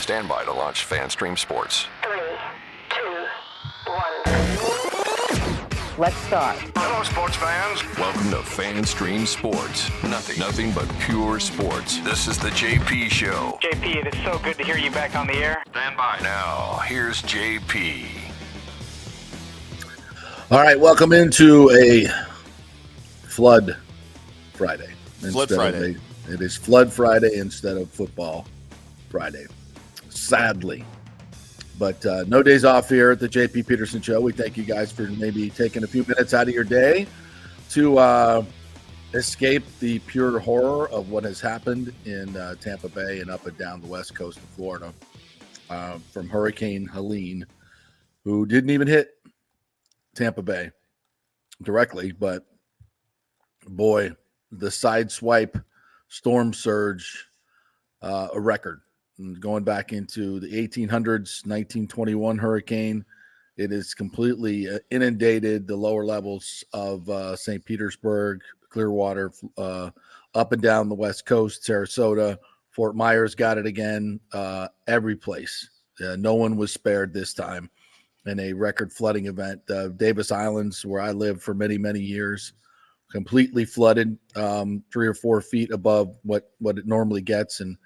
Stand by to launch FanStream Sports. 3, 2, 1. Let's start. Hello, sports fans. Welcome to FanStream Sports. Nothing but pure sports. This is the JP Show. JP, it is so good to hear you back on the air. Stand by. Now, here's JP. All right, welcome into a Flood Friday. Flood Friday. It is Flood Friday instead of Football Friday, sadly. But no days off here at the JP Peterson Show. We thank you guys for maybe taking a few minutes out of your day to escape the pure horror of what has happened in Tampa Bay and up and down the west coast of Florida from Hurricane Helene, who didn't even hit Tampa Bay directly, but boy, the side swipe storm surge, a record. And going back into the 1800s, 1921 hurricane, it is completely inundated the lower levels of St. Petersburg, Clearwater, up and down the west coast, Sarasota, Fort Myers got it again, every place. No one was spared this time in a record flooding event. Davis Islands, where I lived for many, many years, completely flooded, 3 or 4 feet above what it normally gets. And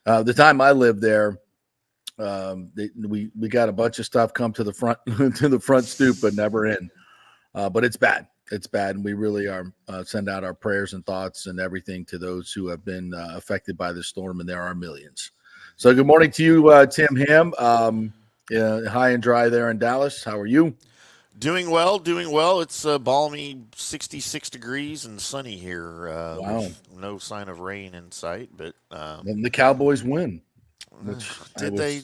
the time I lived there, we got a bunch of stuff come to the front to the front stoop, but never in. But it's bad. It's bad, and we really are send out our prayers and thoughts and everything to those who have been affected by the storm, and there are millions. So good morning to you, Tim Ham. High and dry there in Dallas. How are you? Doing well. It's balmy 66 degrees and sunny here. Wow. No sign of rain in sight, but And the Cowboys win. Did they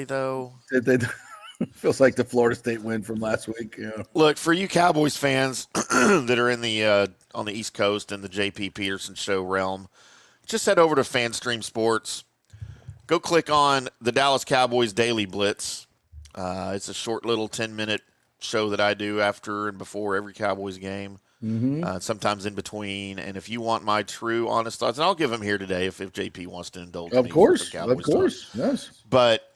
though? Did they? Feels like the Florida State win from last week. Yeah. Look, for you Cowboys fans that are in the on the East Coast in the JP Peterson Show realm, just head over to FanStream Sports. Go click on the Dallas Cowboys Daily Blitz. It's a short little 10-minute show that I do after and before every Cowboys game, sometimes in between. And if you want my true, honest thoughts, and I'll give them here today if JP wants to indulge me. Of course, yes. But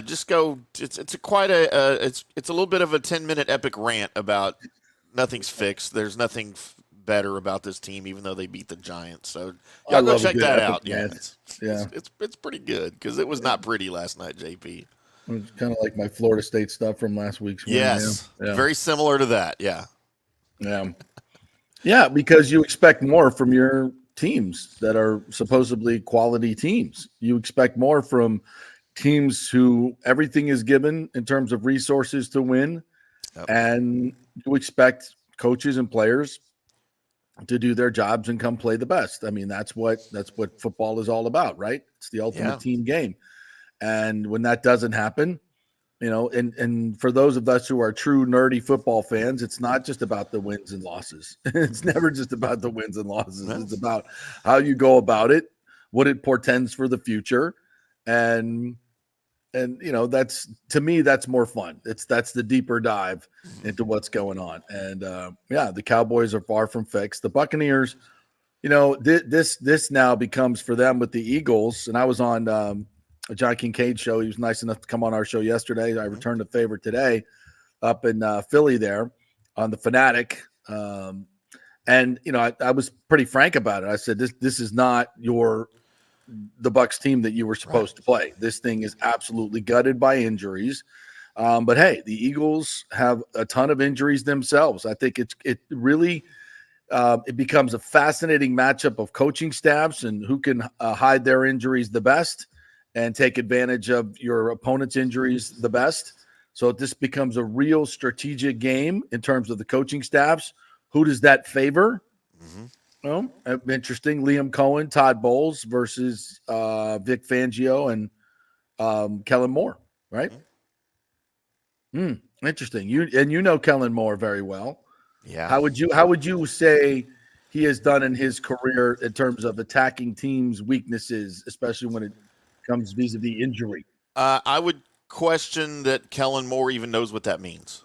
just go. It's a little bit of a 10-minute epic rant about nothing's fixed. There's nothing better about this team, even though they beat the Giants. So y'all go check that out. Yeah, it's pretty good because it was not pretty last night, JP. It's kind of like my Florida State stuff from last week's win. Yes, yeah. Very similar to that. Yeah, because you expect more from your teams that are supposedly quality teams. You expect more from teams who everything is given in terms of resources to win, and you expect coaches and players to do their jobs and come play the best. I mean, that's what football is all about, right? It's the ultimate team game. And when that doesn't happen, and for those of us who are true nerdy football fans, it's not just about the wins and losses. It's never just about the wins and losses. It's about how you go about it, what it portends for the future. And that's, to me, that's more fun. That's the deeper dive into what's going on. And the Cowboys are far from fixed. The Buccaneers, this now becomes for them with the Eagles. And I was on a John Kincaid show. He was nice enough to come on our show yesterday. I returned a favor today up in Philly there on the Fanatic. I was pretty frank about it. I said, this is not the Bucs team that you were supposed to play. This thing is absolutely gutted by injuries. But hey, the Eagles have a ton of injuries themselves. I think it really it becomes a fascinating matchup of coaching staffs and who can hide their injuries the best and take advantage of your opponent's injuries the best. So this becomes a real strategic game in terms of the coaching staffs. Who does that favor? Interesting. Liam Cohen, Todd Bowles versus Vic Fangio and Kellen Moore, right? Interesting. You know Kellen Moore very well. Yeah. How would you say he has done in his career in terms of attacking teams' weaknesses, especially when it comes vis-a-vis injury? I would question that Kellen Moore even knows what that means.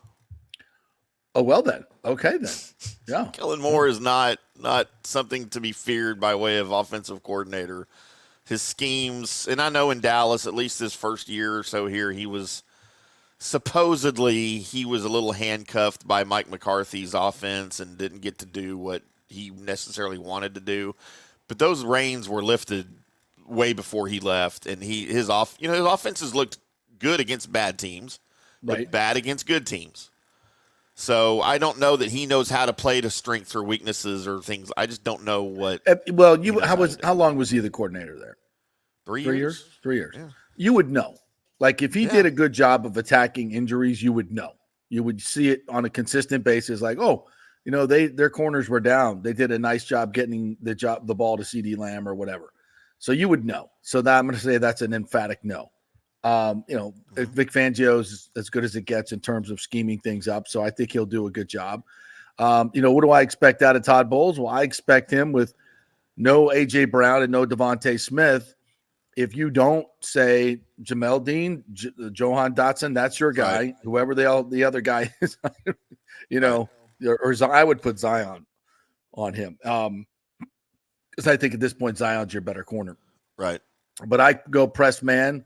Oh, well then. Okay then. Yeah. Kellen Moore is not something to be feared by way of offensive coordinator his schemes. And I know in Dallas, at least his first year or so here, he was supposedly a little handcuffed by Mike McCarthy's offense and didn't get to do what he necessarily wanted to do. But those reins were lifted way before he left, and his offenses looked good against bad teams, but Right. bad against good teams. So I don't know that he knows how to play to strengths or weaknesses or things. I just don't know what. Well, knows how to do. how long was he the coordinator there? 3 3 years? years? 3 years. Yeah. You would know. Like if he Yeah. did a good job of attacking injuries, you would know. You would see it on a consistent basis. Like, oh, their corners were down. They did a nice job getting the ball to CD Lamb or whatever. So you would know. So that I'm going to say that's an emphatic no. Vic Fangio is as good as it gets in terms of scheming things up. So I think he'll do a good job. What do I expect out of Todd Bowles? Well, I expect him with no A.J. Brown and no Devontae Smith. If you don't say Jamel Dean, Johan Dotson, that's your guy. Right. Whoever the other guy is, or I would put Zion on him. Because I think at this point Zion's your better corner. Right. But I go press man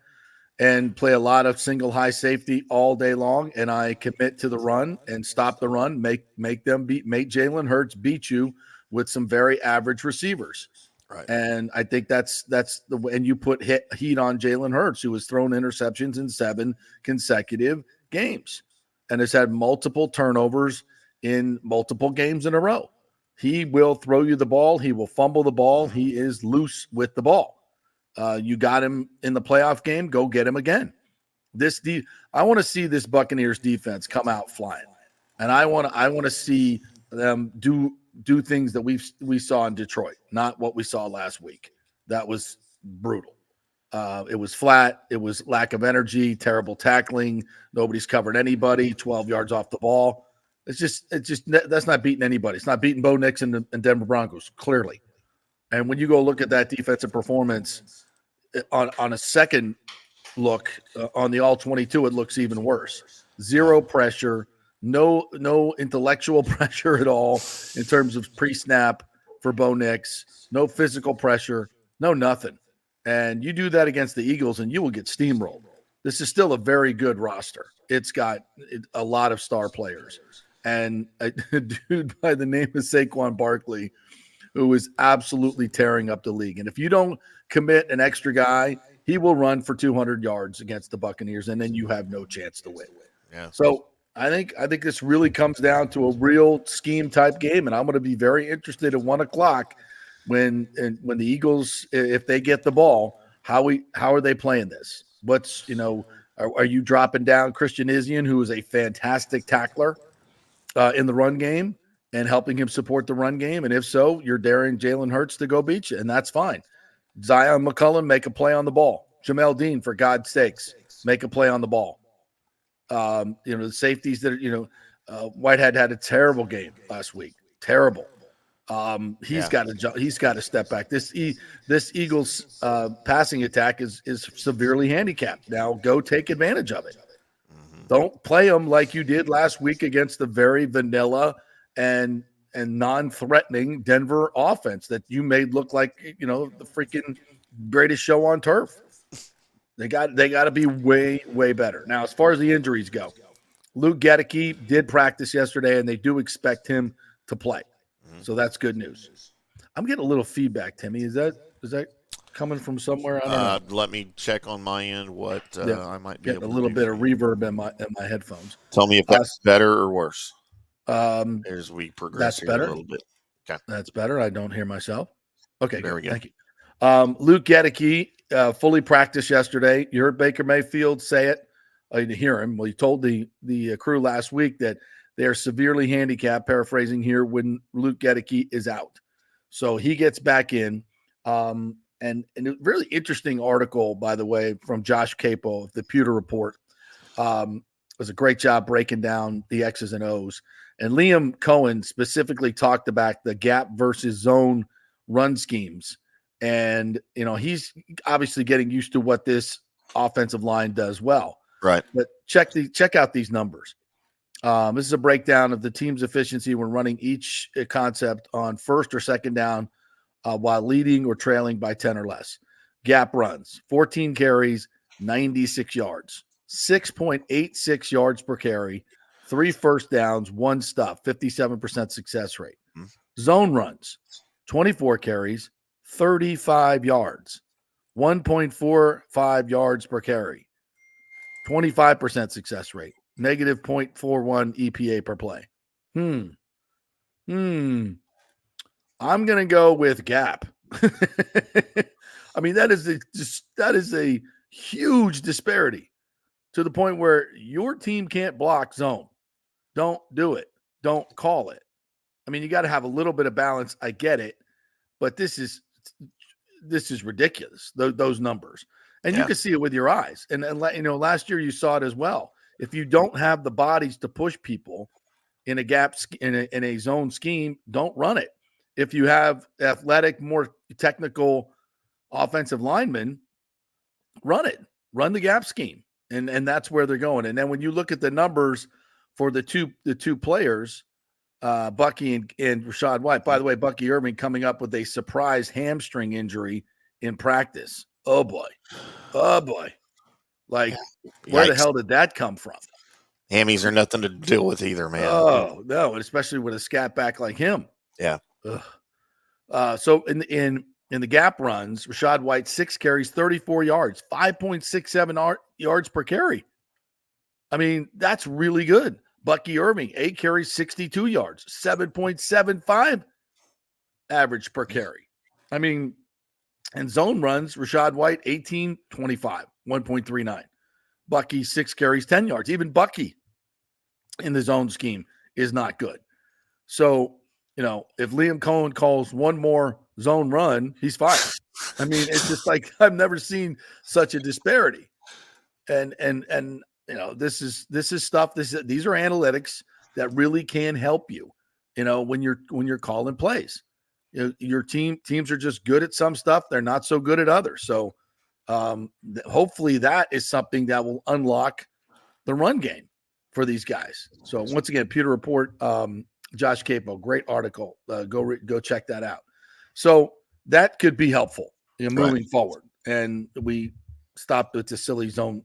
and play a lot of single high safety all day long, and I commit to the run and stop the run, make Jalen Hurts beat you with some very average receivers. Right. And I think that's and you put heat on Jalen Hurts, who has thrown interceptions in 7 consecutive games and has had multiple turnovers in multiple games in a row. He will throw you the ball. He will fumble the ball. He is loose with the ball. You got him in the playoff game. Go get him again. I want to see this Buccaneers defense come out flying, and I want to see them do things that we saw in Detroit, not what we saw last week. That was brutal. It was flat. It was lack of energy, terrible tackling. Nobody's covered anybody. 12 yards off the ball. It's just that's not beating anybody. It's not beating Bo Nix and Denver Broncos, clearly. And when you go look at that defensive performance on a second look on the all 22, it looks even worse. Zero pressure, no intellectual pressure at all in terms of pre-snap for Bo Nix, no physical pressure, no nothing. And you do that against the Eagles and you will get steamrolled. This is still a very good roster. It's got a lot of star players. And a dude by the name of Saquon Barkley, who is absolutely tearing up the league. And if you don't commit an extra guy, he will run for 200 yards against the Buccaneers, and then you have no chance to win. Yeah. So I think this really comes down to a real scheme type game, and I'm going to be very interested at 1:00 when the Eagles, if they get the ball, how are they playing this? Are you dropping down Christian Izien, who is a fantastic tackler in the run game, and helping him support the run game? And if so, you're daring Jalen Hurts to go beat you, and that's fine. Zion McCullum, make a play on the ball. Jamel Dean, for God's sakes, make a play on the ball. The safeties that Whitehead had a terrible game last week. Terrible. He's got to step back. This Eagles passing attack is severely handicapped. Now go take advantage of it. Don't play them like you did last week against the very vanilla and non-threatening Denver offense that you made look like the freaking greatest show on turf. They got to be way, way better. Now, as far as the injuries go, Luke Gedeke did practice yesterday, and they do expect him to play. So that's good news. I'm getting a little feedback, Timmy. Is that coming from somewhere? I don't know. Let me check on my end what I might be getting able a little to bit of reverb in my headphones. Tell me if that's better or worse. As we progress that's here better. a little bit. Okay. That's better. I don't hear myself. Okay, there good. we go. Thank you. Luke Gedeke fully practiced yesterday. You heard Baker Mayfield say it. You didn't hear him. Well, he told the crew last week that they are severely handicapped, paraphrasing here, when Luke Gedeke is out. So he gets back in. And a really interesting article, by the way, from Josh Capo of the Pewter Report. It was a great job breaking down the X's and O's. And Liam Cohen specifically talked about the gap versus zone run schemes. And, he's obviously getting used to what this offensive line does well. Right. But check out these numbers. This is a breakdown of the team's efficiency when running each concept on first or second down while leading or trailing by 10 or less. Gap runs, 14 carries, 96 yards, 6.86 yards per carry, 3 first downs, 1 stuff, 57% success rate. Zone runs, 24 carries, 35 yards, 1.45 yards per carry, 25% success rate, negative 0.41 EPA per play. I'm going to go with Gap. I mean, that is a huge disparity to the point where your team can't block zone. Don't do it. Don't call it. I mean, you got to have a little bit of balance. I get it, but this is ridiculous. Those numbers, and you can see it with your eyes. And last year you saw it as well. If you don't have the bodies to push people in a gap in a zone scheme, don't run it. If you have athletic, more technical offensive linemen, run it. Run the gap scheme, and that's where they're going. And then when you look at the numbers for the two players, Bucky and Rachaad White. By the way, Bucky Irving coming up with a surprise hamstring injury in practice. Oh boy. Like, where the hell did that come from? Hammies are nothing to deal with either, man. Oh no, especially with a scat back like him. Yeah. So in the gap runs, Rachaad White 6 carries, 34 yards, 5.67 yards per carry. I mean, that's really good. Bucky Irving, 8 carries, 62 yards, 7.75 average per carry. I mean, and zone runs, Rachaad White, 18, 25, 1.39. Bucky, 6 carries, 10 yards. Even Bucky in the zone scheme is not good. So, if Liam Cohen calls one more zone run, he's fired. I mean, it's just like, I've never seen such a disparity. And this is stuff. These are analytics that really can help you. When you're calling plays, your teams are just good at some stuff. They're not so good at others. So hopefully that is something that will unlock the run game for these guys. So once again, Pewter Report, Josh Capo, great article. Go check that out. So that could be helpful moving forward. And we stopped with the silly zone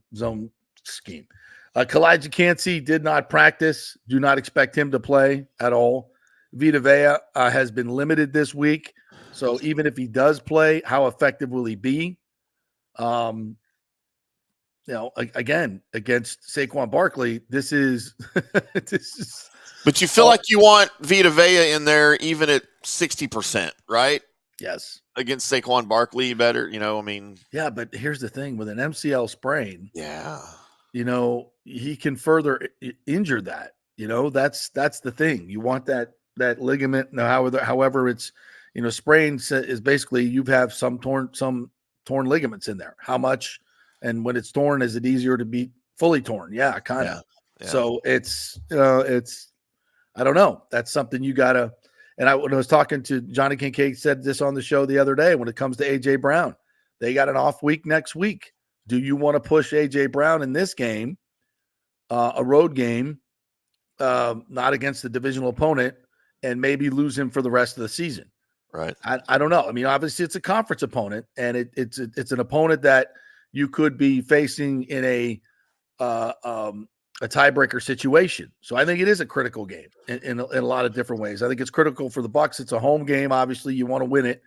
scheme. Kalijah Cansey did not practice. Do not expect him to play at all. Vita Vea has been limited this week. So even if he does play, how effective will he be? Again, against Saquon Barkley, this is But you feel like you want Vita Vea in there even at 60%, right? Yes. Against Saquon Barkley better, Yeah, but here's the thing with an MCL sprain. Yeah. He can further injure that. That's the thing. You want that ligament. Now, however, it's sprain is basically you have some torn ligaments in there. How much? And when it's torn, is it easier to be fully torn? Yeah, kind of. Yeah. So it's I don't know. That's something you gotta. And when I was talking to Johnny Kincaid, said this on the show the other day. When it comes to AJ Brown, they got an off week next week. Do you want to push AJ Brown in this game, a road game, not against the divisional opponent, and maybe lose him for the rest of the season? Right. I don't know. I mean, obviously it's a conference opponent, and it's an opponent that you could be facing in a tiebreaker situation. So I think it is a critical game in a lot of different ways. I think it's critical for the Bucs. It's a home game. Obviously, you want to win it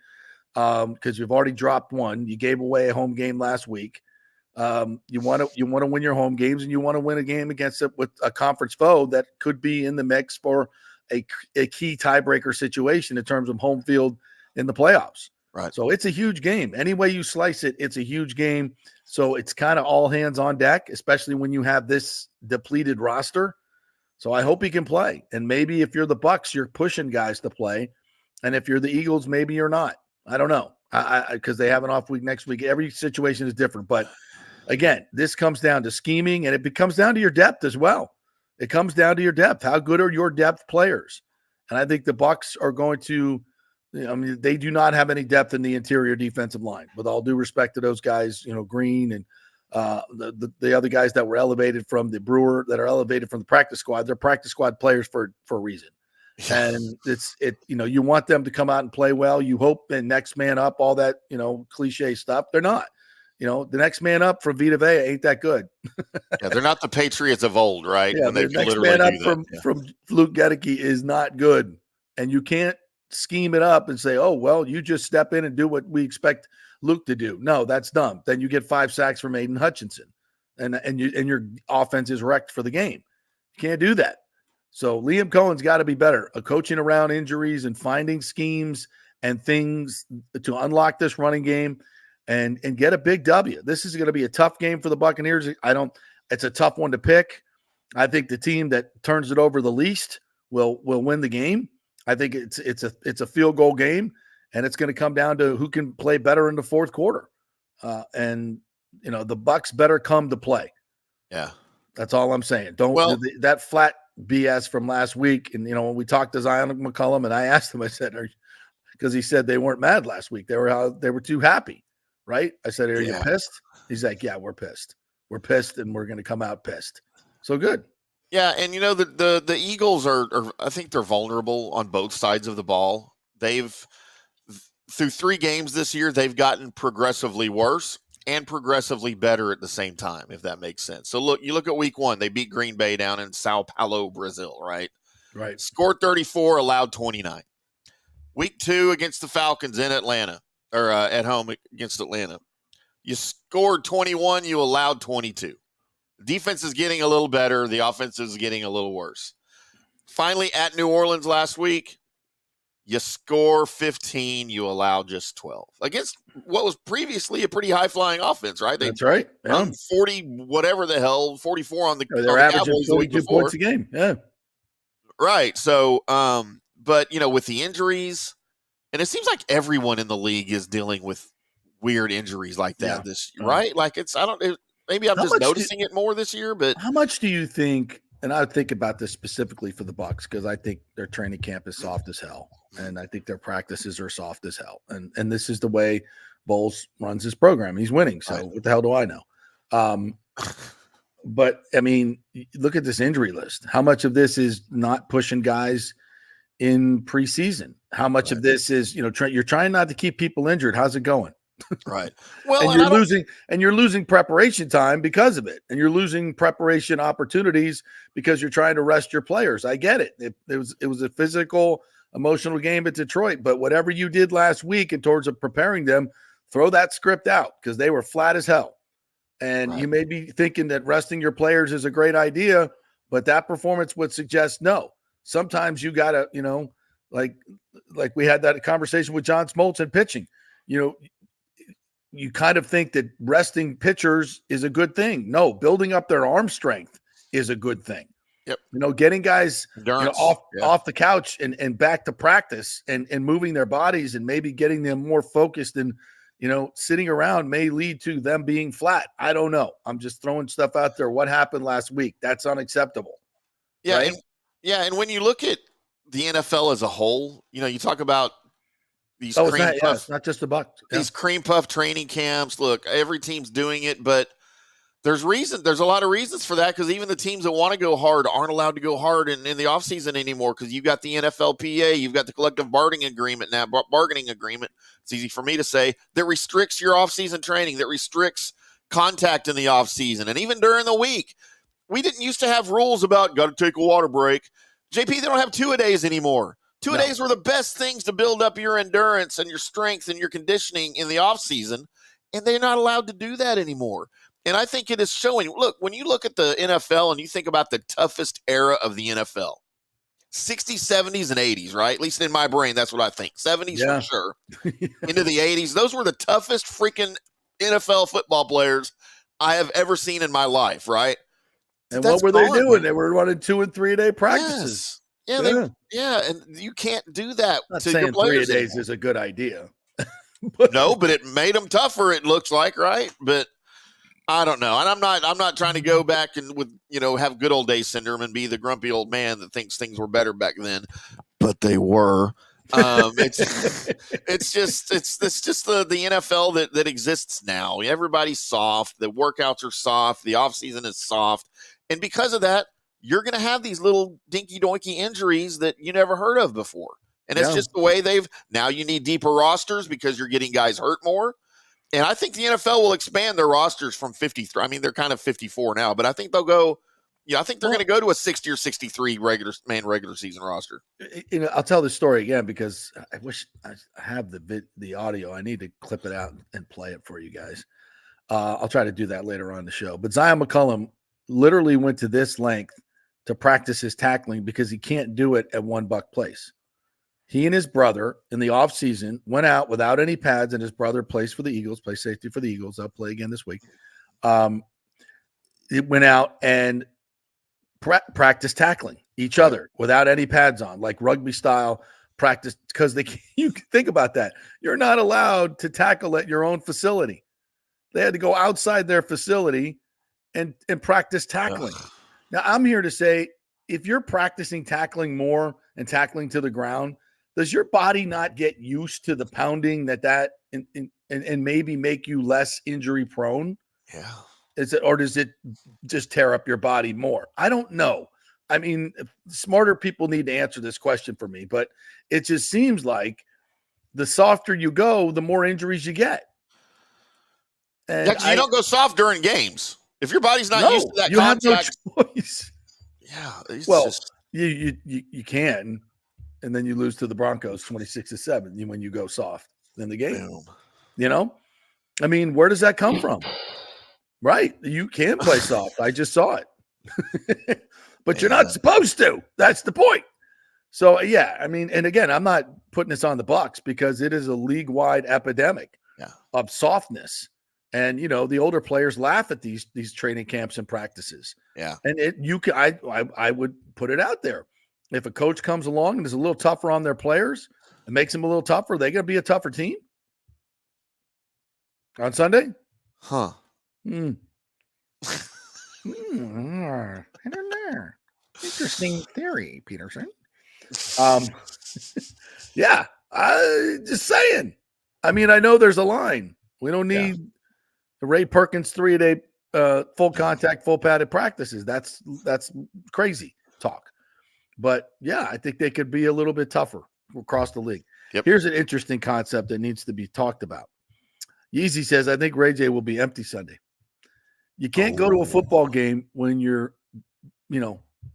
because you've already dropped one. You gave away a home game last week. You want to win your home games, and you want to win a game against it with a conference foe that could be in the mix for a key tiebreaker situation in terms of home field in the playoffs. Right. So it's a huge game. Any way you slice it, it's a huge game. So it's kind of all hands on deck, especially when you have this depleted roster. So I hope he can play. And maybe if you're the Bucs, you're pushing guys to play. And if you're the Eagles, maybe you're not. I don't know. Because they have an off week next week. Every situation is different. But again, this comes down to scheming, and it comes down to your depth as well. It comes down to your depth. How good are your depth players? And I think the Bucs are going to, they do not have any depth in the interior defensive line. With all due respect to those guys, Green and the other guys that were elevated from the Brewer, that are elevated from the practice squad. They're practice squad players for a reason. And you want them to come out and play well. You hope and next man up, all that, cliche stuff. They're not. The next man up from Vita Vea ain't that good. Yeah, they're not the Patriots of old, right? Yeah, the next man up from Luke Gedeke is not good. And you can't scheme it up and say, oh, well, you just step in and do what we expect Luke to do. No, that's dumb. Then you get 5 sacks from Aiden Hutchinson, and your offense is wrecked for the game. You can't do that. So Liam Cohen's got to be better, coaching around injuries and finding schemes and things to unlock this running game and get a big W. This is going to be a tough game for the Buccaneers. It's a tough one to pick. I think the team that turns it over the least will win the game. I think it's a field goal game, and it's going to come down to who can play better in the fourth quarter. The Bucs better come to play. Yeah, that's all I'm saying. That flat BS from last week. And when we talked to Zion McCollum, and I asked him, I said, because he said they weren't mad last week. They were too happy, right? I said, are you pissed? He's like, yeah, we're pissed. We're pissed, and we're going to come out pissed. So good. Yeah, and the Eagles are I think they're vulnerable on both sides of the ball. They've through 3 games this year, they've gotten progressively worse and progressively better at the same time, if that makes sense. So you look at week 1, they beat Green Bay down in Sao Paulo, Brazil, right? Right. Scored 34, allowed 29. Week 2 against the Falcons in Atlanta, or at home against Atlanta. You scored 21, you allowed 22. Defense is getting a little better. The offense is getting a little worse. Finally, at New Orleans last week, you score 15, you allow just 12. Against what was previously a pretty high-flying offense, right? That's right. Yeah. 40, whatever the hell, 44 on the they're averaging 42 points a game. Yeah. Right. So, but, with the injuries, and it seems like everyone in the league is dealing with weird injuries like that this year, right? Like maybe I'm just noticing it more this year, but how much do you think, and I think about this specifically for the Bucs, because I think their training camp is soft as hell, and I think their practices are soft as hell. And this is the way Bowles runs his program. He's winning, so what the hell do I know? But, I mean, look at this injury list. How much of this is not pushing guys in preseason? How much of this is, you're trying not to keep people injured. How's it going? Right. Well, and you're losing preparation time because of it. And you're losing preparation opportunities because you're trying to rest your players. I get it. It was a physical, emotional game at Detroit, but whatever you did last week in terms of preparing them, throw that script out because they were flat as hell. And you may be thinking that resting your players is a great idea, but that performance would suggest no. Sometimes you got to, like we had that conversation with John Smoltz in pitching, you kind of think that resting pitchers is a good thing. No, building up their arm strength is a good thing. Yep. Getting guys off the couch and back to practice and moving their bodies and maybe getting them more focused and, sitting around may lead to them being flat. I don't know. I'm just throwing stuff out there. What happened last week? That's unacceptable. Yeah. Right? And when you look at the NFL as a whole, you talk about these it's not just the Bucs. These cream puff training camps. Look, every team's doing it, but there's a lot of reasons for that, because even the teams that want to go hard aren't allowed to go hard in the offseason anymore, because you've got the NFLPA, you've got the collective bargaining agreement now, it's easy for me to say, that restricts your offseason training, that restricts contact in the offseason. And even during the week, we didn't used to have rules about got to take a water break. JP, they don't have two-a-days anymore. Two-a-days were the best things to build up your endurance and your strength and your conditioning in the offseason, and they're not allowed to do that anymore. And I think it is showing. Look, when you look at the NFL and you think about the toughest era of the NFL, 60s, 70s, and 80s, right? At least in my brain, that's what I think. 70s for sure. Into the 80s. Those were the toughest freaking NFL football players I have ever seen in my life, right? And what were they doing? They were running 2 and 3 a day practices. Yeah, and you can't do that. Not to saying your players 3 days is a good idea. No, but it made them tougher, it looks like, right? But I don't know. And I'm not trying to go back and have good old day syndrome and be the grumpy old man that thinks things were better back then, but they were. It's just the NFL that exists now. Everybody's soft. The workouts are soft. The offseason is soft. And because of that, you're going to have these little dinky doinky injuries that you never heard of before. And it's Yeah. just the way now you need deeper rosters because you're getting guys hurt more. And I think the NFL will expand their rosters from 53. I mean, they're kind of 54 now, but I think they'll go, I think they're going to go to a 60 or 63 regular season roster. I'll tell this story again because I wish I have the audio. I need to clip it out and play it for you guys. I'll try to do that later on the show. But Zion McCollum literally went to this length to practice his tackling because he can't do it at One Buck Place. He and his brother in the offseason went out without any pads, and his brother plays for the Eagles, plays safety for the Eagles. They'll play again this week. It went out and practiced tackling each other without any pads on, like rugby style practice, because you can think about that. You're not allowed to tackle at your own facility. They had to go outside their facility and practice tackling. Now, I'm here to say, if you're practicing tackling more and tackling to the ground, does your body not get used to the pounding and maybe make you less injury prone? Yeah. Or does it just tear up your body more? I don't know. I mean, smarter people need to answer this question for me, but it just seems like the softer you go, the more injuries you get. And you don't go soft during games. If your body's not used to that you contact. Have no choice. Yeah. You can, and then you lose to the Broncos 26-7 when you go soft in the game. Boom. I mean, where does that come from? Right. You can play soft. I just saw it. But you're not supposed to. That's the point. So, yeah, I mean, and again, I'm not putting this on the Bucs because it is a league-wide epidemic of softness. And, the older players laugh at these training camps and practices. Yeah. And I would put it out there. If a coach comes along and is a little tougher on their players and makes them a little tougher, they're going to be a tougher team on Sunday? Huh. I don't know. Interesting theory, Peterson. Yeah, just saying. I mean, I know there's a line. We don't need the Ray Perkins 3-a-day full contact, full padded practices. That's crazy talk. But yeah, I think they could be a little bit tougher across the league. Yep. Here's an interesting concept that needs to be talked about. Yeezy says, I think Ray J will be empty Sunday. You can't go to a football game when you're,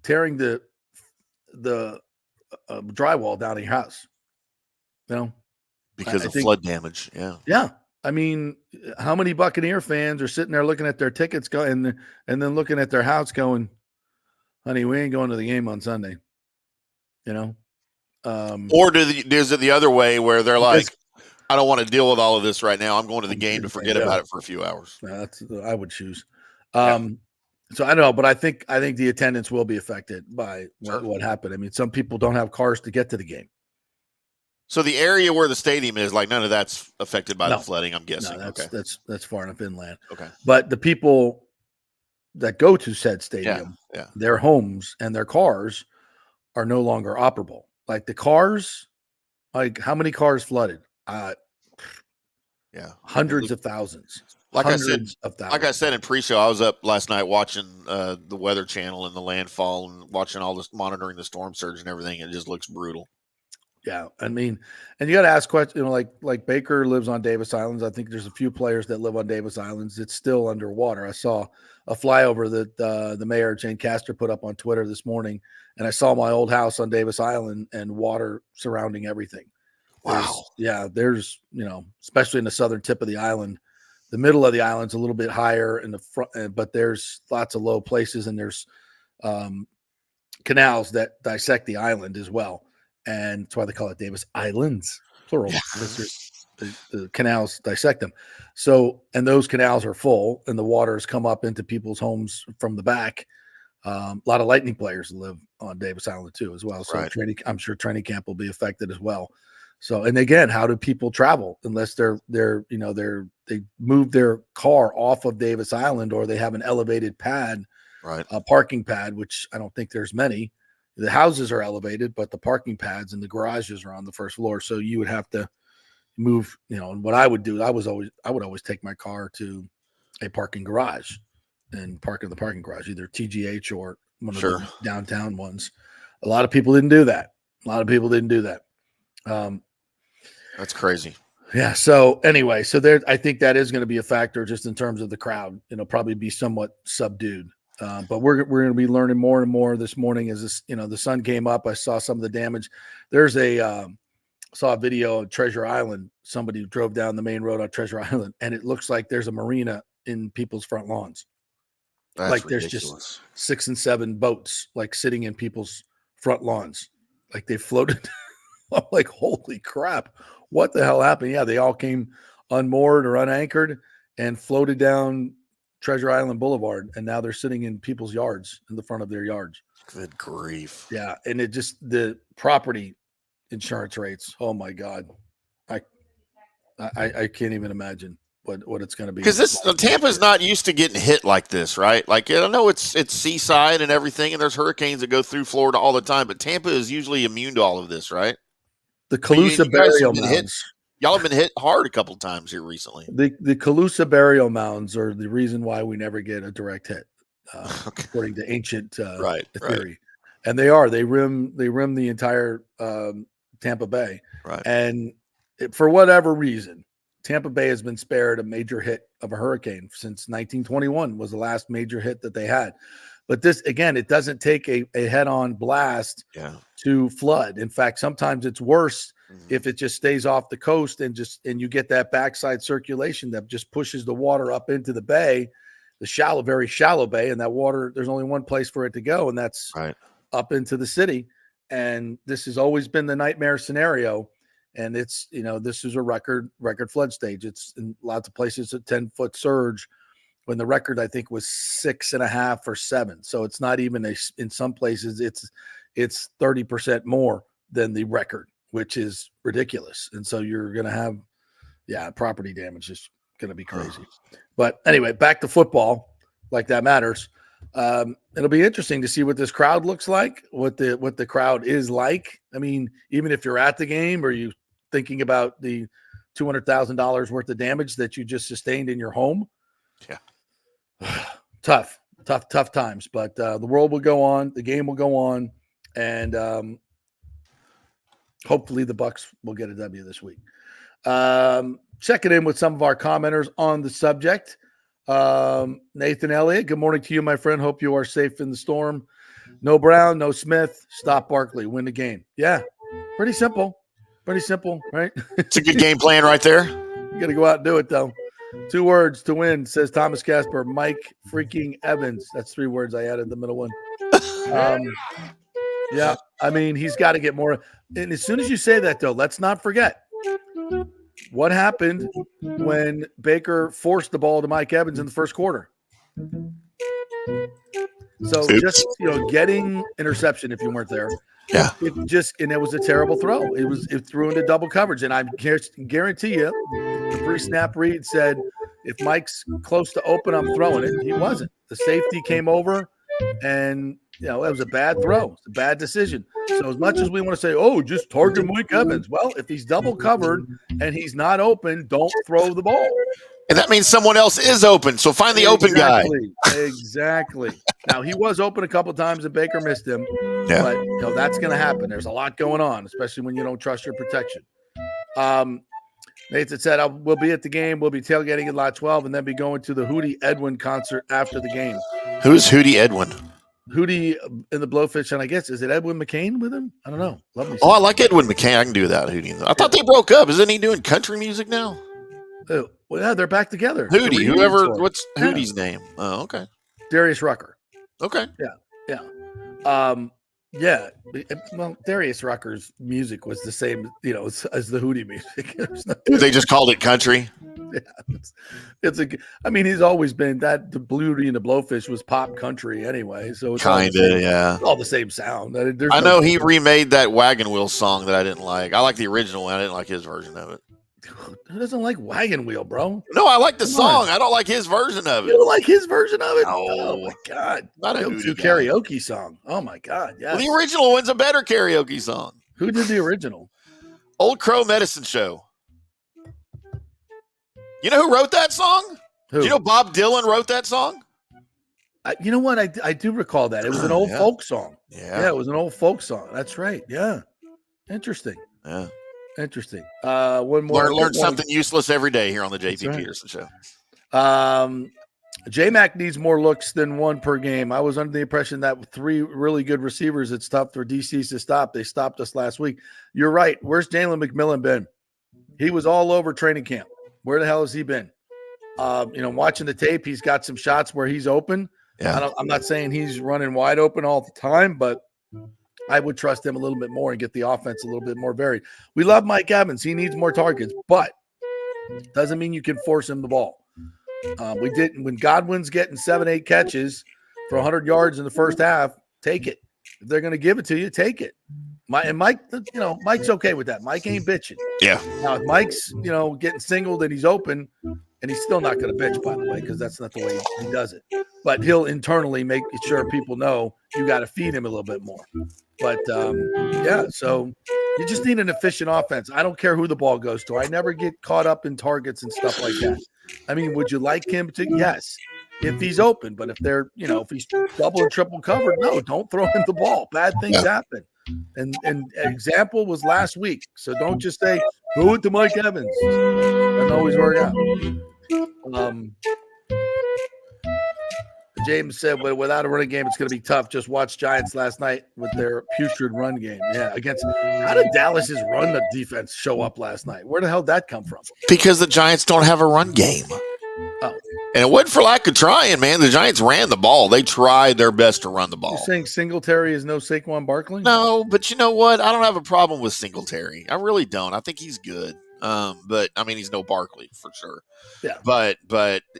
tearing the drywall down in your house. Because of flood damage. Yeah. Yeah. I mean, how many Buccaneer fans are sitting there looking at their tickets and then looking at their house going, honey, we ain't going to the game on Sunday. Or is it the other way where they're like, I don't want to deal with all of this right now. I'm going to the game to forget about it for a few hours. I would choose. So I don't know, but I think the attendance will be affected by what happened. I mean, some people don't have cars to get to the game. So the area where the stadium is, like, none of that's affected by the flooding, I'm guessing. No, that's far enough inland. Okay. But the people that go to said stadium, their homes and their cars are no longer operable. Like the cars, like how many cars flooded? Hundreds of thousands. Like I said in pre-show, I was up last night watching the Weather Channel and the landfall and watching all this, monitoring the storm surge and everything. It just looks brutal. Yeah, I mean, and you got to ask questions. Like Baker lives on Davis Islands. I think there's a few players that live on Davis Islands. It's still underwater. I saw a flyover that the mayor Jane Castor put up on Twitter this morning, and I saw my old house on Davis Island and water surrounding everything. Wow. There's especially in the southern tip of the island. The middle of the island's a little bit higher in the front, but there's lots of low places, and there's canals that dissect the island as well. And that's why they call it Davis Islands, plural. The canals dissect them. So, and those canals are full, and the waters come up into people's homes from the back. A lot of Lightning players live on Davis Island too, as well. So I'm sure training camp will be affected as well. So, and again, how do people travel unless they move their car off of Davis Island, or they have an elevated pad, a parking pad, which I don't think there's many. The houses are elevated, but the parking pads and the garages are on the first floor. So you would have to move, and what I would do, I would always take my car to a parking garage and park in the parking garage, either TGH or one of Sure. the downtown ones. A lot of people didn't do that. That's crazy. Yeah. So anyway, there, I think that is going to be a factor just in terms of the crowd. Probably be somewhat subdued. But we're going to be learning more and more this morning as this, the sun came up. I saw some of the damage. There's saw a video of Treasure Island. Somebody drove down the main road on Treasure Island, and it looks like there's a marina in people's front lawns. That's like ridiculous. There's just 6 and 7 boats like sitting in people's front lawns, like they floated. I'm like, holy crap, what the hell happened? Yeah, they all came unmoored or unanchored and floated down Treasure Island Boulevard, and now they're sitting in people's yards, in the front of their yards. Good grief. Yeah, and it just, the property insurance rates, oh my God. I can't even imagine what it's going to be. Because Tampa's not used to getting hit like this, right? Like, I know it's seaside and everything, and there's hurricanes that go through Florida all the time, but Tampa is usually immune to all of this, right? The Calusa burial mounds. Y'all have been hit hard a couple times here recently. The Calusa burial mounds are the reason why we never get a direct hit, according to ancient theory. Right. And they rim the entire Tampa Bay. Right. And for whatever reason, Tampa Bay has been spared a major hit of a hurricane since 1921 was the last major hit that they had. But this, again, it doesn't take a head-on blast to flood. In fact, sometimes it's worse if it just stays off the coast and you get that backside circulation that just pushes the water up into the bay, the very shallow bay, and that water, there's only one place for it to go, and that's up into the city. And this has always been the nightmare scenario. And it's, this is a record flood stage. It's in lots of places a 10-foot surge, when the record, I think, was 6.5 or 7. So it's not even in some places it's 30% more than the record, which is ridiculous. And so you're going to have, property damage is going to be crazy. But anyway, back to football, like that matters. It'll be interesting to see what this crowd looks like, what the crowd is like. I mean, even if you're at the game, or you thinking about the $200,000 worth of damage that you just sustained in your home. Yeah. Tough times, but the world will go on, the game will go on, and hopefully the Bucs will get a W this week. Checking in with some of our commenters on the subject. Nathan Elliott, good morning to you, my friend. Hope you are safe in the storm. No Brown, no Smith. Stop Barkley. Win the game. Yeah, pretty simple, right? It's a good game plan right there. You got to go out and do it, though. 2 words to win, says Thomas Casper. Mike freaking Evans. That's 3 words. I added the middle one. Yeah, I mean, he's got to get more. And as soon as you say that, though, let's not forget what happened when Baker forced the ball to Mike Evans in the first quarter. So just, getting interception, if you weren't there. Yeah. And it was a terrible throw. It threw into double coverage. And I guarantee you, the pre-snap read said, if Mike's close to open, I'm throwing it. He wasn't. The safety came over, and that was a bad throw. It's a bad decision. So as much as we want to say, just target Mike Evans, well, if he's double covered and he's not open, don't throw the ball. And that means someone else is open. So find the open guy. Exactly. Now, he was open a couple of times and Baker missed him. Yeah. But that's going to happen. There's a lot going on, especially when you don't trust your protection. Nathan said, we'll be at the game. We'll be tailgating at Lot 12 and then be going to the Hootie Edwin concert after the game. Who's Hootie Edwin? Hootie in the Blowfish, and I guess, is it Edwin McCain with him? I don't know. I like Edwin McCain. I can do that, Hootie. I thought they broke up. Isn't he doing country music now? Oh, well, yeah, they're back together. Hootie, what's Hootie's name? Oh, okay. Darius Rucker. Okay. Yeah. Well, Darius Rucker's music was the same, as the Hootie music. They just called it country. Yeah, he's always been that. The Hootie and the Blowfish was pop country anyway, so it's all the same sound. I know he remade that Wagon Wheel song that I didn't like. I like the original one. I didn't like his version of it. Who doesn't like Wagon Wheel, bro? No, I like the song. I don't like his version of it. You don't like his version of it? No. Oh my God! Not a karaoke song. Oh my God! Yes. Well, the original one's a better karaoke song. Who did the original? Old Crow Medicine Show. You know who wrote that song? Who? Do you know Bob Dylan wrote that song? You know what? I do recall that. It was an old Yeah. folk song. Yeah. Yeah, it was an old folk song. That's right. Yeah. Interesting. Yeah. Interesting. One more. Learn something useless every day here on the JP right. Peterson Show. J-Mac needs more looks than one per game. I was under the impression that with 3 really good receivers, it's tough for DCs to stop. They stopped us last week. You're right. Where's Jalen McMillan been? He was all over training camp. Where the hell has he been? Watching the tape, he's got some shots where he's open. Yeah. I'm not saying he's running wide open all the time, but I would trust him a little bit more and get the offense a little bit more varied. We love Mike Evans. He needs more targets, but doesn't mean you can force him the ball. We didn't when Godwin's getting 7-8 catches for 100 yards in the first half. Take it. If they're going to give it to you, take it. Mike, Mike's okay with that. Mike ain't bitching. Yeah. Now, if Mike's, getting singled and he's open, and he's still not going to bitch, by the way, because that's not the way he does it. But he'll internally make sure people know you got to feed him a little bit more. But, so you just need an efficient offense. I don't care who the ball goes to. I never get caught up in targets and stuff like that. I mean, would you like him to? Yes, if he's open. But if they're, if he's double or triple covered, no, don't throw him the ball. Bad things happen. And example was last week. So don't just say, throw it to Mike Evans. Doesn't always work out. James said, well, without a running game, it's going to be tough. Just watch Giants last night with their putrid run game. Yeah, how did Dallas's run defense show up last night? Where the hell did that come from? Because the Giants don't have a run game. Oh. And it wasn't for lack of trying, man. The Giants ran the ball. They tried their best to run the ball. You're saying Singletary is no Saquon Barkley? No, but you know what? I don't have a problem with Singletary. I really don't. I think he's good. But I mean, he's no Barkley for sure. Yeah. But that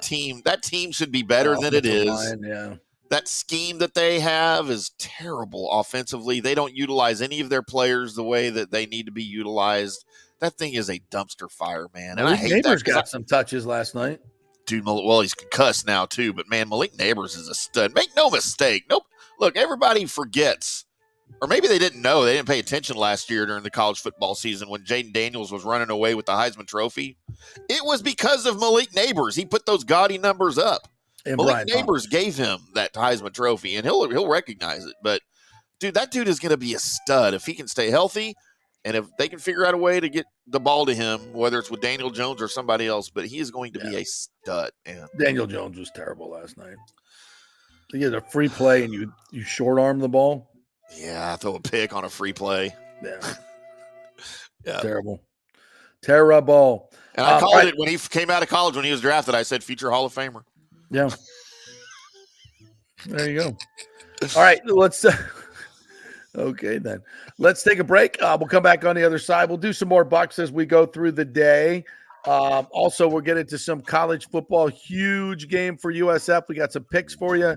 team should be better than it is. Line, yeah. That scheme that they have is terrible offensively. They don't utilize any of their players the way that they need to be utilized. That thing is a dumpster fire, man. And I hate Neighbors that. Got some touches last night. Dude, well, he's concussed now too. But man, Malik Neighbors is a stud. Make no mistake. Nope. Look, everybody forgets. Or maybe they didn't know. They didn't pay attention last year during the college football season when Jaden Daniels was running away with the Heisman Trophy. It was because of Malik Neighbors. He put those gaudy numbers up. And Malik Neighbors gave him that Heisman Trophy, and he'll recognize it. But, dude, that dude is going to be a stud if he can stay healthy and if they can figure out a way to get the ball to him, whether it's with Daniel Jones or somebody else. But he is going to be a stud. Man. Daniel Jones was terrible last night. You get a free play and you short arm the ball. Yeah, throw a pick on a free play. Yeah. Terrible. And I called it when he came out of college, when he was drafted. I said future Hall of Famer. Yeah. There you go. All right, let's okay then. Let's take a break. We'll come back on the other side. We'll do some more bucks as we go through the day. Also, we'll get into some college football. Huge game for USF. We got some picks for you.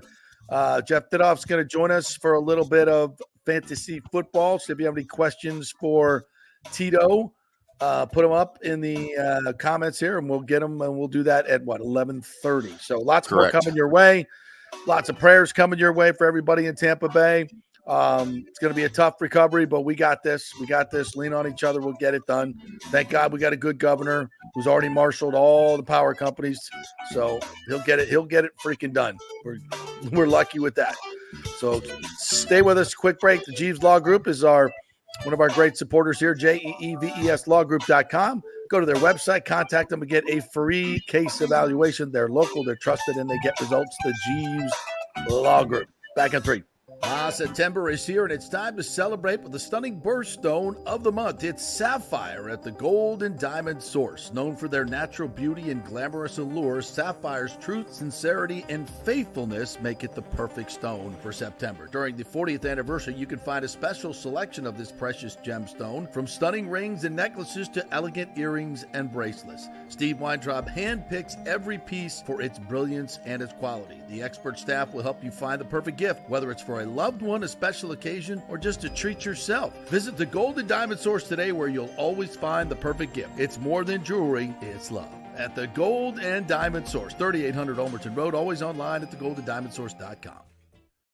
Jeff Didoff's going to join us for a little bit of fantasy football. So if you have any questions for Tito, put them up in the comments here, and we'll get them, and we'll do that at 11:30. So lots more coming your way. Lots of prayers coming your way for everybody in Tampa Bay. It's going to be a tough recovery, but we got this. We got this. Lean on each other. We'll get it done. Thank God we got a good governor who's already marshaled all the power companies. So he'll get it. He'll get it freaking done. We're lucky with that. So stay with us. Quick break. The Jeeves Law Group is one of our great supporters here, JEEVESLawgroup.com. Go to their website, contact them and get a free case evaluation. They're local, they're trusted, and they get results. The Jeeves Law Group. Back in 3. September is here, and it's time to celebrate with the stunning birthstone of the month. It's Sapphire at the Gold and Diamond Source. Known for their natural beauty and glamorous allure, Sapphire's truth, sincerity, and faithfulness make it the perfect stone for September. During the 40th anniversary, you can find a special selection of this precious gemstone, from stunning rings and necklaces to elegant earrings and bracelets. Steve Weintraub handpicks every piece for its brilliance and its quality. The expert staff will help you find the perfect gift, whether it's for a loved one, a special occasion, or just to treat yourself. Visit the Gold and Diamond Source today, where you'll always find the perfect gift. It's more than jewelry, it's love. At the Gold and Diamond Source, 3800 Olmerton Road, always online at thegoldendiamondsource.com.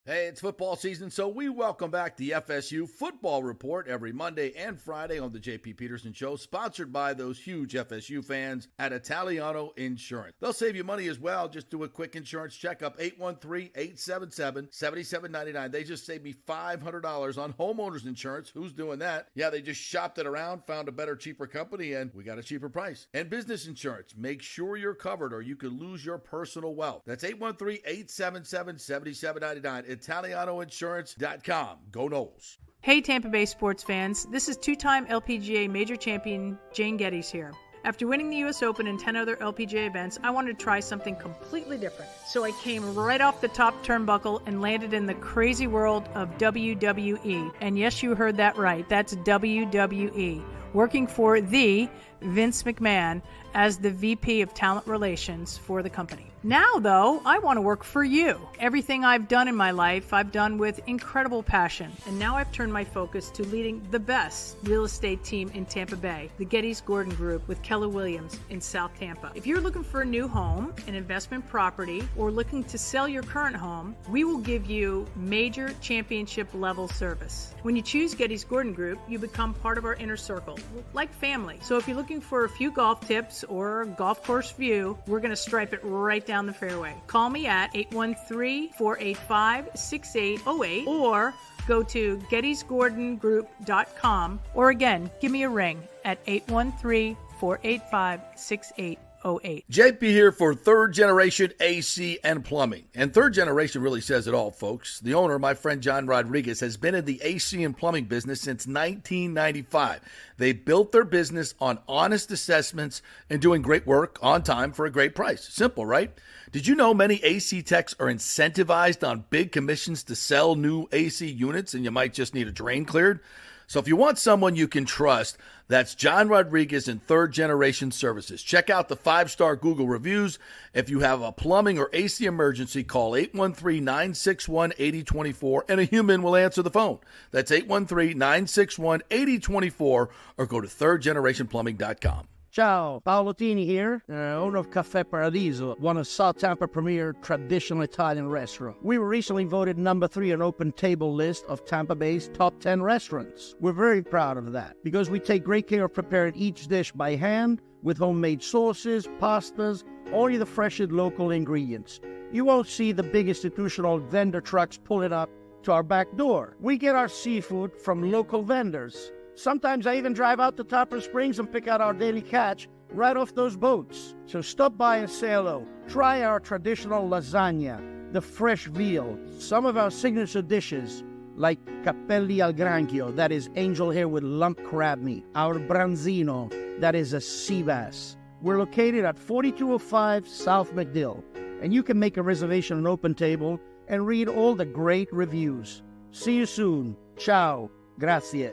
Hey, it's football season, so we welcome back the FSU Football Report every Monday and Friday on the JP Peterson Show, sponsored by those huge FSU fans at Italiano Insurance. They'll save you money as well. Just do a quick insurance checkup, 813-877-7799. They just saved me $500 on homeowners insurance. Who's doing that? Yeah, they just shopped it around, found a better, cheaper company, and we got a cheaper price. And business insurance, make sure you're covered or you could lose your personal wealth. That's 813-877-7799. ItalianoInsurance.com. Go Noles. Hey Tampa Bay sports fans, this is two-time LPGA major champion Jane Geddes here. After winning the US Open and 10 other LPGA events, I wanted to try something completely different. So I came right off the top turnbuckle and landed in the crazy world of WWE. And yes, you heard that right. That's WWE. Working for the Vince McMahon as the VP of Talent Relations for the company. Now, though, I want to work for you. Everything I've done in my life, I've done with incredible passion. And now I've turned my focus to leading the best real estate team in Tampa Bay, the Geddes Gordon Group with Keller Williams in South Tampa. If you're looking for a new home, an investment property, or looking to sell your current home, we will give you major championship level service. When you choose Geddes Gordon Group, you become part of our inner circle, like family. So if you're looking for a few golf tips or a golf course view, we're going to stripe it right down the fairway. Call me at 813-485-6808 or go to gettysgordongroup.com, or again, give me a ring at 813-485-6808. JP here for Third Generation AC and Plumbing. And Third Generation really says it all, folks. The owner, my friend John Rodriguez, has been in the AC and plumbing business since 1995. They built their business on honest assessments and doing great work on time for a great price. Simple, right? Did you know many AC techs are incentivized on big commissions to sell new AC units and you might just need a drain cleared? So if you want someone you can trust, that's John Rodriguez and Third Generation Services. Check out the 5-star Google reviews. If you have a plumbing or AC emergency, call 813-961-8024 and a human will answer the phone. That's 813-961-8024 or go to thirdgenerationplumbing.com. Ciao, Paolo Tini here, owner of Caffè Paradiso, one of South Tampa premier traditional Italian restaurant. We were recently voted number 3 on Open Table list of Tampa Bay's top 10 restaurants. We're very proud of that because we take great care of preparing each dish by hand with homemade sauces, pastas, only the freshest local ingredients. You won't see the big institutional vendor trucks pulling up to our back door. We get our seafood from local vendors. Sometimes I even drive out to Topper Springs and pick out our daily catch right off those boats. So stop by and say hello. Try our traditional lasagna, the fresh veal, some of our signature dishes like capelli al granchio, that is angel hair with lump crab meat, our branzino, that is a sea bass. We're located at 4205 South McDill, and you can make a reservation on Open Table and read all the great reviews. See you soon. Ciao. Grazie.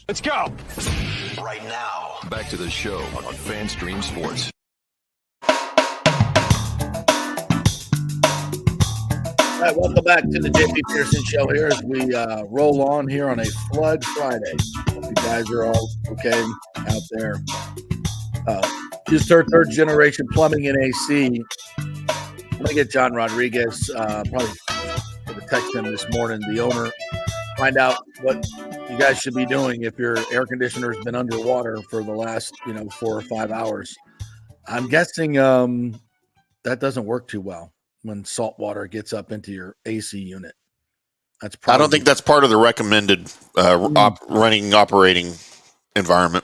Let's go! Right now. Back to the show on FanStream Sports. All right, welcome back to the JP Peterson Show here as we roll on here on a Flood Friday. Hope you guys are all okay out there. Just heard Third Generation Plumbing and AC. I'm going to get John Rodriguez, probably going to text him this morning, the owner, find out what you guys should be doing if your air conditioner's been underwater for the last 4 or 5 hours. I'm guessing that doesn't work too well when salt water gets up into your AC unit. That's probably, I don't think that's part of the recommended operating environment.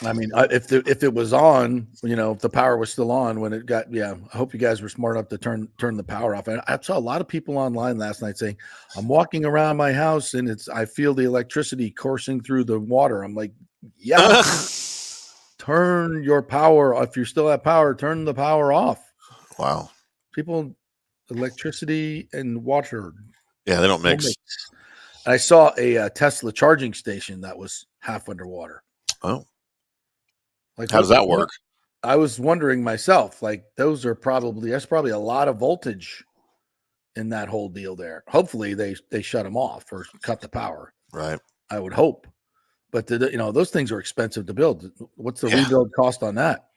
I mean, if it was on, if the power was still on when it got, I hope you guys were smart enough to turn the power off. And I saw a lot of people online last night saying, I'm walking around my house and I feel the electricity coursing through the water. I'm like, yeah, turn your power. If you still have power, turn the power off. Wow. People, electricity and water. Yeah, they don't mix. And I saw a Tesla charging station that was half underwater. Oh. Like, how does that work? I was wondering myself, like that's probably a lot of voltage in that whole deal there. Hopefully they shut them off or cut the power. Right. I would hope. But those things are expensive to build. What's the rebuild cost on that?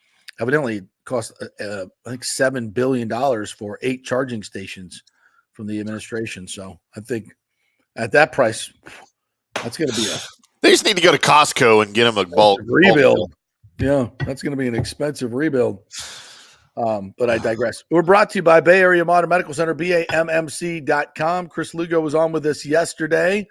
Evidently it cost I think $7 billion for 8 charging stations from the administration. So I think at that price, that's going to be They just need to go to Costco and get them a bulk rebuild. Yeah, that's going to be an expensive rebuild. But I digress. We're brought to you by Bay Area Modern Medical Center, BAMMC.com. Chris Lugo was on with us yesterday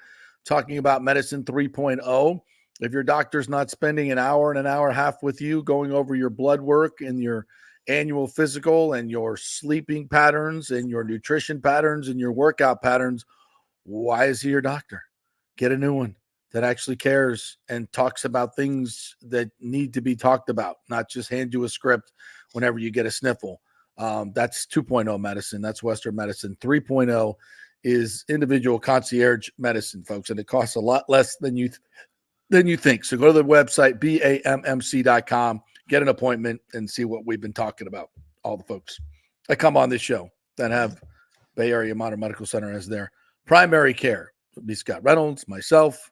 talking about Medicine 3.0. If your doctor's not spending an hour and an hour and a half with you going over your blood work and your annual physical and your sleeping patterns and your nutrition patterns and your workout patterns, why is he your doctor? Get a new one that actually cares and talks about things that need to be talked about, not just hand you a script whenever you get a sniffle. That's 2.0 medicine. That's Western medicine. 3.0 is individual concierge medicine, folks, and it costs a lot less than you think. So go to the website, BAMMC.com, get an appointment and see what we've been talking about. All the folks that come on this show that have Bay Area Modern Medical Center as their primary care. It'll be Scott Reynolds, myself,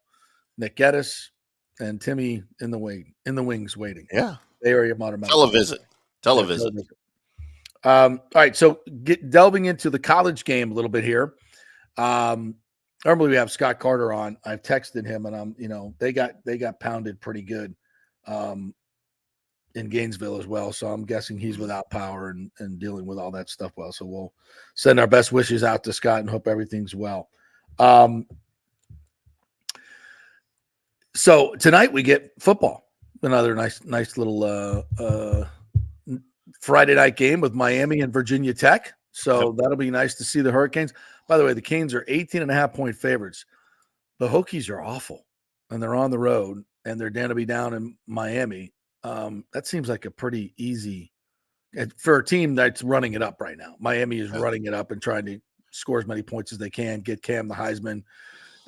Nick Geddes, and Timmy in the wings waiting. Yeah. Bay Area Modern Medical Televisit. All right. So delving into the college game a little bit here. Normally we have Scott Carter on. I've texted him and they got pounded pretty good in Gainesville as well. So I'm guessing he's without power and dealing with all that stuff well. So we'll send our best wishes out to Scott and hope everything's well. So tonight we get football. Another nice little Friday night game with Miami and Virginia Tech. So that'll be nice to see the Hurricanes. By the way, the Canes are 18.5-point favorites. The Hokies are awful, and they're on the road, and they're going to be down in Miami. That seems like a pretty easy for a team that's running it up right now. Miami is running it up and trying to score as many points as they can, get Cam the Heisman,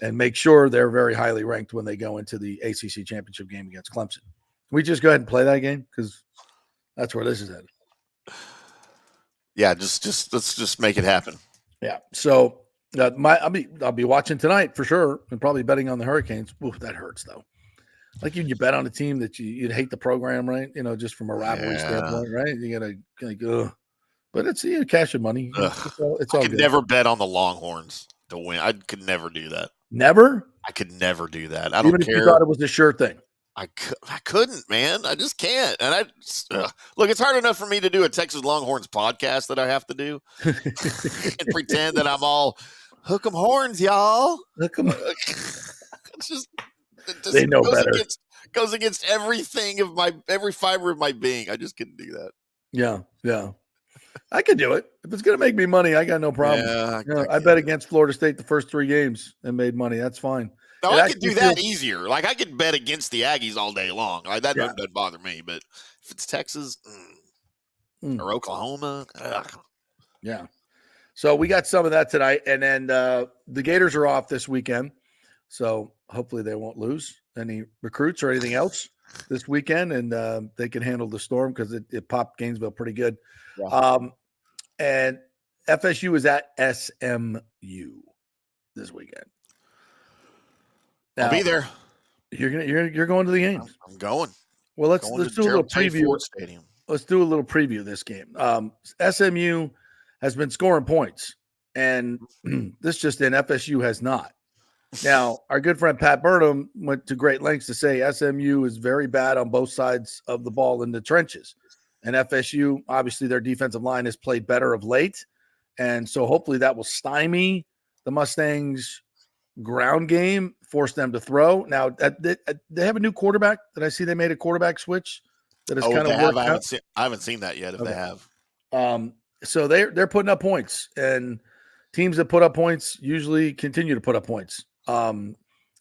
and make sure they're very highly ranked when they go into the ACC championship game against Clemson. Can we just go ahead and play that game? Because that's where this is at. Yeah, just let's just make it happen. Yeah. So I'll be watching tonight for sure, and probably betting on the Hurricanes. Ooh, that hurts though. Like you bet on a team that you'd hate the program, right? Just from a rivalry standpoint, right? You gotta go, but it's cash and money. It's all I could never bet on the Longhorns to win. I could never do that. Never. I could never do that. I Even don't if care. You thought it was a sure thing. I couldn't, man. I just can't. And look, it's hard enough for me to do a Texas Longhorns podcast that I have to do and pretend that I'm all hook 'em horns, y'all. Hook 'em. It just they know better. Goes against every fiber of my being. I just couldn't do that. Yeah. I could do it. If it's going to make me money, I got no problem. Yeah, I bet against Florida State the first 3 games and made money. That's fine. No, I could do that easier. Like I could bet against the Aggies all day long. Like that doesn't bother me. But if it's Texas or Oklahoma, yeah. So we got some of that tonight, and then the Gators are off this weekend. So hopefully they won't lose any recruits or anything else this weekend, and they can handle the storm because it popped Gainesville pretty good. Yeah. And FSU is at SMU this weekend. Now, I'll be there. You're going to the games. I'm going. Well, let's do a little preview. Let's do a little preview of this game. SMU has been scoring points, and this just in, FSU has not. Now, our good friend Pat Burnham went to great lengths to say SMU is very bad on both sides of the ball in the trenches. And FSU, obviously, their defensive line has played better of late. And so hopefully that will stymie the Mustangs' ground game, force them to throw. Now, they have a new quarterback. Did I see they made a quarterback switch? That is kind of I haven't seen that yet. If they have, so they're putting up points, and teams that put up points usually continue to put up points,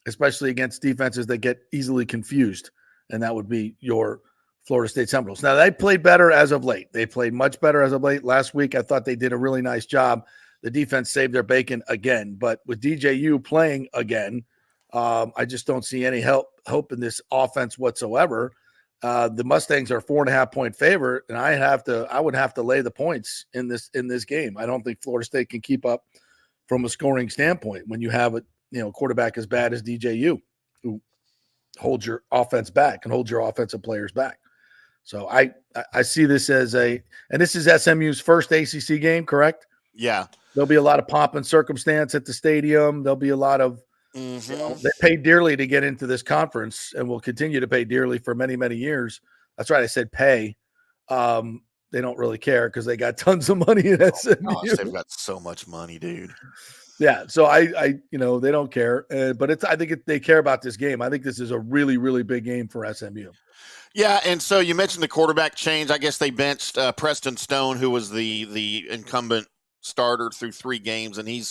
especially against defenses that get easily confused, and that would be your Florida State Seminoles. Now they played better as of late. They played much better as of late. Last week, I thought they did a really nice job. The defense saved their bacon again, but with DJU playing again, I just don't see any hope in this offense whatsoever. The Mustangs are 4.5-point favorite, and I would have to lay the points in this game. I don't think Florida State can keep up from a scoring standpoint when you have a quarterback as bad as DJU, who holds your offense back and holds your offensive players back. So I see this as and this is SMU's first ACC game, correct? Yeah. there'll be a lot of pomp and circumstance at the stadium. There'll be a lot of, they paid dearly to get into this conference and will continue to pay dearly for many, many years. That's right. I said pay. They don't really care because they got tons of money in SMU. Gosh, they've got so much money, dude. Yeah. So I they don't care, but I think they care about this game. I think this is a really, really big game for SMU. Yeah, and so you mentioned the quarterback change. I guess they benched Preston Stone, who was the incumbent starter through 3 games, and he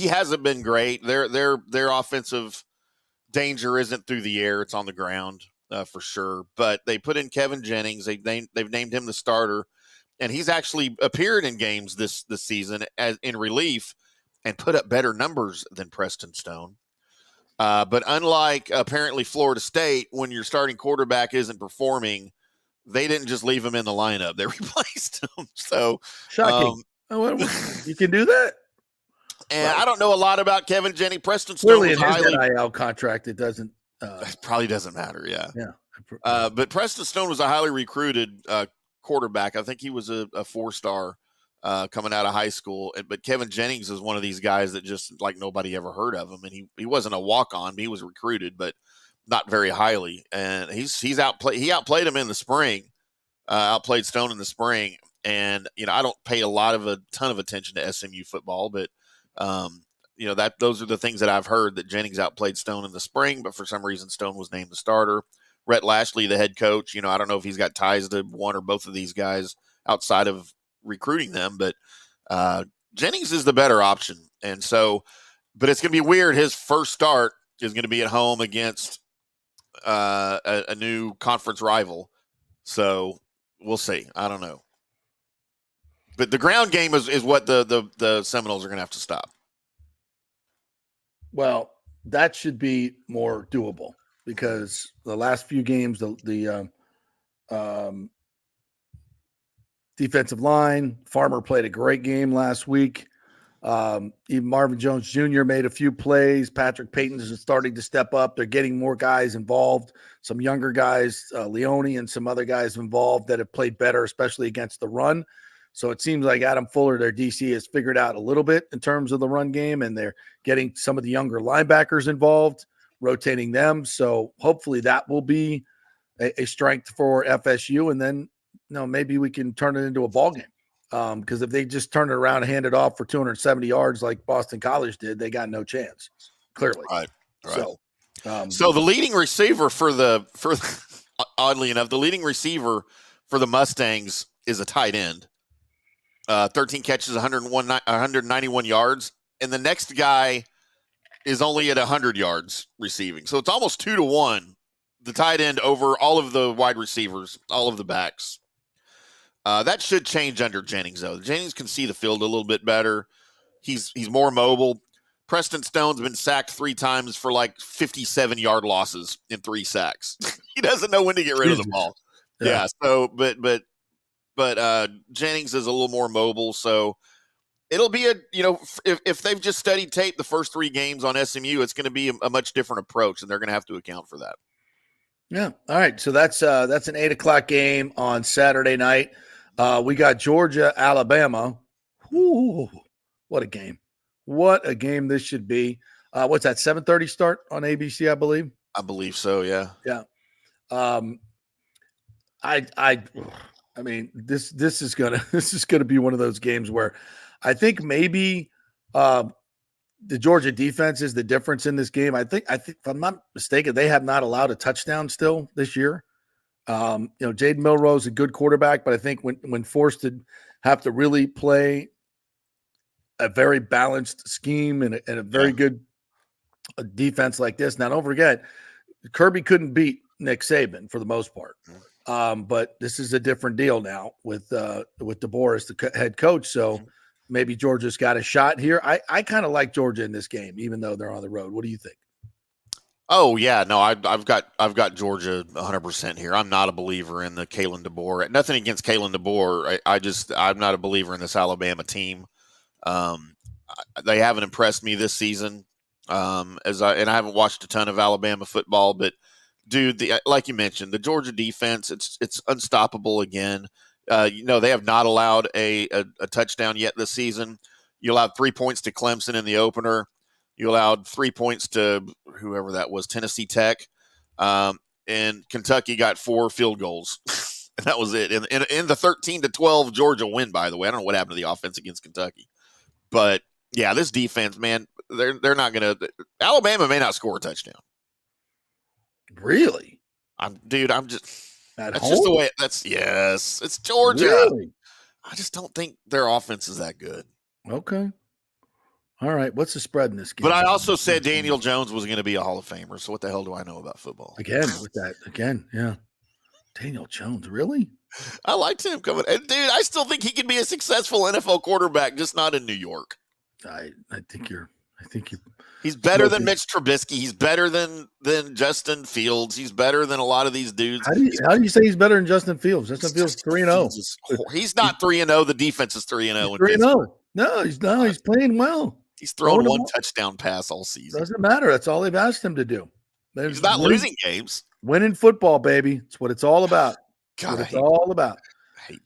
hasn't been great. Their offensive danger isn't through the air; it's on the ground for sure. But they put in Kevin Jennings. They've named him the starter, and he's actually appeared in games this season as in relief and put up better numbers than Preston Stone. But unlike apparently Florida State, when your starting quarterback isn't performing, they didn't just leave him in the lineup; they replaced him. So shocking. You can do that. And right. I don't know a lot about Kevin Jennings. Preston Stone clearly in his NIL contract, it doesn't. It probably doesn't matter. Yeah. Yeah. But Preston Stone was a highly recruited quarterback. I think he was a 4-star coming out of high school. But Kevin Jennings is one of these guys that just like nobody ever heard of him. And he wasn't a walk-on. He was recruited, but not very highly. And he outplayed him in the spring, outplayed Stone in the spring. And, I don't pay a ton of attention to SMU football, but those are the things that I've heard, that Jennings outplayed Stone in the spring, but for some reason Stone was named the starter. Rhett Lashley, the head coach, I don't know if he's got ties to one or both of these guys outside of recruiting them, but Jennings is the better option. And so, but it's going to be weird. His first start is going to be at home against a new conference rival. So we'll see. I don't know. But the ground game is what the Seminoles are going to have to stop. Well, that should be more doable because the last few games, the defensive line, Farmer played a great game last week. Even Marvin Jones Jr. made a few plays. Patrick Payton is starting to step up. They're getting more guys involved, some younger guys, Leone and some other guys involved that have played better, especially against the run. So it seems like Adam Fuller, their DC, has figured out a little bit in terms of the run game, and they're getting some of the younger linebackers involved, rotating them. So hopefully that will be a strength for FSU. And then, maybe we can turn it into a ball game. Because if they just turn it around and hand it off for 270 yards like Boston College did, they got no chance, clearly. Right. So, so the leading receiver oddly enough, the leading receiver for the Mustangs is a tight end. 13 catches, 191 yards. And the next guy is only at 100 yards receiving. So it's almost 2-1, the tight end over all of the wide receivers, all of the backs. That should change under Jennings, though. Jennings can see the field a little bit better. He's more mobile. Preston Stone's been sacked 3 times for like 57-yard losses in 3 sacks. He doesn't know when to get rid of the ball. Yeah. So, but Jennings is a little more mobile. So it'll be if they've just studied tape the first 3 games on SMU, it's going to be a much different approach, and they're going to have to account for that. Yeah. All right. So that's an 8:00 game on Saturday night. We got Georgia, Alabama. Ooh, what a game. What a game this should be. What's that, 7:30 start on ABC, I believe? I believe so, yeah. Yeah. I mean, this is gonna be one of those games where I think maybe the Georgia defense is the difference in this game. I think if I'm not mistaken, they have not allowed a touchdown still this year. Jaden Milroe's a good quarterback, but I think when forced to have to really play a very balanced scheme and a very good defense like this. Now, don't forget, Kirby couldn't beat Nick Saban for the most part. But this is a different deal now with DeBoer as the head coach. So maybe Georgia's got a shot here. I kind of like Georgia in this game, even though they're on the road. What do you think? Oh yeah, no, I've got Georgia 100% here. I'm not a believer in the Kalen DeBoer. Nothing against Kalen DeBoer. I'm not a believer in this Alabama team. They haven't impressed me this season. I haven't watched a ton of Alabama football, but dude, like you mentioned, the Georgia defense, it's unstoppable again. They have not allowed a touchdown yet this season. You allowed 3 points to Clemson in the opener. You allowed 3 points to whoever that was, Tennessee Tech. And Kentucky got 4 field goals. And that was it. In the 13-12 Georgia win, by the way. I don't know what happened to the offense against Kentucky. But, yeah, this defense, man, they're not going to – Alabama may not score a touchdown. Really? I'm just – At that's home? just the way – yes, it's Georgia. Really? I just don't think their offense is that good. Okay. All right. What's the spread in this game? But I also said Daniel Jones was going to be a Hall of Famer. So what the hell do I know about football? Again, with that. Again, yeah. Daniel Jones, really? I liked him coming. And dude, I still think he can be a successful NFL quarterback, just not in New York. I think you're He's better than Mitch Trubisky. He's better than Justin Fields. He's better than a lot of these dudes. How do you say he's better than Justin Fields? Justin Fields 3-0. He's not 3-0. The defense is 3-0. 3-0. No, he's not. He's playing well. He's thrown one touchdown pass all season. Doesn't matter. That's all they've asked him to do. He's not losing games. Winning football, baby. It's what it's all about. God, it's all about.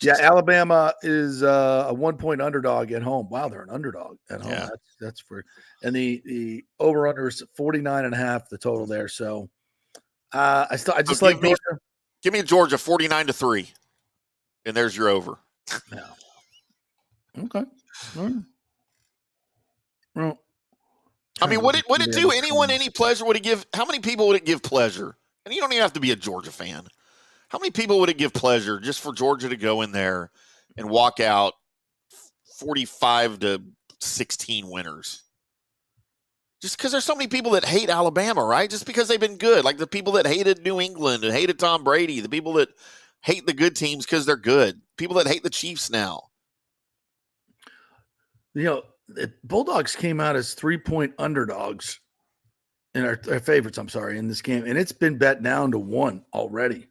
Yeah, Alabama is a 1-point underdog at home. Wow, they're an underdog at home. Yeah. That's for and the over under is 49.5 the total there. So I just like Georgia. Give me Georgia 49-3, and there's your over. Yeah. Okay. All right. Well, I mean, would it do anyone any pleasure? Would it give? How many people would it give pleasure? And you don't even have to be a Georgia fan. How many people would it give pleasure just for Georgia to go in there and walk out 45-16 winners? Just because there's so many people that hate Alabama, right? Just because they've been good. Like the people that hated New England and hated Tom Brady. The people that hate the good teams because they're good. People that hate the Chiefs now. You know, the Bulldogs came out as 3-point underdogs in our favorites, in this game. And it's been bet down to 1 already.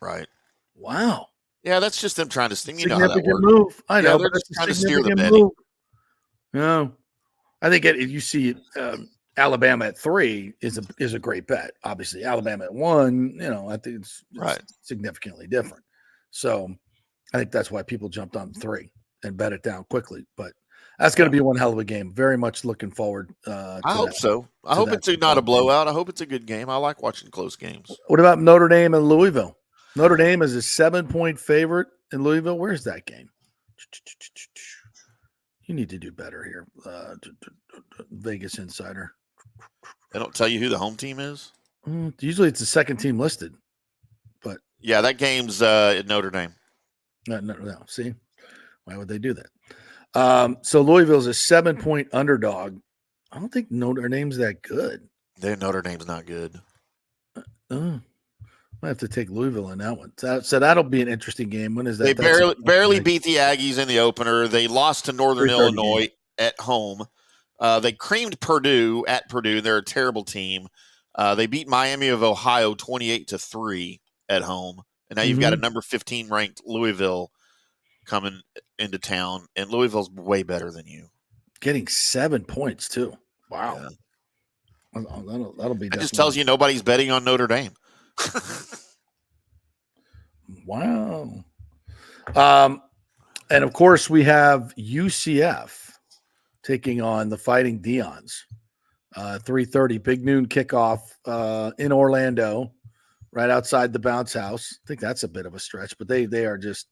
Right. Wow. Yeah, that's just them trying to sting. You know Significant how that works. move. I know, Yeah, but they're that's just a trying to steer the significant betting. move. No, I think if you see Alabama at 3 is a great bet. Obviously, Alabama at 1, I think it's Right. significantly different. So I think that's why people jumped on 3 and bet it down quickly. But that's going to be one hell of a game. Very much looking forward. I hope so. I hope it's not a blowout. I hope it's a good game. I like watching close games. What about Notre Dame and Louisville? Notre Dame is a 7-point favorite in Louisville. Where's that game? You need to do better here, Vegas Insider. They don't tell you who the home team is? Usually it's the second team listed. But yeah, that game's at Notre Dame. No. See? Why would they do that? So Louisville's a 7-point underdog. I don't think Notre Dame's that good. Notre Dame's not good. I have to take Louisville in that one. So that'll be an interesting game. When is that? They barely beat the Aggies in the opener. They lost to Northern Illinois at home. They creamed Purdue at Purdue. They're a terrible team. They beat Miami of Ohio 28-3 at home. And now you've got a number 15 ranked Louisville coming into town. And Louisville's way better than you. Getting 7 points too. Wow. Yeah. That'll be. It just tells you nobody's betting on Notre Dame. Wow. And of course we have UCF taking on the Fighting Deons. 3:30 big noon kickoff in Orlando, right outside the bounce house. I think that's a bit of a stretch, but they are just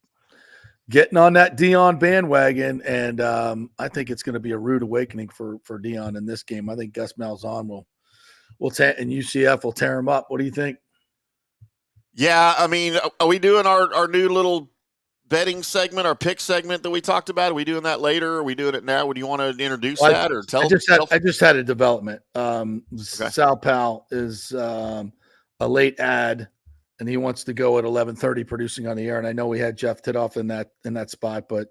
getting on that Deion bandwagon, and I think it's going to be a rude awakening for Deion in this game. I think Gus Malzahn will and UCF will tear him up. What do you think? Yeah, I mean, are we doing our new little betting segment, our pick segment that we talked about? Are we doing that later? Are we doing it now? Would you want to introduce that or tell? I just had a development. Okay. Sal Pal is a late ad, and he wants to go at 11:30 producing on the air. And I know we had Jeff Titoff in that spot, but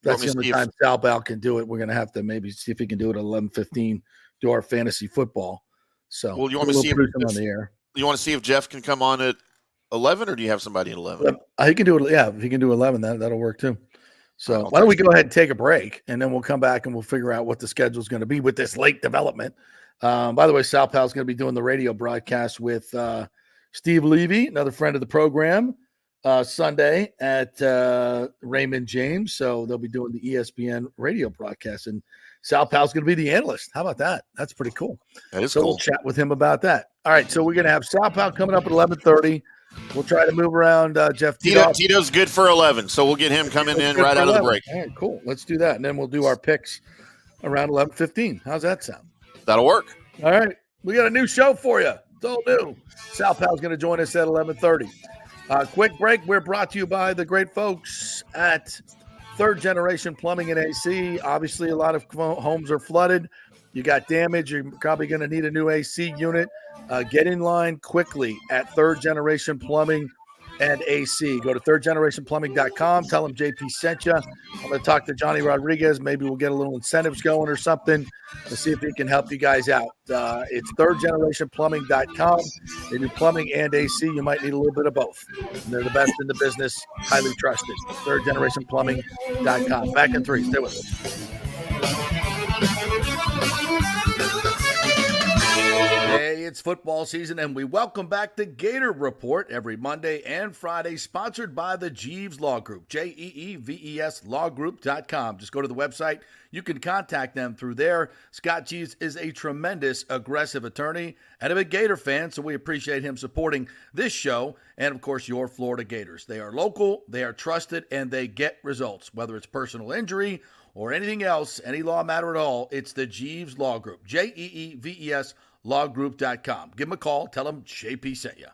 that's the only time Sal Pal can do it. We're going to have to maybe see if he can do it at 11:15. Do our fantasy football. So, well, you want to see on the air. You want to see if Jeff can come on at 11, or do you have somebody at 11? He can do it. Yeah, if he can do 11, that'll work too. So why don't we go ahead and take a break, and then we'll come back and we'll figure out what the schedule is going to be with this late development. By the way, Sal Pal's going to be doing the radio broadcast with Steve Levy, another friend of the program. Sunday at Raymond James. So they'll be doing the ESPN radio broadcast, and Sal Pal's going to be the analyst. How about that? That's pretty cool. That is so cool. We'll chat with him about that. All right, so we're going to have Sal Pal coming up at 11:30. We'll try to move around Jeff Tito's good for 11, so we'll get him coming in right out of the break. All right, cool. Let's do that, and then we'll do our picks around 11:15. How's that sound? That'll work. All right, we got a new show for you. It's all new. Sal Pal's going to join us at 11:30. Quick break. We're brought to you by the great folks at Third Generation Plumbing and AC. Obviously, a lot of homes are flooded. You got damage. You're probably going to need a new AC unit. Get in line quickly at Third Generation Plumbing and AC. Go to thirdgenerationplumbing.com. Tell them JP sent you. I'm going to talk to Johnny Rodriguez. Maybe we'll get a little incentives going or something to see if he can help you guys out. It's thirdgenerationplumbing.com. They do plumbing and AC. You might need a little bit of both. They're the best in the business, highly trusted. thirdgenerationplumbing.com. Back in 3. Stay with us. Hey, it's football season, and we welcome back the Gator Report every Monday and Friday, sponsored by the Jeeves Law Group, Jeeves lawgroup.com. Just go to the website. You can contact them through there. Scott Jeeves is a tremendous, aggressive attorney and a big Gator fan, so we appreciate him supporting this show and, of course, your Florida Gators. They are local, they are trusted, and they get results, whether it's personal injury or anything else, any law matter at all. It's the Jeeves Law Group, Jeeves lawgroup.com. Give them a call. Tell them JP sent you.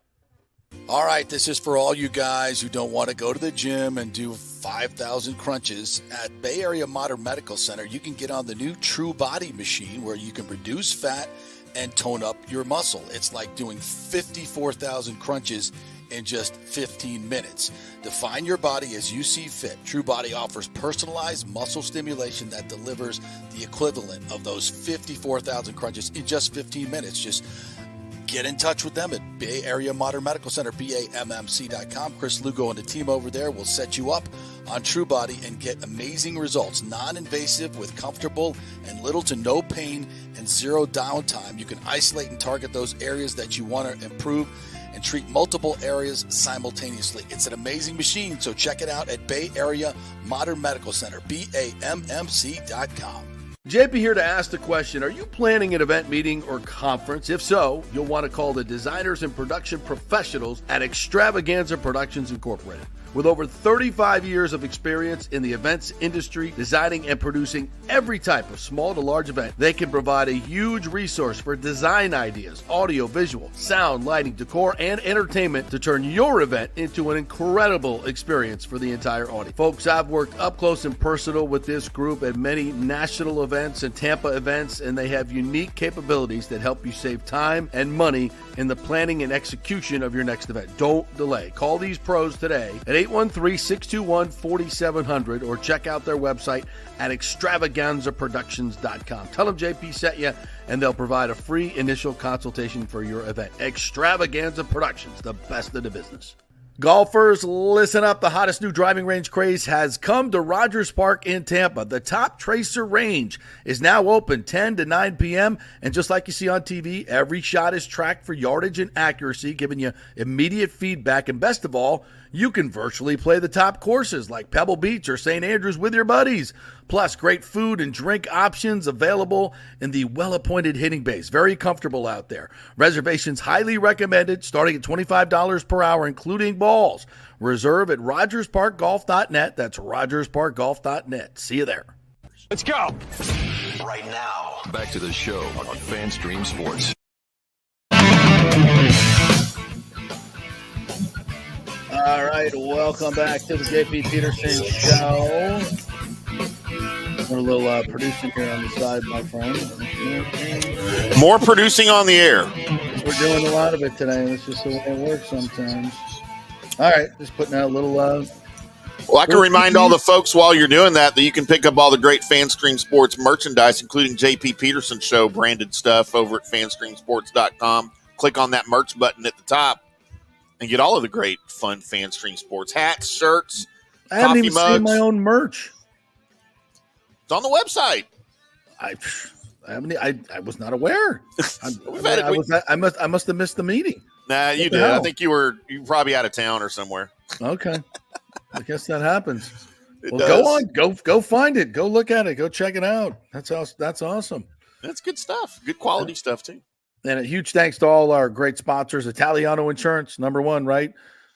All right, this is for all you guys who don't want to go to the gym and do 5,000 crunches. At Bay Area Modern Medical Center, you can get on the new True Body machine where you can reduce fat and tone up your muscle. It's like doing 54,000 crunches in just 15 minutes. Define your body as you see fit. True Body offers personalized muscle stimulation that delivers the equivalent of those 54,000 crunches in just 15 minutes. Just get in touch with them at Bay Area Modern Medical Center, BAMMC.com. Chris Lugo and the team over there will set you up on True Body and get amazing results. Non-invasive with comfortable and little to no pain and zero downtime. You can isolate and target those areas that you want to improve and treat multiple areas simultaneously. It's an amazing machine, so check it out at Bay Area Modern Medical Center, BAMMC.com. JP here to ask the question, are you planning an event, meeting, or conference? If so, you'll want to call the designers and production professionals at Extravaganza Productions Incorporated. With over 35 years of experience in the events industry, designing and producing every type of small to large event, they can provide a huge resource for design ideas, audio, visual, sound, lighting, decor, and entertainment to turn your event into an incredible experience for the entire audience. Folks, I've worked up close and personal with this group at many national events and Tampa events, and they have unique capabilities that help you save time and money in the planning and execution of your next event. Don't delay. Call these pros today at 813-621-4700 or check out their website at extravaganzaproductions.com. Tell them JP sent you, and they'll provide a free initial consultation for your event. Extravaganza Productions, the best in the business. Golfers, listen up. The hottest new driving range craze has come to Rogers Park in Tampa. The Top Tracer range is now open 10 to 9 p.m. And just like you see on TV, every shot is tracked for yardage and accuracy, giving you immediate feedback. And best of all, you can virtually play the top courses like Pebble Beach or St. Andrews with your buddies. Plus, great food and drink options available in the well-appointed hitting bays. Very comfortable out there. Reservations highly recommended, starting at $25 per hour, including balls. Reserve at rogersparkgolf.net. That's rogersparkgolf.net. See you there. Let's go. Right now, back to the show on FanStream Sports. All right, welcome back to the JP Peterson Show. We're a little producing here on the side, my friend. More producing on the air. We're doing a lot of it today. That's just the way it works sometimes. All right, just putting out a little well, I can remind all the folks while you're doing that you can pick up all the great FanStream Sports merchandise, including JP Peterson Show branded stuff over at fanstreamsports.com. Click on that merch button at the top and get all of the great, fun FanStream Sports hats, shirts, I haven't even mugs. seen my own merch. It's on the website. I was not aware. I must have missed the meeting. Nah, you did. I think you were probably out of town or somewhere. Okay. I guess that happens. It Well, does. go find it. Go look at it. Go check it out. That's awesome. That's good stuff. Good quality stuff too. And a huge thanks to all our great sponsors. Italiano Insurance, number one, right?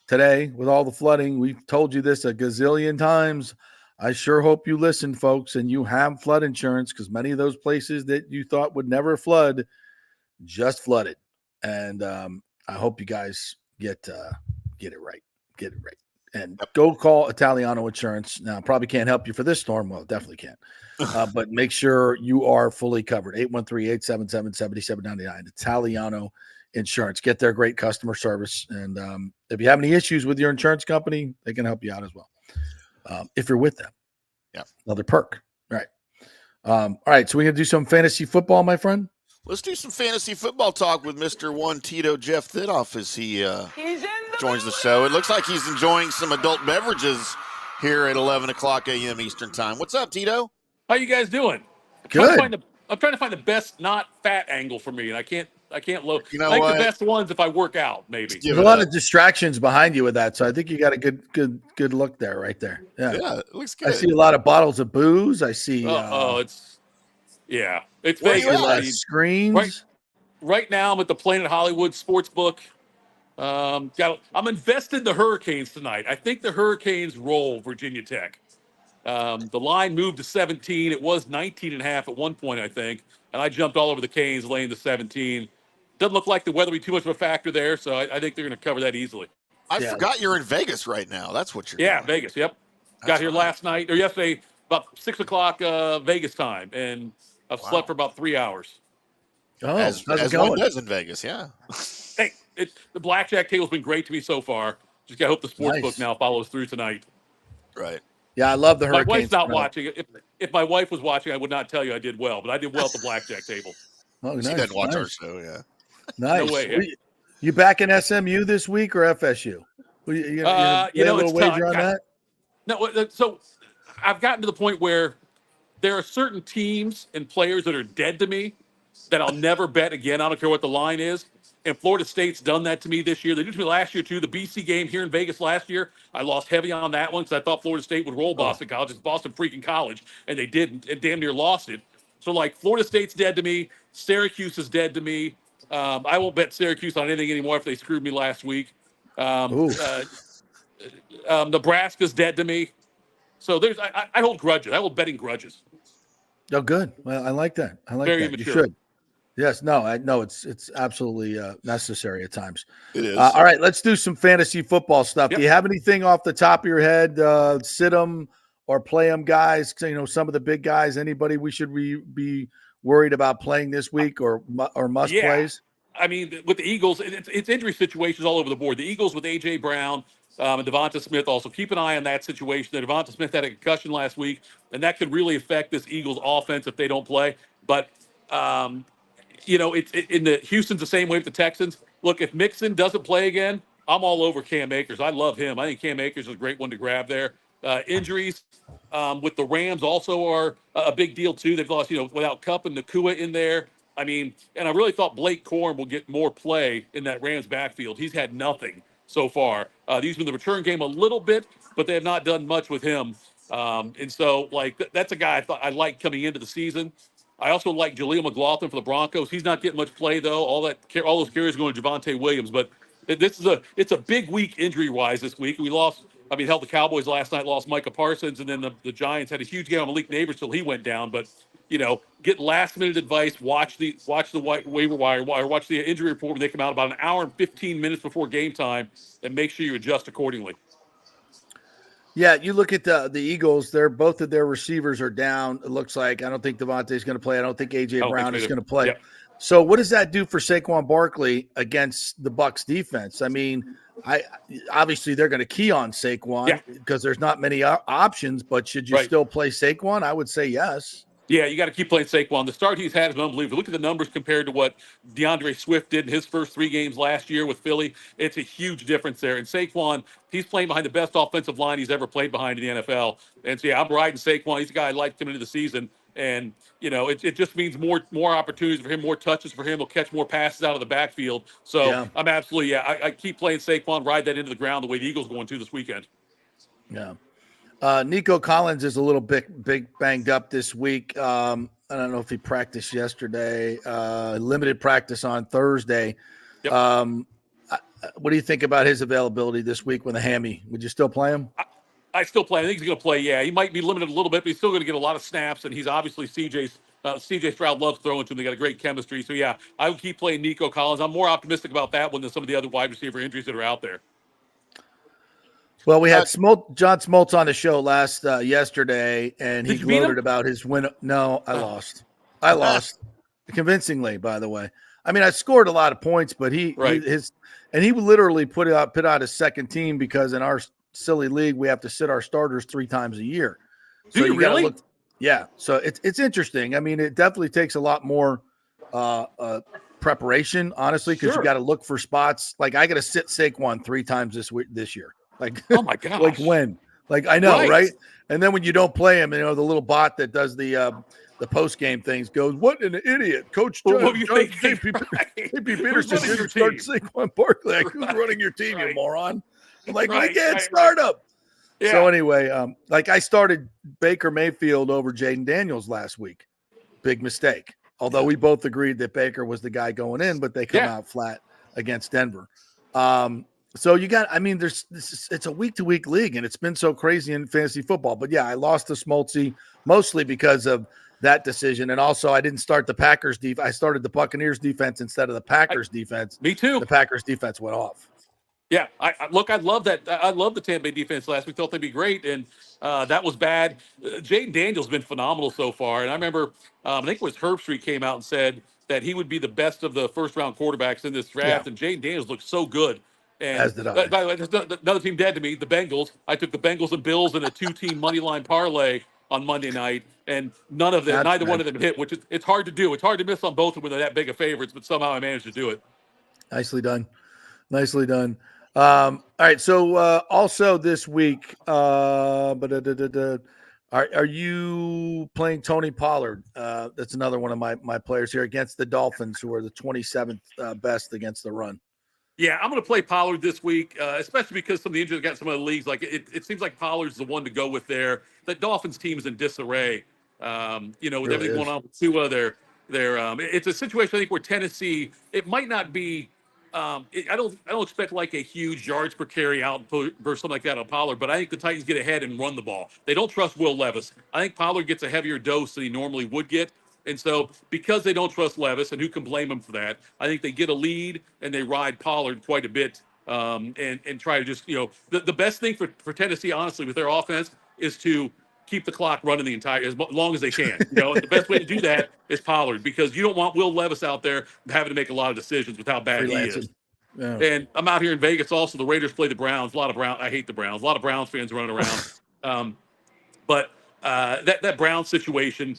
Today, with all the flooding, we've told you this a gazillion times. I sure hope you listen, folks, and you have flood insurance, because many of those places that you thought would never flood just flooded. And I hope you guys get it right. Get it right. And go call Italiano Insurance. Now, probably can't help you for this storm. Well, definitely can't. But make sure you are fully covered. 813-877-7799. Italiano Insurance. Get their great customer service. And if you have any issues with your insurance company, they can help you out as well. If you're with them. Yeah. Another perk. Right. All right. So we're going to do some fantasy football, my friend. Let's do some fantasy football talk with Mr. One Tito Jeff Thidoff as he joins the show. It looks like he's enjoying some adult beverages here at 11 o'clock a.m. Eastern time. What's up, Tito? How you guys doing? Good. I'm trying to find the best not fat angle for me, and I can't load. You know I think what? the best ones if I work out, maybe. There's a lot of distractions behind you with that, so I think you got a good look there, right there. Yeah, it looks good. I see a lot of bottles of booze. I see. It's Where you Vegas. at? Screens. Right now, I'm at the Planet Hollywood Sportsbook. I'm invested in the Hurricanes tonight. I think the Hurricanes roll Virginia Tech. The line moved to 17. It was 19.5 at one point, I think. And I jumped all over the Canes, laying the 17. Doesn't look like the weather will be too much of a factor there, so I think they're going to cover that easily. I forgot you're in Vegas right now. That's what you're doing. Vegas, yep. Got here last night, or yesterday, about 6 o'clock Vegas time, and I've slept for about 3 hours. Oh, as one does in Vegas, yeah. Hey, the blackjack table's been great to me so far. Just got to hope the sportsbook now follows through tonight. Right. Yeah, I love the Hurricanes. My wife's not watching. If my wife was watching, I would not tell you I did well, but I did well at the blackjack table. Oh, nice. She doesn't watch our show, yeah. Nice. No way. You back in SMU this week or FSU? You a little wager on that? No, so I've gotten to the point where there are certain teams and players that are dead to me that I'll never bet again. I don't care what the line is. And Florida State's done that to me this year. They did it to me last year, too. The BC game here in Vegas last year, I lost heavy on that one because I thought Florida State would roll Boston College. It's Boston freaking College, and they didn't, and damn near lost it. So, Florida State's dead to me. Syracuse is dead to me. I won't bet Syracuse on anything anymore if they screwed me last week. Nebraska's dead to me. So I hold grudges. I hold betting grudges. Oh, good. Well, I like that. Very that. Mature. You should. Yes. No. It's absolutely necessary at times. It is. All right. Let's do some fantasy football stuff. Yep. Do you have anything off the top of your head? Sit them or play them, guys. Some of the big guys. Anybody we should be worried about playing this week or must plays? I mean, with the Eagles, it's injury situations all over the board. The Eagles with A.J. Brown and Devonta Smith also. Keep an eye on that situation. Devonta Smith had a concussion last week, and that could really affect this Eagles offense if they don't play. But, in the Houston's the same way with the Texans. Look, if Mixon doesn't play again, I'm all over Cam Akers. I love him. I think Cam Akers is a great one to grab there. Injuries with the Rams also are a big deal, too. They've lost, without Kupp and Nakua in there. I mean, and I really thought Blake Corum will get more play in that Rams backfield. He's had nothing so far. He's been the return game a little bit, but they have not done much with him. And so, that's a guy I thought I liked coming into the season. I also like Jaleel McLaughlin for the Broncos. He's not getting much play, though. All those carries going to Javonte Williams. But it's a big week injury-wise this week. Held the Cowboys last night, lost Micah Parsons, and then the Giants had a huge game on Malik Neighbors till he went down. But get last-minute advice, watch the waiver wire, or watch the injury report when they come out about an hour and 15 minutes before game time, and make sure you adjust accordingly. Yeah, you look at the Eagles. Both of their receivers are down. It looks like I don't think Devontae's going to play. I don't think A.J. Brown is going to play. Yep. So what does that do for Saquon Barkley against the Bucs defense? I mean, obviously they're going to key on Saquon because there's not many options. But should you still play Saquon? I would say yes. Yeah, you got to keep playing Saquon. The start he's had is unbelievable. Look at the numbers compared to what DeAndre Swift did in his first 3 games last year with Philly. It's a huge difference there. And Saquon, he's playing behind the best offensive line he's ever played behind in the NFL. And so, I'm riding Saquon. He's a guy I liked coming into the season. And, it just means more opportunities for him, more touches for him. He'll catch more passes out of the backfield. So Yeah. I'm absolutely, I keep playing Saquon, ride that into the ground the way the Eagles going to this weekend. Yeah. Nico Collins is a little big banged up this week. I don't know if he practiced yesterday. Limited practice on Thursday. Yep. What do you think about his availability this week with a hammy? Would you still play him? I still play. I think he's going to play. Yeah, he might be limited a little bit, but he's still going to get a lot of snaps. And he's obviously CJ Stroud loves throwing to him. They got a great chemistry. So yeah, I would keep playing Nico Collins. I'm more optimistic about that one than some of the other wide receiver injuries that are out there. Well, we had John Smoltz on the show yesterday, and he gloated about his win. No, I lost. I lost convincingly, by the way. I mean, I scored a lot of points, but he literally put out his second team because in our silly league we have to sit our starters 3 times a year. So Do you really? Look, yeah. So it's interesting. I mean, it definitely takes a lot more preparation, honestly, because you got to look for spots. Like I got to sit Saquon 3 times this year. Like, oh my gosh. Like when? Like I know, right? And then when you don't play him, the little bot that does the post game things goes, "What an idiot, Coach John, JP Peterson here to start Saquon Barkley. Like, who's running your team, you moron?" I'm like, we can't start him. Yeah. So anyway, I started Baker Mayfield over Jaden Daniels last week. Big mistake. Although we both agreed that Baker was the guy going in, but they come out flat against Denver. So it's a week-to-week league, and it's been so crazy in fantasy football. But yeah, I lost to Smoltzy mostly because of that decision, and also I didn't start the Packers defense. I started the Buccaneers defense instead of the Packers defense. Me too. The Packers defense went off. Yeah, I love that. I love the Tampa Bay defense last week. Thought they'd be great, and that was bad. Jaden Daniels been phenomenal so far, and I remember I think it was Herbstreit came out and said that he would be the best of the first-round quarterbacks in this draft, and Jaden Daniels looked so good. And as did I. By the way, there's another team dead to me, the Bengals. I took the Bengals and Bills in a 2-team money line parlay on Monday night, and neither one of them hit, which it's hard to do. It's hard to miss on both of them when they're that big of favorites, but somehow I managed to do it. Nicely done. All right. So also this week, are you playing Tony Pollard? That's another one of my players here against the Dolphins, who are the 27th best against the run. Yeah, I'm going to play Pollard this week, especially because some of the injuries got some of the leagues. Like it seems like Pollard's the one to go with there. The Dolphins team is in disarray. With everything going on with Tua, it's a situation I think where Tennessee, it might not be. I don't expect like a huge yards per carry output or something like that on Pollard, but I think the Titans get ahead and run the ball. They don't trust Will Levis. I think Pollard gets a heavier dose than he normally would get. And so because they don't trust Levis, and who can blame them for that, I think they get a lead and they ride Pollard quite a bit and try to just, the best thing for Tennessee, honestly, with their offense is to keep the clock running as long as they can. The best way to do that is Pollard, because you don't want Will Levis out there having to make a lot of decisions with how bad he is. Yeah. And I'm out here in Vegas also. The Raiders play the Browns. I hate the Browns. A lot of Browns fans running around. But that Browns situation,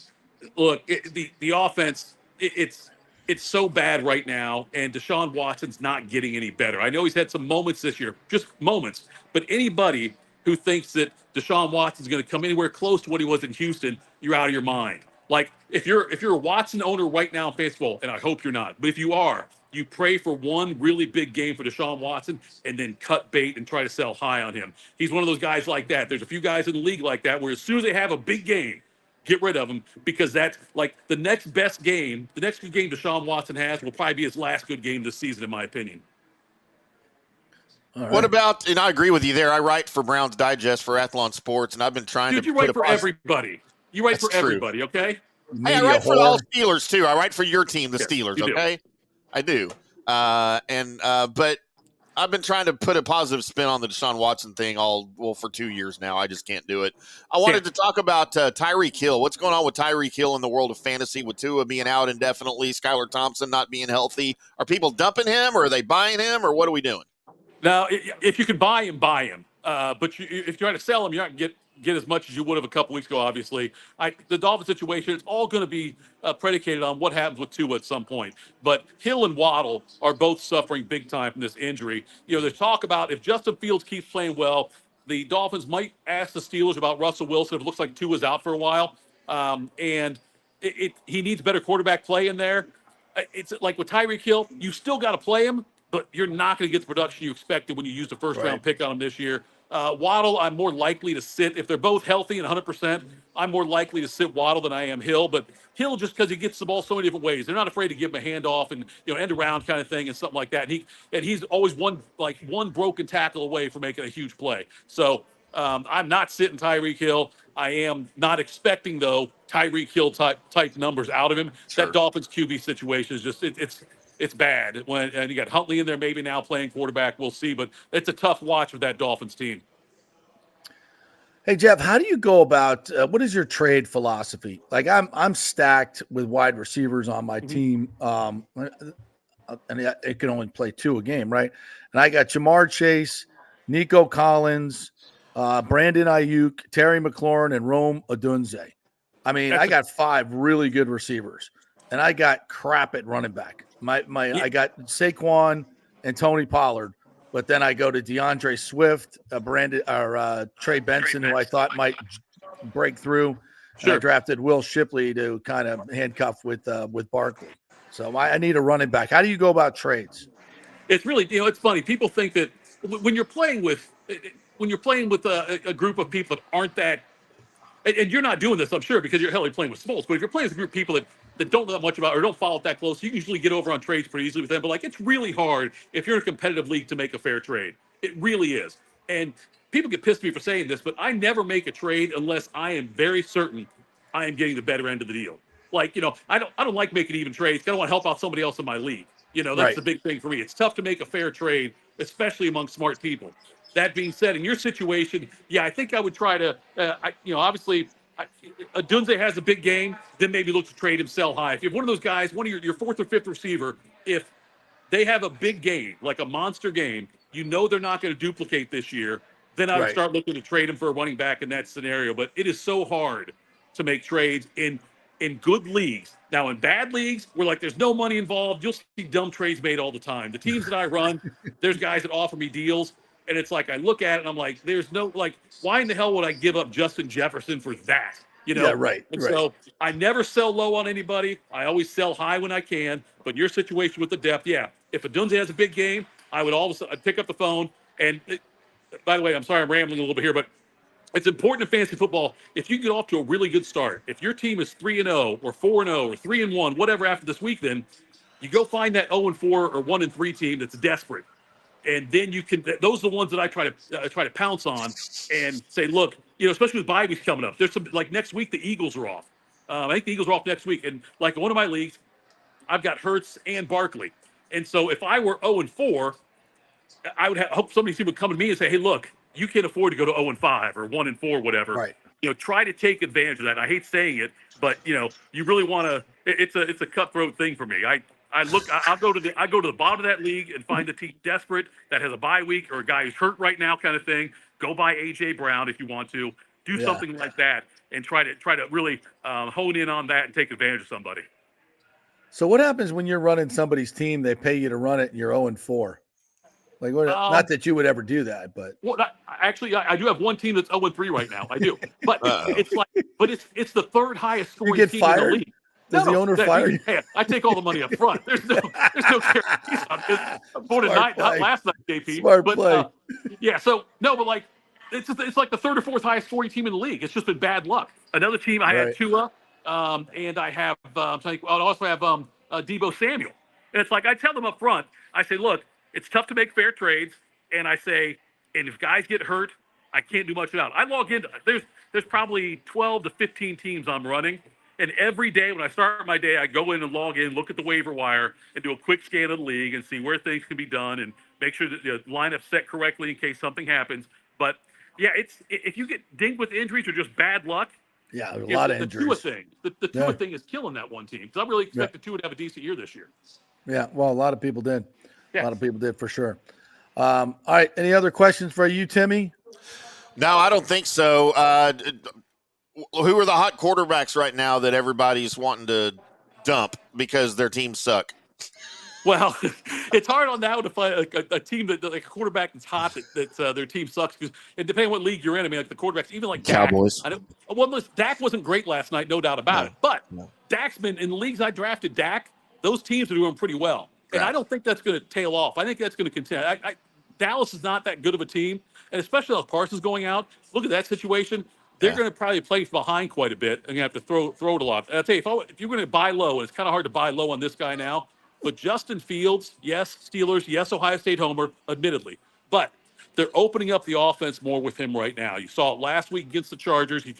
look, the offense, it's so bad right now, and Deshaun Watson's not getting any better. I know he's had some moments this year, just moments, but anybody who thinks that Deshaun Watson's going to come anywhere close to what he was in Houston, you're out of your mind. Like, if you're a Watson owner right now in baseball, and I hope you're not, but if you are, you pray for one really big game for Deshaun Watson and then cut bait and try to sell high on him. He's one of those guys like that. There's a few guys in the league like that where as soon as they have a big game, get rid of him, because that's like the next best game. The next good game Deshaun Watson has will probably be his last good game this season, in my opinion. Right. What about, and I agree with you there, I write for Browns Digest for Athlon Sports, and I've been trying to. Dude, you write for everybody. You write for everybody, okay? Hey, I write for all Steelers, too. I write for your team, the Steelers, okay? I do. But I've been trying to put a positive spin on the Deshaun Watson thing for 2 years now. I just can't do it. I wanted to talk about Tyreek Hill. What's going on with Tyreek Hill in the world of fantasy, with Tua being out indefinitely, Skylar Thompson not being healthy? Are people dumping him, or are they buying him, or what are we doing? Now, if you can buy him, buy him. But if you're trying to sell him, you're not going to get as much as you would have a couple weeks ago, obviously. The Dolphins situation, it's all going to be predicated on what happens with Tua at some point. But Hill and Waddle are both suffering big time from this injury. There's talk about if Justin Fields keeps playing well, the Dolphins might ask the Steelers about Russell Wilson if it looks like Tua's out for a while. And he needs better quarterback play in there. It's like with Tyreek Hill, you still got to play him, but you're not going to get the production you expected when you used a first-round pick on him this year. Waddle, I'm more likely to sit. If they're both healthy and 100%, I'm more likely to sit Waddle than I am Hill. But Hill, just because he gets the ball so many different ways, they're not afraid to give him a handoff and end around kind of thing and something like that. And he's always one broken tackle away from making a huge play. So I'm not sitting Tyreek Hill. I am not expecting, though, Tyreek Hill type numbers out of him. Sure. That Dolphins QB situation is just it's bad. And you got Huntley in there maybe now playing quarterback. We'll see, but it's a tough watch with that Dolphins team. Hey Jeff, how do you go about what is your trade philosophy? Like I'm stacked with wide receivers on my team, and it can only play 2 a game, right? And I got Jamar Chase, Nico Collins, Brandon Ayuk, Terry McLaurin, and Rome Odunze. I mean, I got 5 really good receivers, and I got crap at running back. I got Saquon and Tony Pollard. But then I go to DeAndre Swift, Trey Benson, who I thought might break through. Sure. And I drafted Will Shipley to kind of handcuff with Barkley. So I need a running back. How do you go about trades? It's really, it's funny. People think that when you're playing with a group of people that aren't that, and you're not doing this, I'm sure, because you're playing with Smoltz. But if you're playing with a group of people that don't know that much about or don't follow it that close, you can usually get over on trades pretty easily with them. But it's really hard if you're in a competitive league to make a fair trade. It really is. And people get pissed at me for saying this, but I never make a trade unless I am very certain I am getting the better end of the deal. I don't like making even trades. I don't want to help out somebody else in my league. That's the big thing for me. It's tough to make a fair trade, especially among smart people. That being said, in your situation, I think I would try to, obviously, Odunze has a big game, then maybe look to trade him, sell high. If you have one of those guys, one of your 4th or 5th receiver, if they have a big game, like a monster game, they're not going to duplicate this year, then I would start looking to trade him for a running back in that scenario. But it is so hard to make trades in good leagues. Now, in bad leagues, where there's no money involved, you'll see dumb trades made all the time. The teams that I run, there's guys that offer me deals. And it's I look at it and I'm like, there's no, why in the hell would I give up Justin Jefferson for that? Yeah, right. So I never sell low on anybody. I always sell high when I can. But your situation with the depth, if Odunze has a big game, I would I'd pick up the phone. And by the way, I'm sorry I'm rambling a little bit here, but it's important in fantasy football. If you get off to a really good start, if your team is 3-0 or 4-0 or 3-1, whatever after this week, then you go find that 0-4 or 1-3 team that's desperate. And then those are the ones that I try to pounce on and say, look, especially with bye weeks coming up. There's some, next week, the Eagles are off. I think the Eagles are off next week. And in one of my leagues, I've got Hurts and Barkley. And so if I were 0-4, I would hope somebody would come to me and say, hey, look, you can't afford to go to 0-5 or 1-4, whatever. Right. Try to take advantage of that. I hate saying it, but you really want to. It's a cutthroat thing for me. I'll go to the bottom of that league and find a team desperate that has a bye week or a guy who's hurt right now, kind of thing. Go buy AJ Brown if you want to. Do something like that and try to really hone in on that and take advantage of somebody. So what happens when you're running somebody's team? They pay you to run it, and you're 0-4. Not that you would ever do that, but actually, I do have one team that's 0-3 right now. I do, but it's the 3rd highest scoring team in the league. Does the owner fire you? Hey, I take all the money up front. There's no guarantees on this. I'm voted not last night, JP. Smart play. But it's like the 3rd or 4th highest scoring team in the league. It's just been bad luck. Another team I had Tua, and I have I also have Deebo Samuel. And it's I tell them up front. I say, look, it's tough to make fair trades, and I say, and if guys get hurt, I can't do much about it. I log into there's probably 12 to 15 teams I'm running. And every day when I start my day, I go in and log in, look at the waiver wire, and do a quick scan of the league and see where things can be done and make sure that the lineup's set correctly in case something happens. But, if you get dinged with injuries or just bad luck, a lot of injuries. The Tua thing is killing that one team. Because I really expected Tua to have a decent year this year. Yeah, well, a lot of people did. A lot of people did for sure. All right, any other questions for you, Timmy? No, I don't think so. Who are the hot quarterbacks right now that everybody's wanting to dump because their teams suck? Well, it's hard on that one to find a team that like a quarterback that's hot that their team sucks because it depends what league you're in. I mean, like the quarterbacks, even like Cowboys. Dak. Dak wasn't great last night, no doubt about it. But Dak's been in the leagues I drafted. Dak, those teams are doing pretty well, and I don't think that's going to tail off. I think that's going to continue. Dallas is not that good of a team, and especially with Parsons going out. Look at that situation. They're going to probably play behind quite a bit and have to throw it a lot. And I'll tell you, if you're going to buy low, and it's kind of hard to buy low on this guy now, but Justin Fields, yes, Steelers, yes, Ohio State homer, admittedly. But they're opening up the offense more with him right now. You saw it last week against the Chargers. He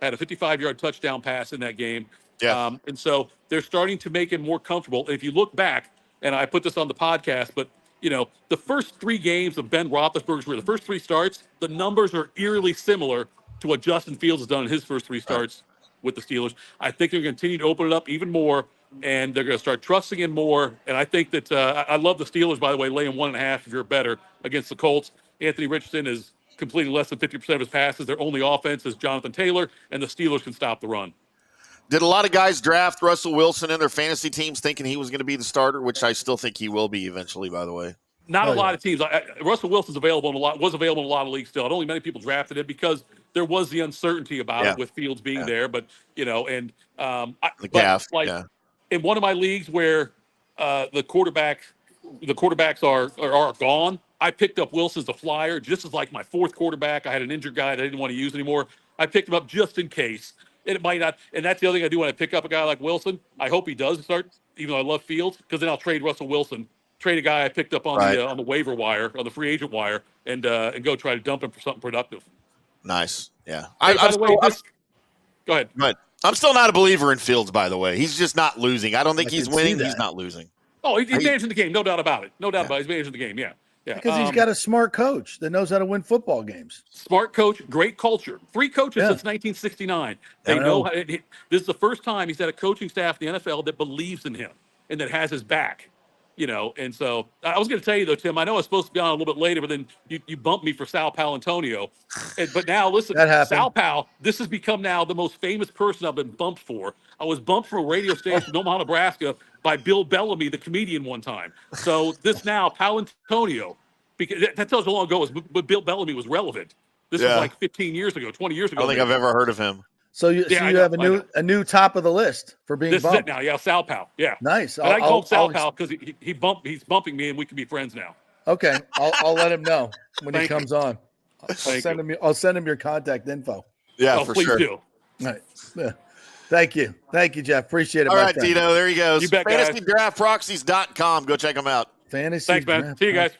had a 55-yard touchdown pass in that game. Yeah. And so they're starting to make him more comfortable. And if you look back, and I put this on the podcast, but the first 3 games of Ben Roethlisberger's career, the first 3 starts, the numbers are eerily similar to what Justin Fields has done in his first 3 starts with the Steelers. I think they're going to continue to open it up even more, and they're going to start trusting him more. And I think that I love the Steelers, by the way, laying 1.5 if you're better against the Colts. Anthony Richardson is completing less than 50% of his passes. Their only offense is Jonathan Taylor, and the Steelers can stop the run. Did a lot of guys draft Russell Wilson in their fantasy teams thinking he was going to be the starter, which I still think he will be eventually, by the way? Not a lot of teams. Russell Wilson's was available in a lot of leagues still. I don't think many people drafted him because there was the uncertainty about it with Fields being there. But, the calf. In one of my leagues where the quarterbacks are gone, I picked up Wilson as a flyer just as like my 4th quarterback. I had an injured guy that I didn't want to use anymore. I picked him up just in case. And it might not. And that's the other thing I do when I pick up a guy like Wilson. I hope he does start, even though I love Fields, because then I'll trade Russell Wilson. Trade a guy I picked up on the waiver wire, on the free agent wire, and go try to dump him for something productive. Nice, yeah. Hey, go ahead. But I'm still not a believer in Fields, by the way. He's just not losing. I don't think he's winning. He's not losing. Oh, he's managing the game, no doubt about it. No doubt about it. He's managing the game, yeah. Because he's got a smart coach that knows how to win football games. Smart coach, great culture. 3 coaches since 1969. They know how, this is the first time he's had a coaching staff in the NFL that believes in him and that has his back. And so I was going to tell you, though, Tim, I know I was supposed to be on a little bit later, but then you bumped me for Sal Paolantonio. But now, listen, Sal Pal, this has become now the most famous person I've been bumped for. I was bumped for a radio station in Omaha, Nebraska by Bill Bellamy, the comedian, one time. So this now, Paolantonio, because that tells you how long ago it was, but Bill Bellamy was relevant. This was like 15 years ago, 20 years ago. I don't think I've ever heard of him. So you have a new top of the list for being this bumped. Is it now, yeah, Sal Pal, yeah. Nice. I call him Sal Pal because he's bumping me and we can be friends now. Okay, I'll let him know when he comes on. I'll send him your contact info. Yeah, for please sure. do. All right. Yeah. Thank you, Jeff. Appreciate it. All right, Tito. There he goes. You bet, FantasyDraftProxies.com. Go check him out. Thanks, man. See you guys.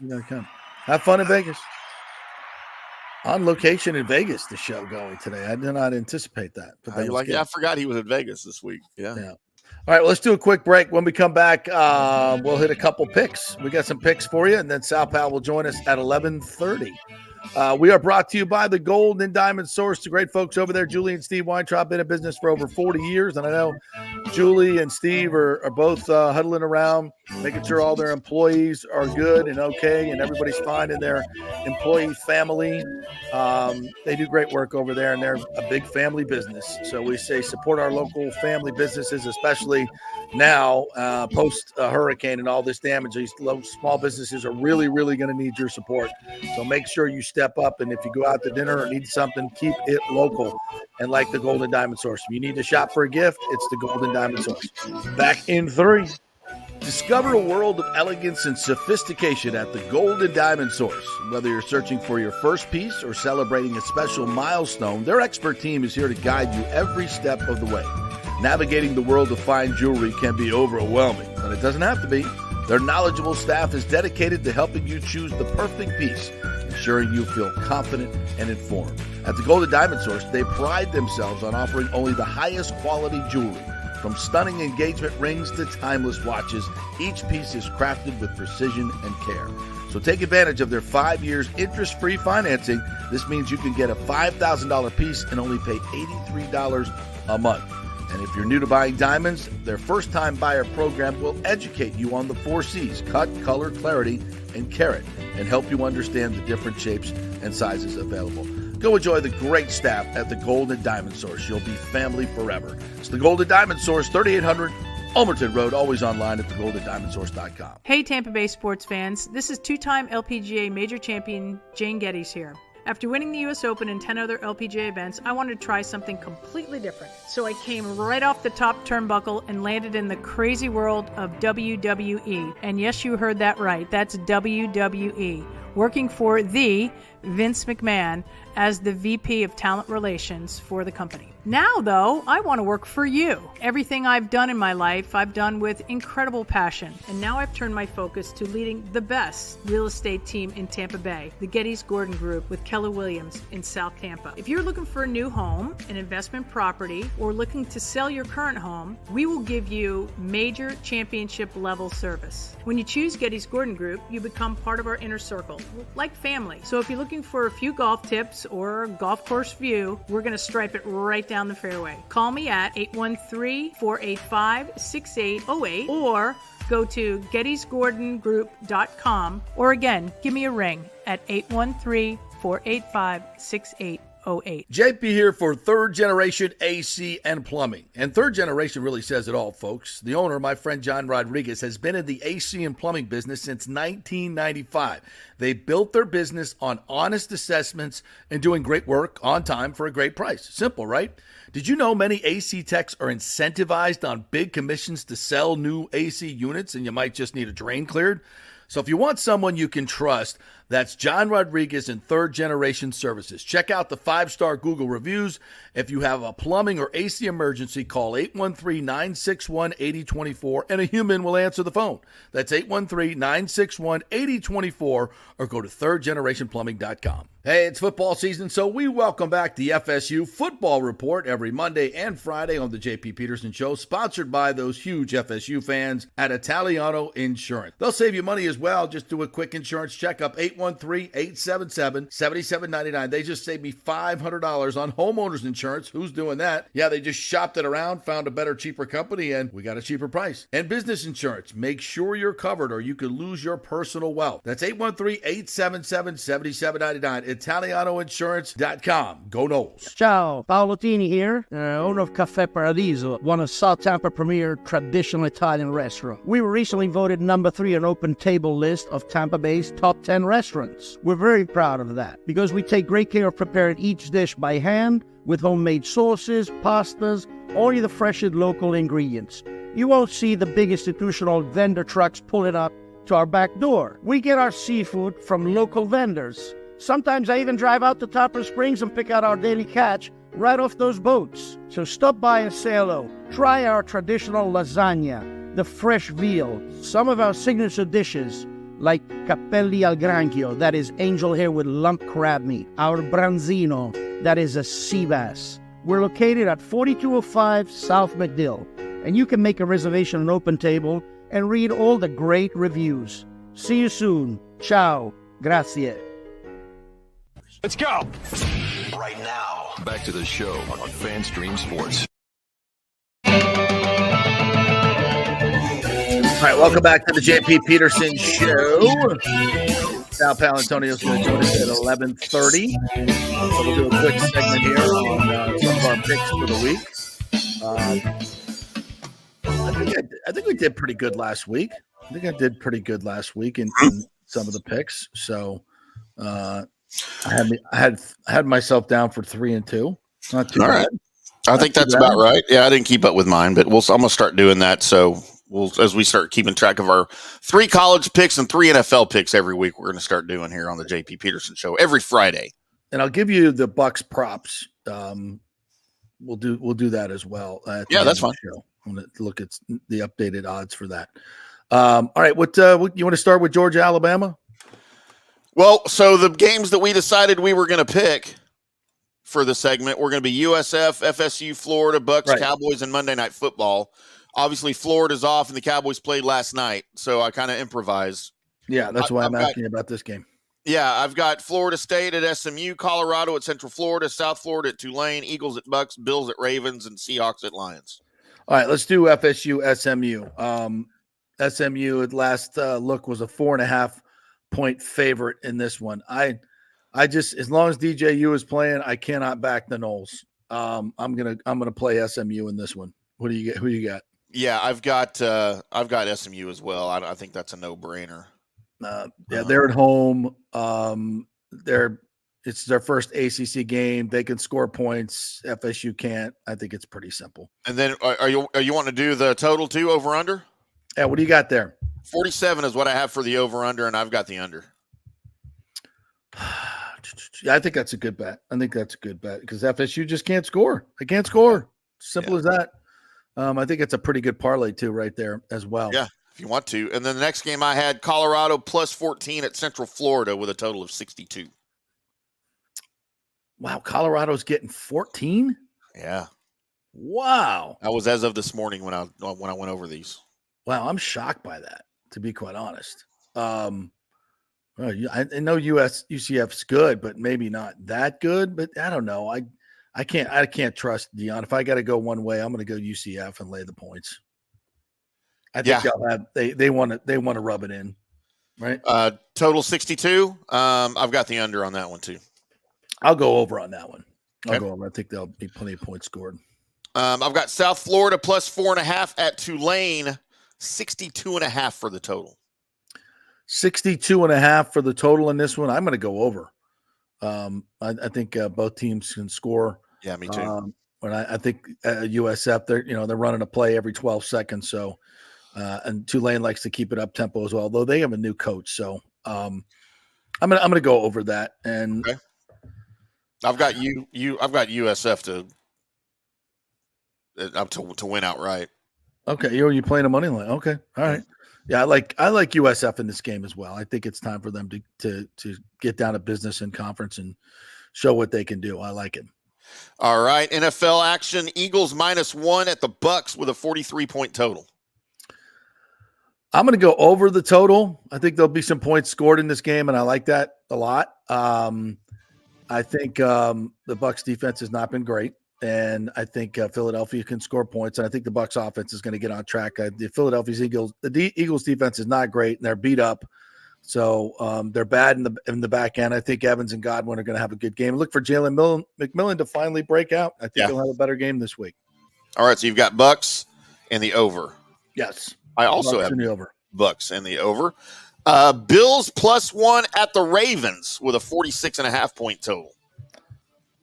Have fun in Vegas. On location in Vegas, the show going today. I did not anticipate that. But I forgot he was in Vegas this week. Yeah. All right, well, let's do a quick break. When we come back, we'll hit a couple picks. We got some picks for you, and then Sal Pal will join us at 11:30. We are brought to you by the Gold and Diamond Source, the great folks over there. Julie and Steve Weintraub, been in business for over 40 years, and I know Julie and Steve are both huddling around, making sure all their employees are good and okay, and everybody's fine in their employee family. They do great work over there, and they're a big family business. So we say support our local family businesses, especially now post hurricane and all this damage. These small businesses are really, really going to need your support. So make sure you step up, and if you go out to dinner or need something, keep it local. And like the Golden Diamond Source, if you need to shop for a gift, it's the Golden Diamond Source. Back in 3. Discover a world of elegance and sophistication at the Golden Diamond Source. Whether you're searching for your first piece or celebrating a special milestone, their expert team is here to guide you every step of the way. Navigating the world of fine jewelry can be overwhelming, but it doesn't have to be. Their knowledgeable staff is dedicated to helping you choose the perfect piece, ensuring you feel confident and informed. At the Golden Diamond Source, they pride themselves on offering only the highest quality jewelry. From stunning engagement rings to timeless watches, each piece is crafted with precision and care. So take advantage of their 5 years interest-free financing. This means you can get a $5,000 piece and only pay $83 a month. And if you're new to buying diamonds, their first-time buyer program will educate you on the 4 C's: cut, color, clarity, and carat, and help you understand the different shapes and sizes available. Go enjoy the great staff at the Golden Diamond Source. You'll be family forever. It's the Golden Diamond Source, 3800 Ulmerton Road, always online at thegoldanddiamondsource.com. Hey Tampa Bay sports fans, this is two-time LPGA major champion Jane Geddes here. After winning the US Open and 10 other LPGA events, I wanted to try something completely different. So I came right off the top turnbuckle and landed in the crazy world of WWE. And yes, you heard that right, that's WWE. Working for the Vince McMahon as the VP of Talent Relations for the company. Now, though, I want to work for you. Everything I've done in my life, I've done with incredible passion. And now I've turned my focus to leading the best real estate team in Tampa Bay, the Geddes Gordon Group with Keller Williams in South Tampa. If you're looking for a new home, an investment property, or looking to sell your current home, we will give you major championship level service. When you choose Geddes Gordon Group, you become part of our inner circle, like family. So if you're looking for a few golf tips or a golf course view, we're going to stripe it right down the fairway. Call me at 813-485-6808 or go to gettysgordongroup.com, or again, give me a ring at 813-485-6808. JP here for Third Generation AC and Plumbing. And Third Generation really says it all, folks. The owner, my friend John Rodriguez, has been in the AC and plumbing business since 1995. They built their business on honest assessments and doing great work on time for a great price. Simple, right? Did you know many AC techs are incentivized on big commissions to sell new AC units, and you might just need a drain cleared? So if you want someone you can trust, that's John Rodriguez and Third Generation Services. Check out the 5-star Google reviews. If you have a plumbing or AC emergency, call 813-961-8024 and a human will answer the phone. That's 813-961-8024 or go to thirdgenerationplumbing.com. Hey, it's football season, so we welcome back the FSU Football Report every Monday and Friday on the J.P. Peterson Show, sponsored by those huge FSU fans at Italiano Insurance. They'll save you money as well. Just do a quick insurance checkup, 813-877-7799. They just saved me $500 on homeowners insurance. Who's doing that? Yeah, they just shopped it around, found a better, cheaper company, and we got a cheaper price. And business insurance. Make sure you're covered or you could lose your personal wealth. That's 813-877-7799. ItalianoInsurance.com. Go Noles. Ciao, Paolo Tini here, owner of Caffè Paradiso, one of South Tampa premier traditional Italian restaurant. We were recently voted number 3 on Open Table list of Tampa Bay's top 10 restaurants. We're very proud of that because we take great care of preparing each dish by hand with homemade sauces, pastas, only the freshest local ingredients. You won't see the big institutional vendor trucks pulling up to our back door. We get our seafood from local vendors. Sometimes I even drive out to Topper Springs and pick out our daily catch right off those boats. So stop by and say hello. Try our traditional lasagna, the fresh veal, some of our signature dishes like capelli al granchio, that is angel hair with lump crab meat, our branzino, that is a sea bass. We're located at 4205 South McDill, and you can make a reservation on Open Table and read all the great reviews. See you soon. Ciao. Grazie. Let's go. Right now, back to the show on FanStream Sports. All right, welcome back to the J.P. Peterson Show. Sal Palantonio's going to join us at 11:30. So we'll do a quick segment here on some of our picks for the week. I think we did pretty good last week. I think I did pretty good last week in some of the picks. So I had myself down for 3-2. Not too bad. I think that's about right. Yeah, I didn't keep up with mine, but I'm going to start doing that. So as we start keeping track of our 3 college picks and 3 NFL picks every week, we're going to start doing here on the J.P. Peterson Show every Friday. And I'll give you the Bucks props. We'll do that as well. Yeah, that's fine. I'm going to look at the updated odds for that. All right, what you want to start with? Georgia, Alabama? Well, so the games that we decided we were going to pick for the segment were going to be USF, FSU, Florida, Bucks, right, Cowboys, and Monday Night Football. Obviously, Florida's off, and the Cowboys played last night, so I kind of improvised. Yeah, that's why I'm asking about this game. Yeah, I've got Florida State at SMU, Colorado at Central Florida, South Florida at Tulane, Eagles at Bucks, Bills at Ravens, and Seahawks at Lions. All right, let's do FSU, SMU. SMU at last look was a 4.5-point favorite in this one. I just, as long as DJU is playing, I cannot back the Noles. I'm gonna play SMU in this one. What do you get? Who you got? Yeah, I've got SMU as well. I think that's a no-brainer. They're at home. It's their first ACC game. They can score points. FSU can't. I think it's pretty simple. And then are you wanting to do the total too, over under? Yeah, what do you got there? 47 is what I have for the over under, and I've got the under. Yeah, I think that's a good bet. Because FSU just can't score. They can't score. Simple as that. I think it's a pretty good parlay too, right there as well. Yeah, if you want to. And then the next game I had Colorado plus 14 at Central Florida with a total of 62. Wow, Colorado's getting 14? Yeah. Wow. That was as of this morning when I went over these. Wow, I'm shocked by that, to be quite honest. I know UCF's good, but maybe not that good. But I don't know. I can't trust Dion. If I got to go one way, I'm going to go UCF and lay the points. I think they want to rub it in, right? Total 62. I've got the under on that one too. I'll go over on that one. Okay. I'll go over. I think there'll be plenty of points scored. I've got South Florida plus 4.5 at Tulane, 62.5 for the total. 62.5 for the total in this one. I'm going to go over. I think both teams can score. Yeah, me too. But I think USF, they're running a play every 12 seconds. So, and Tulane likes to keep it up tempo as well, although they have a new coach. So, I'm gonna go over that. And okay. I've got USF to win outright. Okay, you playing a money line? Okay, all right. Yeah, I like USF in this game as well. I think it's time for them to get down to business in conference and show what they can do. I like it. All right, NFL action: Eagles -1 at the Bucs with a 43-point total. I'm going to go over the total. I think there'll be some points scored in this game, and I like that a lot. I think the Bucs defense has not been great, and I think Philadelphia can score points. And I think the Bucs offense is going to get on track. The Eagles defense is not great, and they're beat up, so they're bad in the back end. I think Evans and Godwin are going to have a good game. Look for Jalen McMillan to finally break out. I think he'll have a better game this week. All right, so you've got Bucs and the over. Yes, I also Bucs have and the over. Bucs and the over. Bills +1 at the Ravens with a 46.5 point total.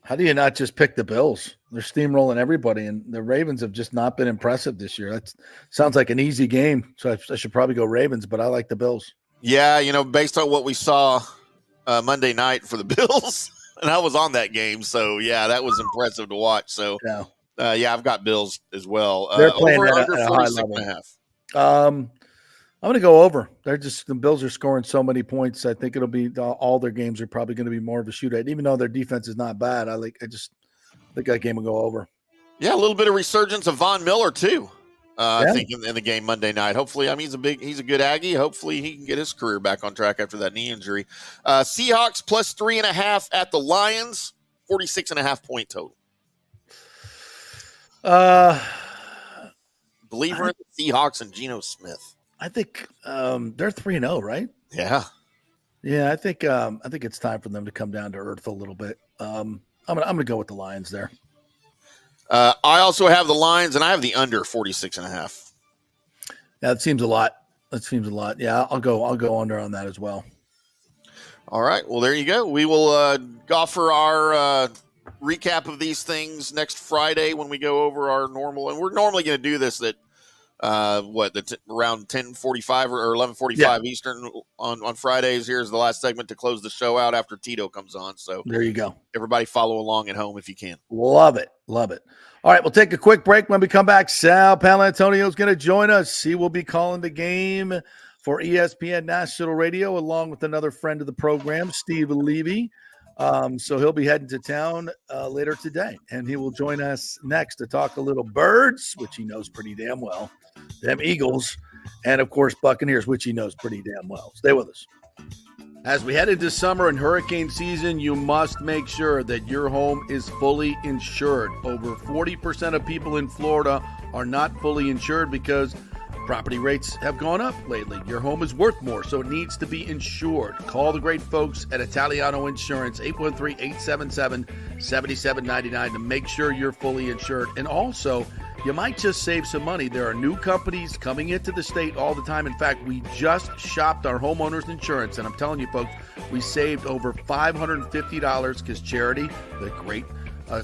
How do you not just pick the Bills? They're steamrolling everybody, and the Ravens have just not been impressive this year. That sounds like an easy game, so I should probably go Ravens, but I like the Bills. Yeah, based on what we saw Monday night for the Bills, and I was on that game, so yeah, that was impressive to watch. So yeah, I've got Bills as well. They're playing over at under a high level. 46.5. I'm going to go over. The Bills are scoring so many points. I think it'll be all their games are probably going to be more of a shootout, even though their defense is not bad. I just think that game will go over. Yeah, a little bit of resurgence of Von Miller too. I think in the game Monday night. Hopefully, he's a good Aggie. Hopefully, he can get his career back on track after that knee injury. Seahawks +3.5 at the Lions, 46.5 point total. Believer in the Seahawks and Geno Smith. I think they're 3-0, right? Yeah. Yeah, I think it's time for them to come down to earth a little bit. I'm gonna go with the Lions there. I also have the Lions, and I have the under 46.5. Yeah, that seems a lot. Yeah, I'll go under on that as well. All right. Well, there you go. We will offer our recap of these things next Friday when we go over our normal, and we're normally going to do this at around 10:45 or 11:45 Eastern on Fridays. Here's the last segment to close the show out after Tito comes on. So there you go. Everybody follow along at home if you can. Love it. All right, we'll take a quick break. When we come back, Sal Paolantonio is going to join us. He will be calling the game for ESPN National Radio along with another friend of the program, Steve Levy. So he'll be heading to town later today, and he will join us next to talk a little Birds, which he knows pretty damn well, them Eagles, and of course Buccaneers, which he knows pretty damn well. Stay with us. As we head into summer and hurricane season, you must make sure that your home is fully insured. Over 40% of people in Florida are not fully insured because property rates have gone up lately. Your home is worth more, so it needs to be insured. Call the great folks at Italiano Insurance, 813-877-7799 to make sure you're fully insured. And also, you might just save some money. There are new companies coming into the state all the time. In fact, we just shopped our homeowners insurance, and I'm telling you, folks, we saved over $550 because Charity, the great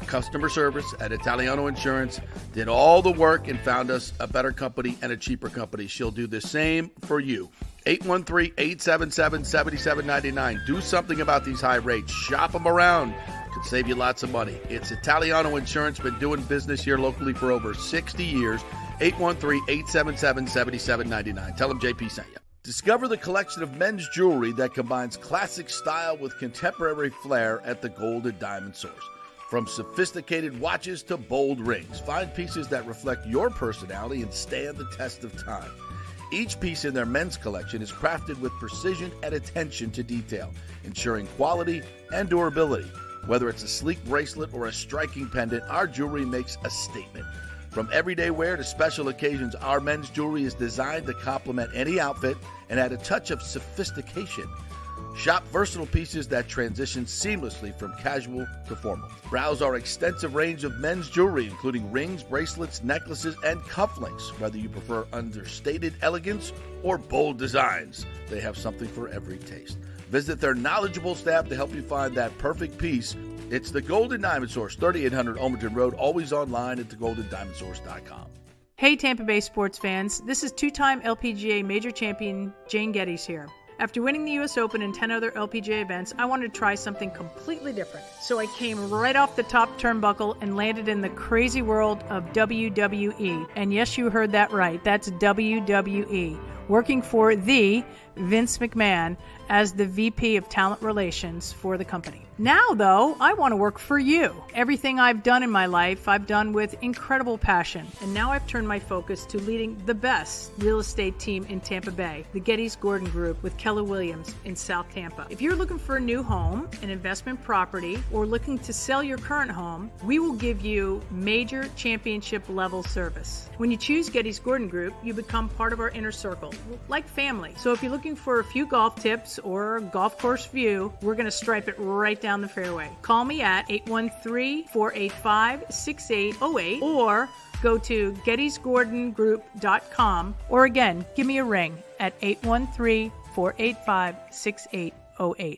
customer service at Italiano Insurance, did all the work and found us a better company and a cheaper company. She'll do the same for you. 813-877-7799. Do something about these high rates. Shop them around. Could save you lots of money. It's Italiano Insurance, been doing business here locally for over 60 years. 813-877-7799. Tell them JP sent you. Discover the collection of men's jewelry that combines classic style with contemporary flair at the Gold and Diamond Source. From sophisticated watches to bold rings, find pieces that reflect your personality and stand the test of time. Each piece in their men's collection is crafted with precision and attention to detail, ensuring quality and durability. Whether it's a sleek bracelet or a striking pendant, our jewelry makes a statement. From everyday wear to special occasions, our men's jewelry is designed to complement any outfit and add a touch of sophistication. Shop versatile pieces that transition seamlessly from casual to formal. Browse our extensive range of men's jewelry, including rings, bracelets, necklaces, and cufflinks. Whether you prefer understated elegance or bold designs, they have something for every taste. Visit their knowledgeable staff to help you find that perfect piece. It's the Golden Diamond Source, 3800 Olmerton Road, always online at thegoldendiamondsource.com. Hey Tampa Bay sports fans, this is two-time LPGA major champion Jane Geddes here. After winning the US Open and 10 other LPGA events, I wanted to try something completely different. So I came right off the top turnbuckle and landed in the crazy world of WWE. And yes, you heard that right, that's WWE. Working for the Vince McMahon as the VP of Talent Relations for the company. Now, though, I want to work for you. Everything I've done in my life, I've done with incredible passion. And now I've turned my focus to leading the best real estate team in Tampa Bay, the Geddes Gordon Group with Keller Williams in South Tampa. If you're looking for a new home, an investment property, or looking to sell your current home, we will give you major championship level service. When you choose Geddes Gordon Group, you become part of our inner circle, like family. So if you're looking for a few golf tips or a golf course view, we're going to stripe it right down the fairway. Call me at 813-485-6808 or go to gettysgordongroup.com, or again, give me a ring at 813-485-6808.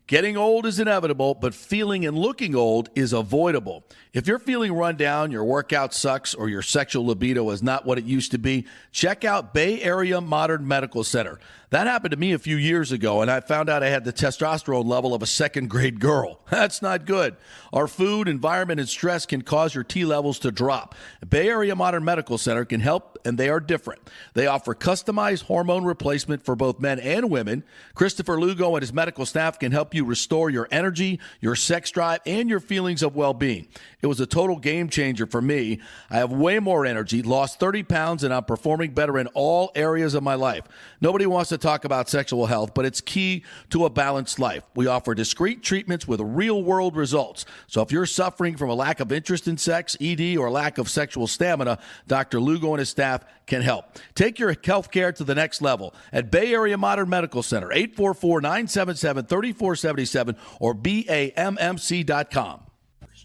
Getting old is inevitable, but feeling and looking old is avoidable. If you're feeling run down, your workout sucks, or your sexual libido is not what it used to be, check out Bay Area Modern Medical Center. That happened to me a few years ago, and I found out I had the testosterone level of a second-grade girl. That's not good. Our food, environment, and stress can cause your T levels to drop. Bay Area Modern Medical Center can help, and they are different. They offer customized hormone replacement for both men and women. Christopher Lugo and his medical staff can help you restore your energy, your sex drive, and your feelings of well-being. It was a total game changer for me. I have way more energy, lost 30 pounds, and I'm performing better in all areas of my life. Nobody wants to talk about sexual health, but it's key to a balanced life. We offer discreet treatments with real-world results. So if you're suffering from a lack of interest in sex, ED, or lack of sexual stamina, Dr. Lugo and his staff can help. Take your health care to the next level at Bay Area Modern Medical Center, 844-977-3477 or BAMMC.com.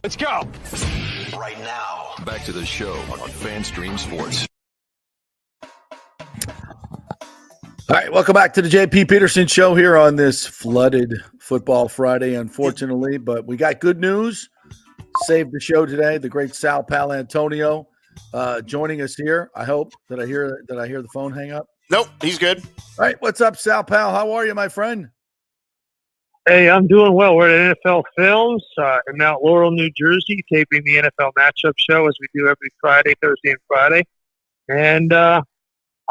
Let's go. Right now, back to the show on FanStream Sports. All right, welcome back to the JP Peterson Show here on this flooded Football Friday, unfortunately. But we got good news. Saved the show today. The great Sal Palantonio joining us here. I hope. Did I hear the phone hang up? Nope, he's good. All right, what's up, Sal Pal? How are you, my friend? Hey, I'm doing well. We're at NFL Films in Mount Laurel, New Jersey, taping the NFL matchup show as we do every Friday, Thursday, and Friday. And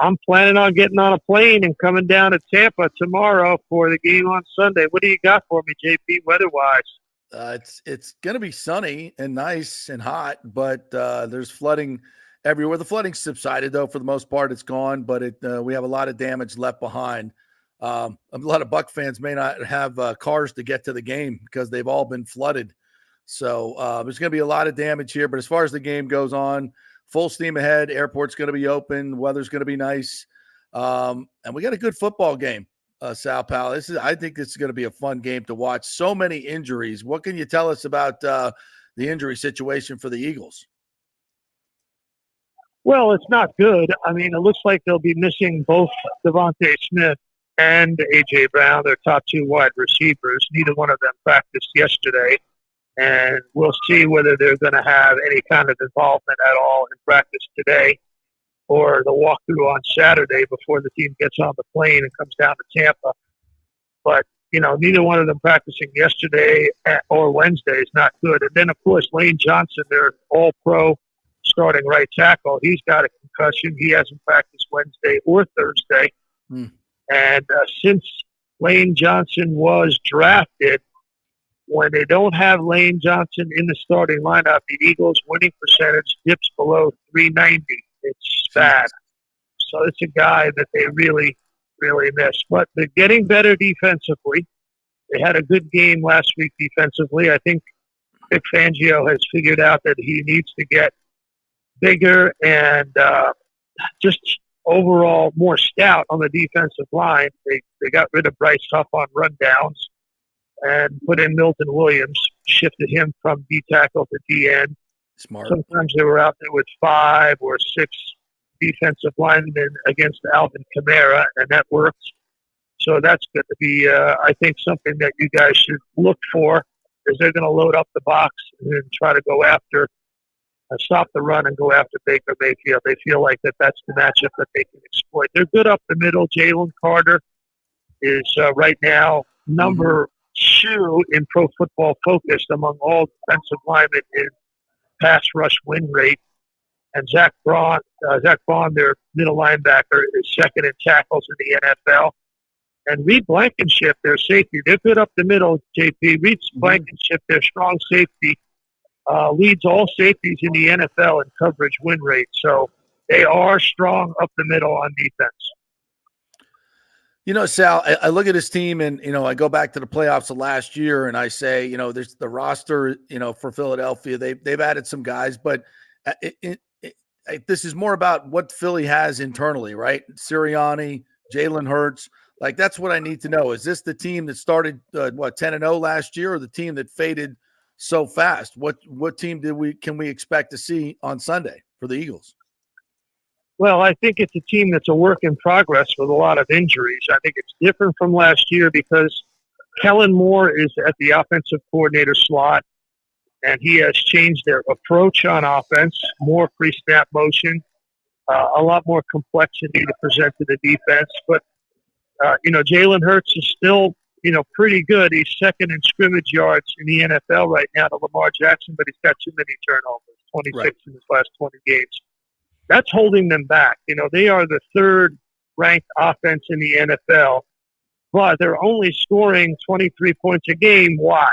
I'm planning on getting on a plane and coming down to Tampa tomorrow for the game on Sunday. What do you got for me, JP, weather-wise? It's going to be sunny and nice and hot, but there's flooding everywhere. The flooding subsided, though, for the most part. It's gone, but we have a lot of damage left behind. A lot of Buck fans may not have cars to get to the game because they've all been flooded. So there's going to be a lot of damage here. But as far as the game goes on, full steam ahead. Airport's going to be open. Weather's going to be nice. And we got a good football game, Sal Pal. I think this is going to be a fun game to watch. So many injuries. What can you tell us about the injury situation for the Eagles? Well, it's not good. I mean, it looks like they'll be missing both Devontae Smith and A.J. Brown, their top two wide receivers. Neither one of them practiced yesterday, and we'll see whether they're going to have any kind of involvement at all in practice today or the walkthrough on Saturday before the team gets on the plane and comes down to Tampa. But, neither one of them practicing yesterday or Wednesday is not good. And then, of course, Lane Johnson, their all-pro starting right tackle, he's got a concussion. He hasn't practiced Wednesday or Thursday. And since Lane Johnson was drafted, when they don't have Lane Johnson in the starting lineup, the Eagles' winning percentage dips below 390. It's bad. So it's a guy that they really, really miss. But they're getting better defensively. They had a good game last week defensively. I think Vic Fangio has figured out that he needs to get bigger and just overall more stout on the defensive line. They got rid of Bryce Huff on rundowns and put in Milton Williams, shifted him from D tackle to DN. Smart. Sometimes they were out there with 5 or 6 defensive linemen against Alvin Kamara, and that worked. So that's going to be, I think, something that you guys should look for, is they're going to load up the box and try to go after, stop the run and go after Baker Mayfield. They feel like that's the matchup that they can exploit. They're good up the middle. Jalen Carter is right now number 2 in Pro Football Focus among all defensive linemen in pass rush win rate. And Zach Braun, their middle linebacker, is second in tackles in the NFL. And Reed Blankenship, their safety, they're good up the middle, JP. Reed Blankenship, their strong safety, leads all safeties in the NFL in coverage win rate. So they are strong up the middle on defense. Sal, I look at his team and, I go back to the playoffs of last year and I say, there's the roster, for Philadelphia. They've added some guys, but this is more about what Philly has internally, right? Sirianni, Jalen Hurts. Like, that's what I need to know. Is this the team that started 10-0 last year, or the team that faded so fast? What team can we expect to see on Sunday for the Eagles? Well, I think it's a team that's a work in progress with a lot of injuries. I think it's different from last year because Kellen Moore is at the offensive coordinator slot, and he has changed their approach on offense, more pre-snap motion, a lot more complexity to present to the defense. But, Jalen Hurts is still, pretty good. He's second in scrimmage yards in the NFL right now to Lamar Jackson, but he's got too many turnovers, 26 in his last 20 games. That's holding them back. They are the 3rd ranked offense in the NFL, but they're only scoring 23 points a game. Why?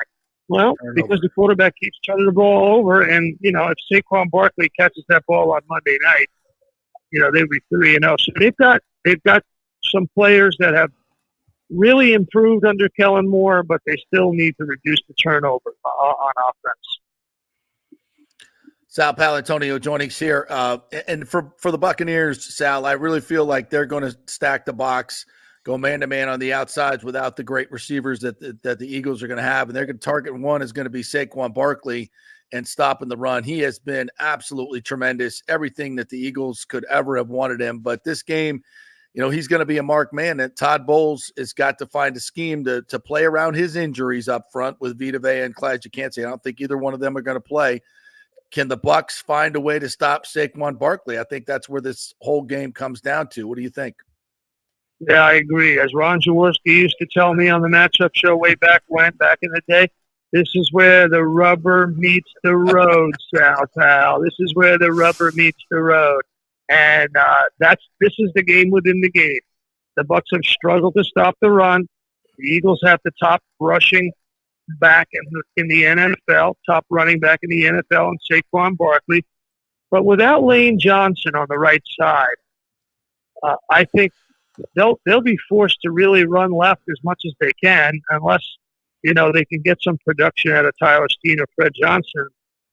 Well, because the quarterback keeps turning the ball over, and, if Saquon Barkley catches that ball on Monday night, they'd be 3-0. So they've got some players that have really improved under Kellen Moore, but they still need to reduce the turnover on offense. Sal Palantonio joining us here. And for the Buccaneers, Sal, I really feel like they're going to stack the box, go man-to-man on the outsides without the great receivers that the Eagles are going to have. And they're going to target one is going to be Saquon Barkley and stopping the run. He has been absolutely tremendous, everything that the Eagles could ever have wanted him. But this game, he's going to be a marked man. And Todd Bowles has got to find a scheme to play around his injuries up front with Vita Vea and Clyde Jukansi. I don't think either one of them are going to play. Can the Bucs find a way to stop Saquon Barkley? I think that's where this whole game comes down to. What do you think? Yeah, I agree. As Ron Jaworski used to tell me on the matchup show way back in the day, this is where the rubber meets the road, Sal pal. This is where the rubber meets the road. And this is the game within the game. The Bucs have struggled to stop the run. The Eagles have the top rushing back in the NFL, top running back in the NFL, and Saquon Barkley. But without Lane Johnson on the right side, I think they'll be forced to really run left as much as they can, unless they can get some production out of Tyler Steen or Fred Johnson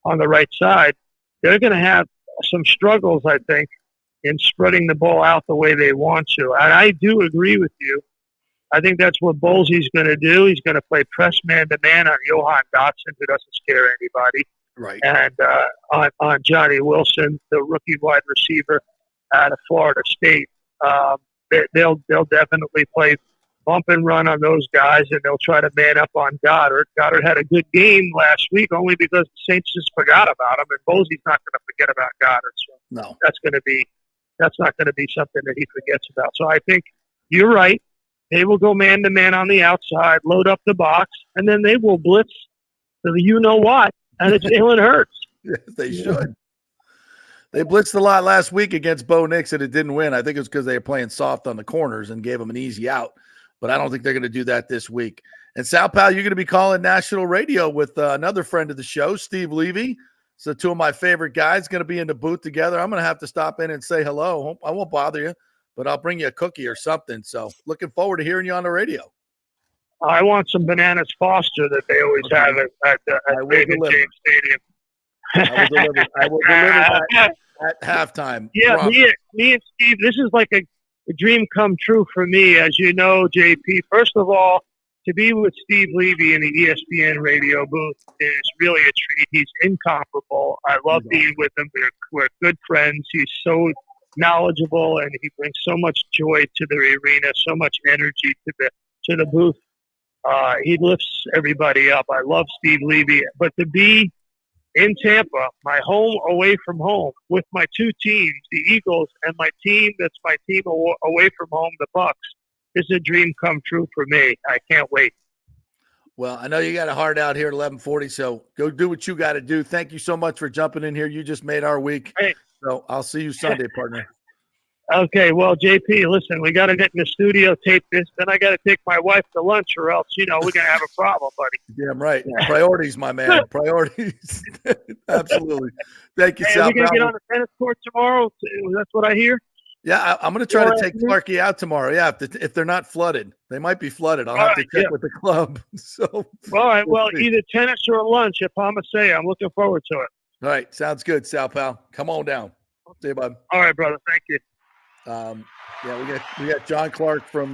on the right side. They're going to have some struggles, I think, in spreading the ball out the way they want to. And I do agree with you. I think that's what Bowlesy's going to do. He's going to play press man-to-man on Johan Dotson, who doesn't scare anybody. Right. And on Johnny Wilson, the rookie wide receiver out of Florida State. They'll definitely play bump and run on those guys, and they'll try to man up on Goddard. Goddard had a good game last week only because the Saints just forgot about him, and Bosey's not going to forget about Goddard. So No. that's not going to be something that he forgets about. So I think you're right. They will go man to man on the outside, load up the box, and then they will blitz to the you-know-what, and it's Jalen Hurts. Yes, they should. They blitzed a lot last week against Bo Nix, and it didn't win. I think it was because they were playing soft on the corners and gave them an easy out. But I don't think they're going to do that this week. And Sal Pal, you're going to be calling national radio with another friend of the show, Steve Levy. So two of my favorite guys going to be in the booth together. I'm going to have to stop in and say hello. I won't bother you, but I'll bring you a cookie or something. So looking forward to hearing you on the radio. I want some Bananas Foster that they always have at Raymond James Stadium. I will deliver that at halftime. Yeah, me and Steve, this is like a dream come true for me. As you know, JP, first of all, to be with Steve Levy in the ESPN radio booth is really a treat. He's incomparable. I love being with him. We're good friends. He's so knowledgeable, and he brings so much joy to the arena, so much energy to the booth. He lifts everybody up. I love Steve Levy. But to be in Tampa, my home away from home, with my two teams, the Eagles, and my team that's my team away from home, the Bucks, is a dream come true for me. I can't wait. Well, I know you got a heart out here at 11:40, so go do what you got to do. Thank you so much for jumping in here. You just made our week. Hey. So I'll see you Sunday, partner. Okay, well, JP, listen, we got to get in the studio, tape this. Then I got to take my wife to lunch, or else, we're going to have a problem, buddy. Damn right. Priorities, my man. Priorities. Absolutely. Thank you, Sal. We're going to get on the tennis court tomorrow. That's what I hear. Yeah, I'm going to try to take Clarky out tomorrow. Yeah, if they're not flooded. They might be flooded. I'll have to check with the club. So, all right, well, either tennis or lunch at Palmasea. I'm looking forward to it. All right, sounds good, Sal Pal. Come on down. See you, bud. All right, brother. Thank you. Yeah, we got John Clark from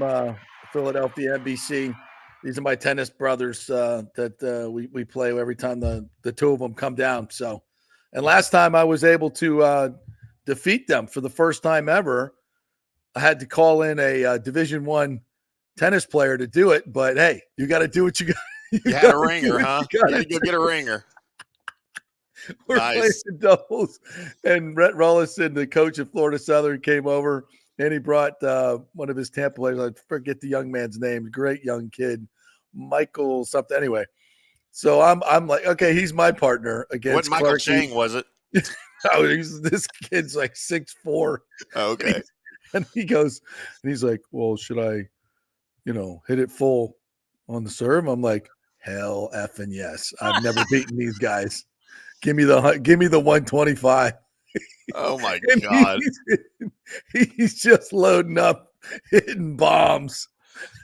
Philadelphia NBC. These are my tennis brothers that we play every time the two of them come down. So, and last time I was able to defeat them for the first time ever. I had to call in a Division I tennis player to do it, but hey, you got to do what you got. You had a ringer, huh? You got to go get a ringer. We're playing doubles, and Rhett Rullison, the coach at Florida Southern, came over, and he brought one of his Tampa players. I forget the young man's name. Great young kid, Michael something. Anyway, so I'm like, okay, he's my partner against What Michael Chang was it? Oh, this kid's like 6'4". Oh, okay. And he's like, well, should I, hit it full on the serve? I'm like, hell effing yes. I've never beaten these guys. Give me the 125. Oh my God. He's just loading up, hitting bombs.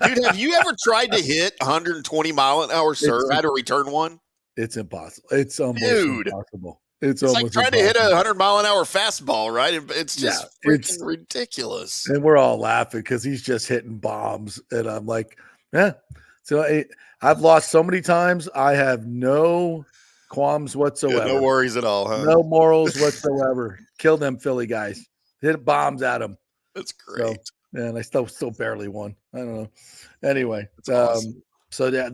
Dude, have you ever tried to hit 120-mile-an-hour serve? How to return one? It's impossible. It's almost impossible. It's almost like trying impossible. to hit a 100-mile-an-hour fastball, right? It's just freaking ridiculous. And we're all laughing because he's just hitting bombs. And I'm like, yeah. So I've lost so many times. I have no qualms whatsoever. Yeah, no worries at all, huh? No morals whatsoever. Kill them Philly guys. Hit bombs at them. That's great. And I still barely won. I don't know. Anyway, awesome. So yeah,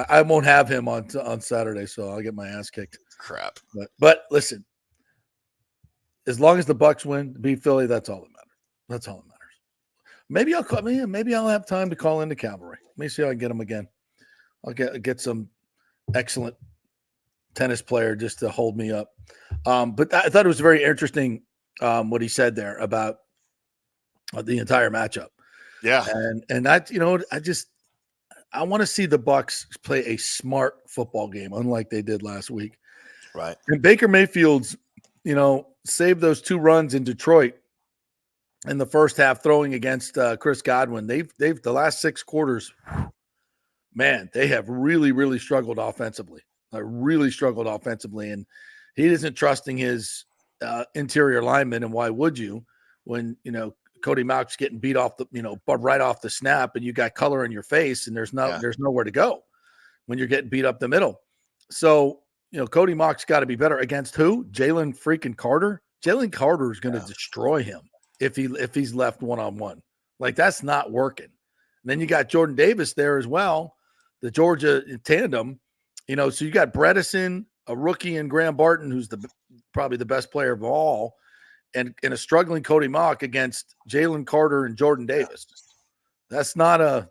I won't have him on Saturday, so I'll get my ass kicked. Crap. But listen, as long as the Bucks win, beat Philly, that's all that matters. That's all that matters. Maybe I'll have time to call in the Cavalry. Let me see how I can get them again. I'll get some excellent tennis player just to hold me up. But I thought it was very interesting what he said there about the entire matchup. Yeah. And I want to see the Bucks play a smart football game, unlike they did last week. Right. And Baker Mayfield's, saved those 2 runs in Detroit in the first half, throwing against Chris Godwin. They've the last 6 quarters, man, they have really, really struggled offensively. And he isn't trusting his interior linemen. And why would you when, Cody Mauch's getting beat off right off the snap, and you got color in your face, and there's nowhere to go when you're getting beat up the middle. So, Cody Mock's got to be better against who? Jalen freaking Carter. Jalen Carter is going to destroy him if he's left one-on-one. Like, that's not working. And then you got Jordan Davis there as well, the Georgia tandem. So you got Bredesen, a rookie, and Graham Barton, who's probably the best player of all, and a struggling Cody Mock against Jalen Carter and Jordan Davis. That's not a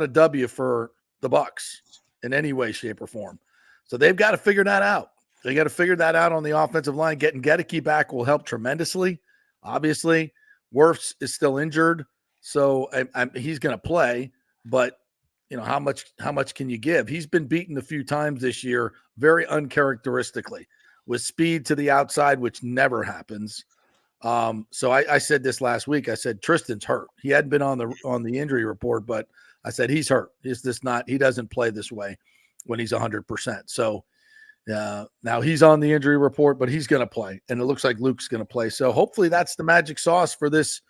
W for the Bucs in any way, shape, or form. So they've got to figure that out. They got to figure that out on the offensive line. Getting Gedeke back will help tremendously. Obviously, Wirfs is still injured, so he's going to play. But how much can you give? He's been beaten a few times this year, very uncharacteristically, with speed to the outside, which never happens. So I said this last week. I said Tristan's hurt. He hadn't been on the injury report, but I said he's hurt. He doesn't play this way when he's 100%. So now he's on the injury report, but he's going to play, and it looks like Luke's going to play. So hopefully that's the magic sauce for this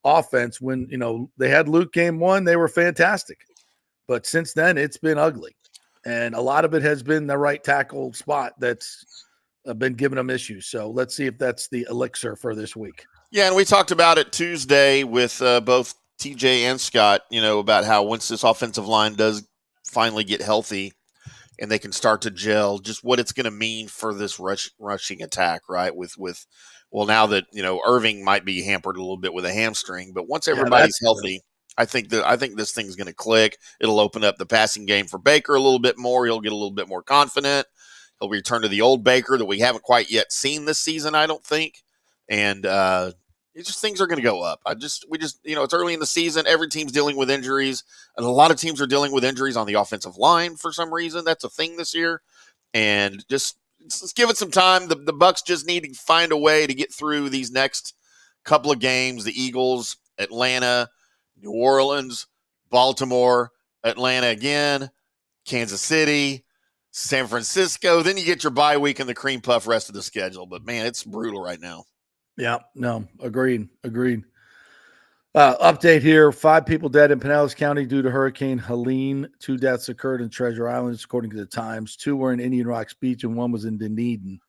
offense. When they had Luke game 1, they were fantastic, but since then it's been ugly, and a lot of it has been the right tackle spot that's been giving them issues. So let's see if that's the elixir for this week. Yeah, and we talked about it Tuesday with both TJ and Scott, about how once this offensive line does finally get healthy and they can start to gel, just what it's going to mean for this rushing attack, right? Now that, Irving might be hampered a little bit with a hamstring, but once everybody's healthy, I think this thing's going to click. It'll open up the passing game for Baker a little bit more. He'll get a little bit more confident. He'll return to the old Baker that we haven't quite yet seen this season, I don't think. And things are going to go up. It's early in the season. Every team's dealing with injuries, and a lot of teams are dealing with injuries on the offensive line for some reason. That's a thing this year. And let's give it some time. The Bucs just need to find a way to get through these next couple of games. The Eagles, Atlanta, New Orleans, Baltimore, Atlanta again, Kansas City, San Francisco. Then you get your bye week and the cream puff rest of the schedule. But, man, it's brutal right now. Yeah, no, agreed. Update here. 5 people dead in Pinellas County due to Hurricane Helene. 2 deaths occurred in Treasure Island, according to the Times. 2 were in Indian Rocks Beach, and 1 was in Dunedin,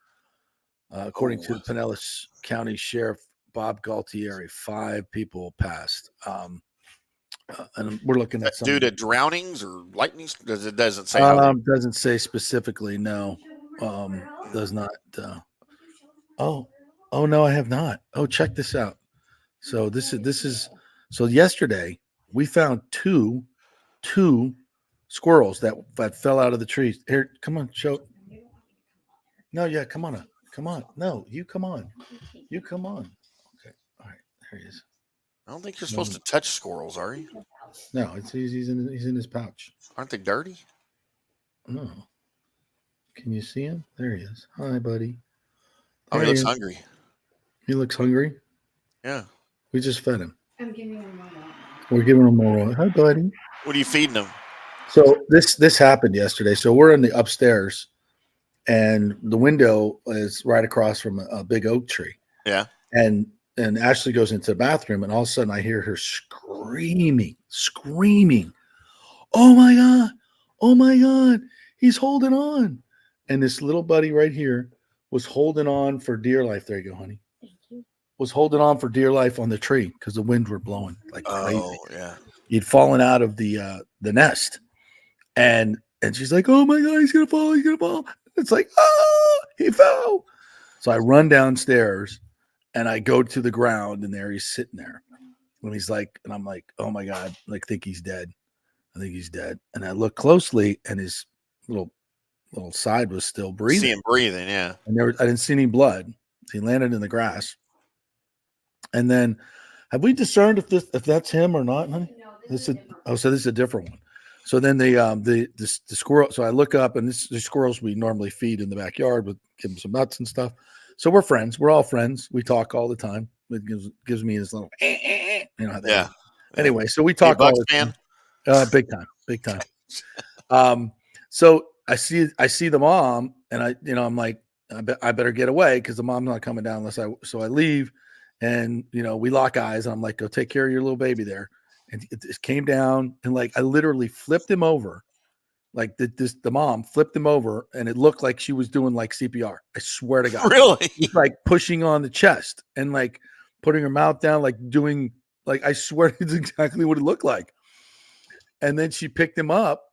according to the Pinellas County Sheriff Bob Galtieri. 5 people passed. And we're looking at due to drownings or lightning. It doesn't say. Doesn't say specifically. No, does not. Oh no, I have not. Oh, check this out. So this is so yesterday we found two squirrels that fell out of the trees. Here, come on, show. No, yeah, come on. No, you come on. Okay, all right, there he is. I don't think you're supposed to touch squirrels, are you? No, he's in his pouch. Aren't they dirty? No. Can you see him? There he is. Hi, buddy. Oh, he looks hungry. He looks hungry? Yeah. We just fed him. I'm giving him more. We're giving him more. Hi, buddy. What are you feeding him? So this happened yesterday. So we're in the upstairs, and the window is right across from a big oak tree. Yeah. And Ashley goes into the bathroom, and all of a sudden I hear her screaming. Oh my God, he's holding on. And this little buddy right here was holding on for dear life. There you go, honey. Thank you. Was holding on for dear life on the tree because the winds were blowing like crazy. Oh, yeah. He'd fallen out of the nest. And she's like, oh my God, he's going to fall. It's like, oh, he fell. So I run downstairs and I go to the ground, and there he's sitting there. And he's like, and I'm like, oh my God, I think he's dead. And I look closely, and his little side was still breathing. See him breathing, yeah. And I didn't see any blood. He landed in the grass. And then, have we discerned if that's him or not, honey? So this is a different one. So then the squirrel. So I look up, and the squirrels we normally feed in the backyard, with give them some nuts and stuff. So we're friends. We're all friends. We talk all the time. It gives me this little, Yeah. Anyway, so we talk all the time. Big time. So I see the mom, and I'm like, I better get away because the mom's not coming down so I leave, and we lock eyes, and I'm like, go take care of your little baby there. And it came down, and I literally flipped him over, Like the mom flipped him over, and it looked like she was doing like CPR. I swear to God, Really? She's like pushing on the chest and like putting her mouth down, like doing like I swear it's exactly what it looked like. And then she picked him up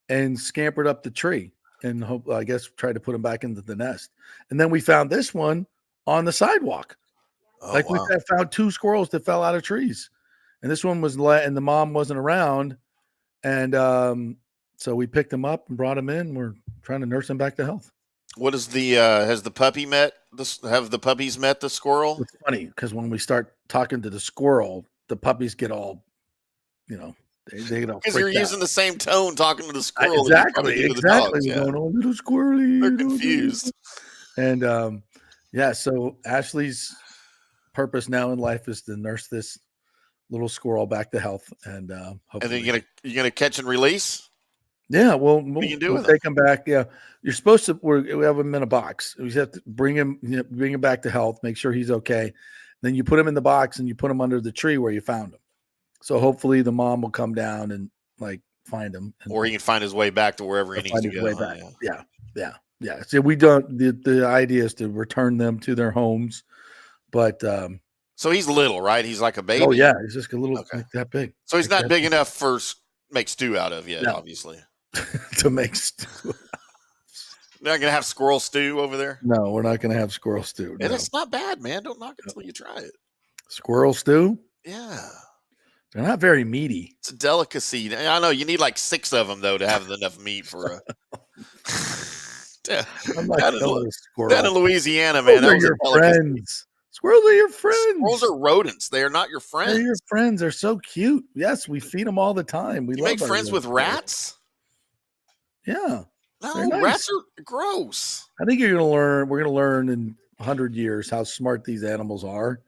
and scampered up the tree, and I guess tried to put him back into the nest. And then we found this one on the sidewalk. Oh, Like wow. we found 2 squirrels that fell out of trees, and this one was and the mom wasn't around, and so we picked him up and brought him in. We're trying to nurse him back to health. What is the has the puppy met this? Have the puppies met the squirrel? It's funny because when we start talking to the squirrel, the puppies get all, they get all Because you're freaked out. using the same tone talking to the squirrel. Exactly. To the dogs, We're yeah. going, oh, little squirrely. They're confused. And yeah, so Ashley's purpose now in life is to nurse this little squirrel back to health, and hopefully. And then you're gonna catch and release. Yeah, we'll you do with take him back. Yeah, you're supposed to. We have him in a box. We have to bring him back to health. Make sure he's okay. Then you put him in the box and you put him under the tree where you found him. So hopefully the mom will come down and like find him, or he can find his way back to wherever he needs to go. Way back. Yeah. So we don't. The idea is to return them to their homes, but so he's little, right? He's like a baby. Oh yeah, he's just a little like that big. So he's not big enough for make stew out of yet, obviously. To make stew. Not gonna have squirrel stew over there. No, we're not gonna have squirrel stew. And it's not bad, man. Don't knock it until you try it. Squirrel stew? Yeah. They're not very meaty. It's a delicacy. I know you need like 6 of them though to have enough meat for a. Down in Louisiana, man. Those are your friends. Squirrels are your friends. Squirrels are rodents. They are not your friends. They're your friends. They're so cute. Yes, we feed them all the time. We make friends with rats. Yeah. No, nice. Rats are gross. I think you're gonna learn. We're gonna learn in 100 years how smart these animals are,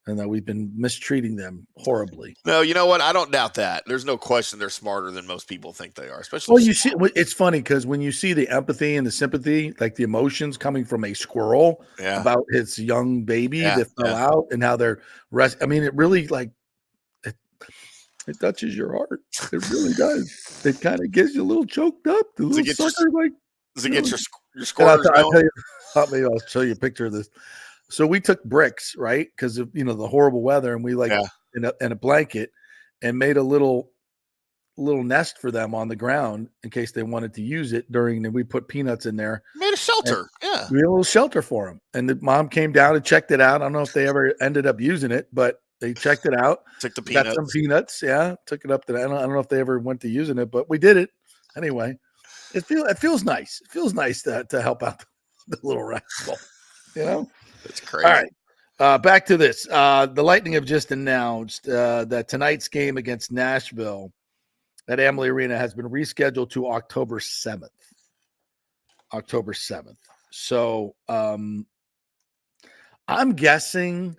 and that we've been mistreating them horribly. No, you know what? I don't doubt that. There's no question they're smarter than most people think they are. Especially. Well, you see, it's funny because when you see the empathy and the sympathy, like the emotions coming from a squirrel about his young baby that fell out and how they're I mean, it really like it touches your heart. It really does. It kind of gets you a little choked up. The little sucker, does it get your squirrels? I'll tell you. Maybe I'll show you a picture of this. So we took bricks, right? Because of the horrible weather, and we in a blanket and made a little nest for them on the ground in case they wanted to use it during. And we put peanuts in there. Made a shelter. Yeah, we had a little shelter for them. And the mom came down and checked it out. I don't know if they ever ended up using it, but they checked it out. Took the peanuts. Got some peanuts. Yeah, took it up to. I don't know if they ever went to using it, but we did it anyway. It feels nice. It feels nice to help out the little rascal. That's crazy. All right, back to this. The Lightning have just announced that tonight's game against Nashville at Amalie Arena has been rescheduled to October 7th. October 7th. So I'm guessing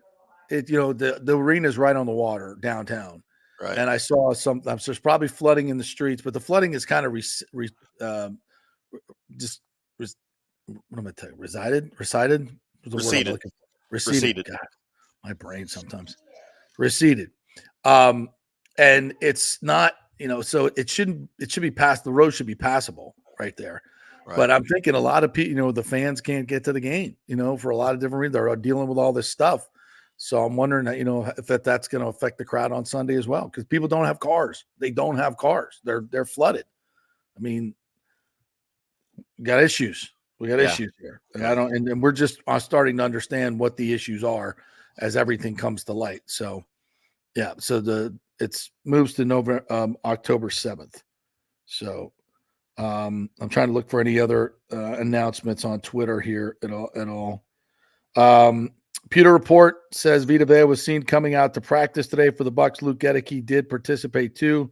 the arena is right on the water downtown. Right. And I saw so there's probably flooding in the streets, but the flooding is kind of receded. God, my brain sometimes receded. And it's not, so it should be passed. The road should be passable right there. Right. But I'm thinking a lot of people, the fans can't get to the game, for a lot of different reasons. They're dealing with all this stuff. So I'm wondering, if that's going to affect the crowd on Sunday as well, because people don't have cars. They don't have cars. They're flooded. I mean, we got issues. We got issues here. And and we're just starting to understand what the issues are as everything comes to light. So, yeah. So it's moves to October 7th. So I'm trying to look for any other announcements on Twitter here at all. Pewter Report says Vita Vea was seen coming out to practice today for the Bucs. Luke Gedeke did participate too,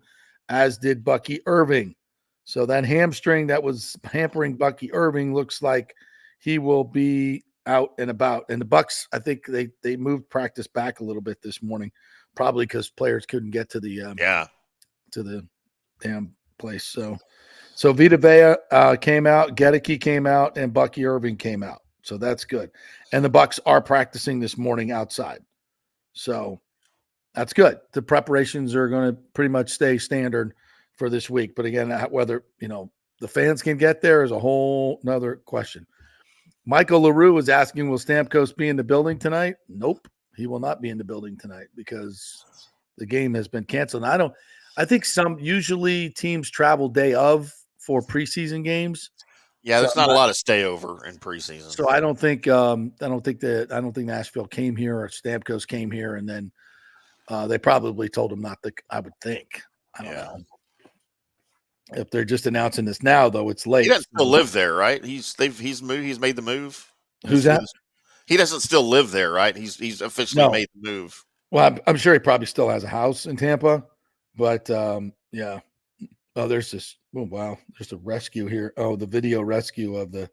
as did Bucky Irving. So that hamstring that was hampering Bucky Irving looks like he will be out and about. And the Bucs, I think they moved practice back a little bit this morning, probably because players couldn't get to the to the damn place. So Vita Vea came out, Gedeke came out, and Bucky Irving came out. So that's good. And the Bucs are practicing this morning outside. So that's good. The preparations are going to pretty much stay standard for this week. But again, whether, the fans can get there is a whole nother question. Michael LaRue was asking, will Stamkos be in the building tonight? Nope. He will not be in the building tonight because the game has been canceled. I think usually teams travel day of for preseason games. Yeah, there's not a lot of stayover in preseason. So I don't think Nashville came here or Stamkos came here, and then they probably told him not to. I would think. I don't know. If they're just announcing this now, though, it's late. He doesn't still live there, right? He's moved. He's made the move. Who's that? He doesn't still live there, right? He's officially made the move. Well, I'm sure he probably still has a house in Tampa, but yeah. Oh, there's this. Oh, wow. There's a rescue here. Oh, the video rescue of the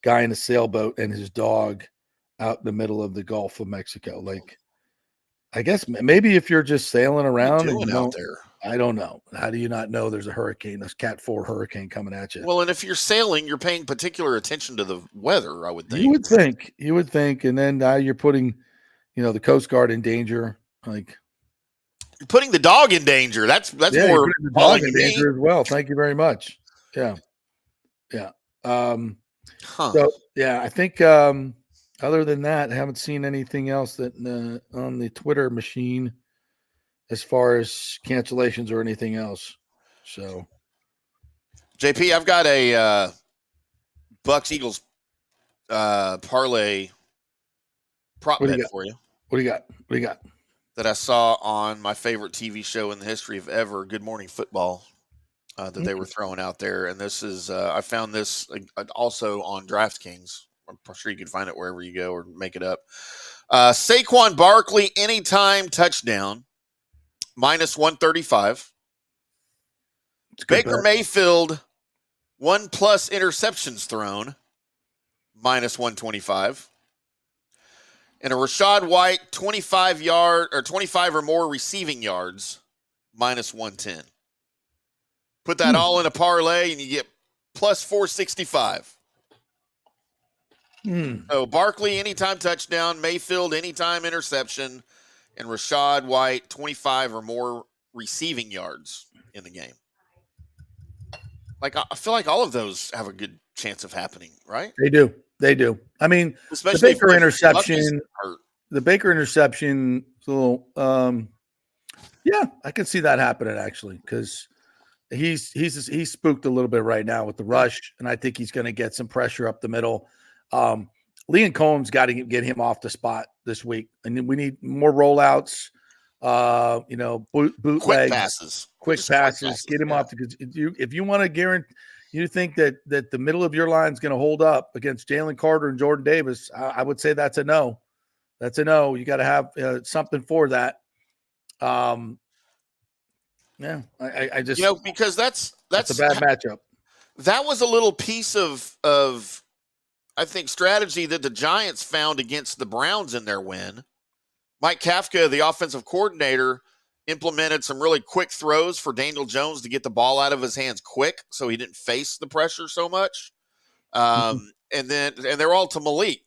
guy in a sailboat and his dog out in the middle of the Gulf of Mexico. Like, I guess maybe if you're just sailing around and out there, I don't know. How do you not know there's a hurricane, this Cat 4 hurricane coming at you? Well, and if you're sailing, you're paying particular attention to the weather, I would think. You would think. And then now you're putting, the Coast Guard in danger. Like, you're putting the dog in danger. That's more the dog in danger as well. Thank you very much. Yeah. Yeah. So yeah, I think other than that, I haven't seen anything else that on the Twitter machine as far as cancellations or anything else. So, JP, I've got a Bucks Eagles parlay prop bet for you. What do you got? That I saw on my favorite TV show in the history of ever, Good Morning Football, that they were throwing out there. And this is, I found this also on DraftKings. I'm sure you can find it wherever you go or make it up. Saquon Barkley, anytime touchdown, -135. Baker Mayfield, 1+ interceptions thrown, -125. And a Rachaad White, 25 or more receiving yards, -110. Put that all in a parlay, and you get +465. So Barkley, anytime touchdown, Mayfield, anytime interception, and Rachaad White, 25 or more receiving yards in the game. Like, I feel like all of those have a good chance of happening, right? They do. I mean, especially the Baker interception. The Baker interception, is a little. Yeah, I can see that happening actually because he's spooked a little bit right now with the rush, and I think he's going to get some pressure up the middle. Liam Cohen's got to get him off the spot this week, and then we need more rollouts. Bootlegs, quick passes, get him off because if you want to guarantee. You think that the middle of your line is going to hold up against Jalen Carter and Jordan Davis? I would say that's a no. That's a no. You got to have something for that. Yeah, I just because that's a bad matchup. That was a little piece of I think strategy that the Giants found against the Browns in their win. Mike Kafka, the offensive coordinator, implemented some really quick throws for Daniel Jones to get the ball out of his hands quick so he didn't face the pressure so much. And they're all to Malik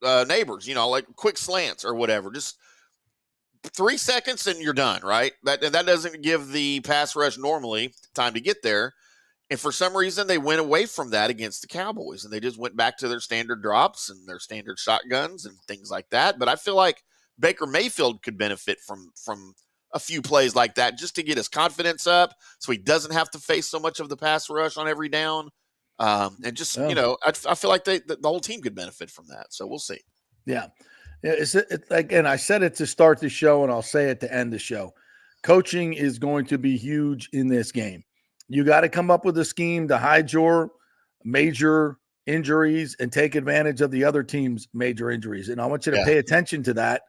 Neighbors, like quick slants or whatever. Just 3 seconds and you're done, right? That doesn't give the pass rush normally time to get there. And for some reason, they went away from that against the Cowboys, and they just went back to their standard drops and their standard shotguns and things like that. But I feel like Baker Mayfield could benefit from a few plays like that just to get his confidence up so he doesn't have to face so much of the pass rush on every down. I feel like the whole team could benefit from that. So we'll see. Yeah. Again, I said it to start the show and I'll say it to end the show. Coaching is going to be huge in this game. You got to come up with a scheme to hide your major injuries and take advantage of the other team's major injuries. And I want you to pay attention to that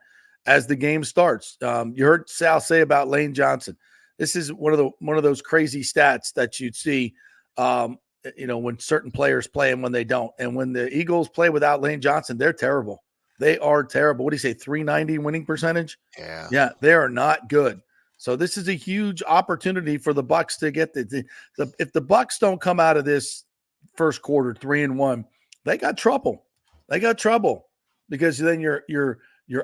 as the game starts. You heard Sal say about Lane Johnson. This is one of those crazy stats that you'd see, when certain players play and when they don't. And when the Eagles play without Lane Johnson, they're terrible. They are terrible. What do you say, 390 winning percentage? Yeah, they are not good. So this is a huge opportunity for the Bucs to get if the Bucs don't come out of this first quarter 3-1, they got trouble. They got trouble because then you're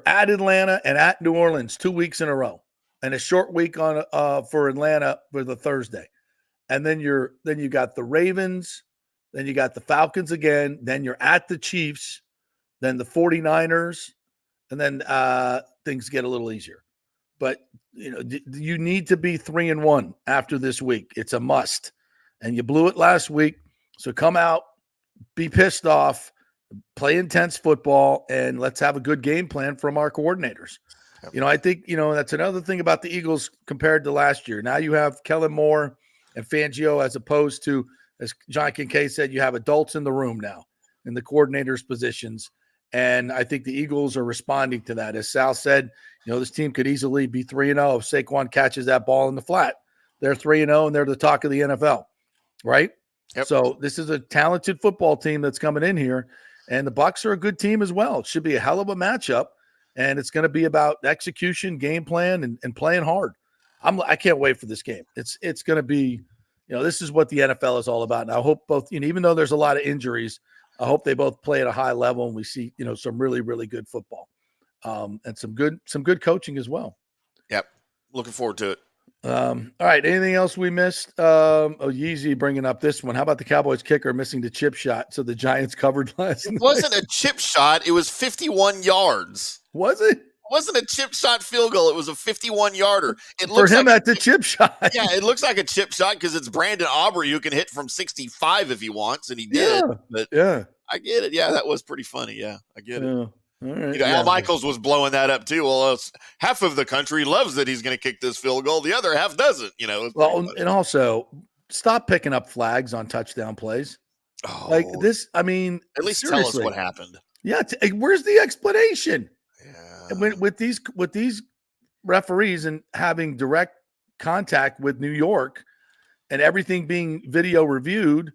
at Atlanta and at New Orleans 2 weeks in a row, and a short week on for Atlanta for the Thursday. and then you got the Ravens, then you got the Falcons again, then you're at the Chiefs, then the 49ers, and then things get a little easier. But you need to be 3-1 after this week. It's a must. And you blew it last week. So come out, be pissed off, play intense football, and let's have a good game plan from our coordinators. I think, that's another thing about the Eagles compared to last year. Now you have Kellen Moore and Fangio, as opposed to, as John Kincaid said, you have adults in the room now in the coordinators' positions. And I think the Eagles are responding to that. As Sal said, this team could easily be 3-0 if Saquon catches that ball in the flat. They're 3-0, and they're the talk of the NFL, right? Yep. So this is a talented football team that's coming in here, and the Bucs are a good team as well. It should be a hell of a matchup, and it's going to be about execution, game plan, and playing hard. I can't wait for this game. It's going to be, this is what the NFL is all about. And I hope both, even though there's a lot of injuries, I hope they both play at a high level, and we see, some really, really good football, and some good coaching as well. Yep. Looking forward to it. All right. Anything else we missed? Yeezy bringing up this one. How about the Cowboys kicker missing the chip shot? So the Giants covered last night. It wasn't a chip shot. It was 51 yards. Was it? It wasn't a chip shot field goal. It was a 51-yarder. It For looks him like at the chip shot. Yeah, it looks like a chip shot because it's Brandon Aubrey who can hit from 65 if he wants, and he did. Yeah. But Yeah. I get it. Yeah, that was pretty funny. Yeah, I get it. All right. Al Michaels was blowing that up too. Well, half of the country loves that he's going to kick this field goal. The other half doesn't. Well, and also stop picking up flags on touchdown plays. Oh, Like this, I mean, at least seriously. tell us what happened. Yeah, where's the explanation? Yeah. With these referees and having direct contact with New York and everything being video reviewed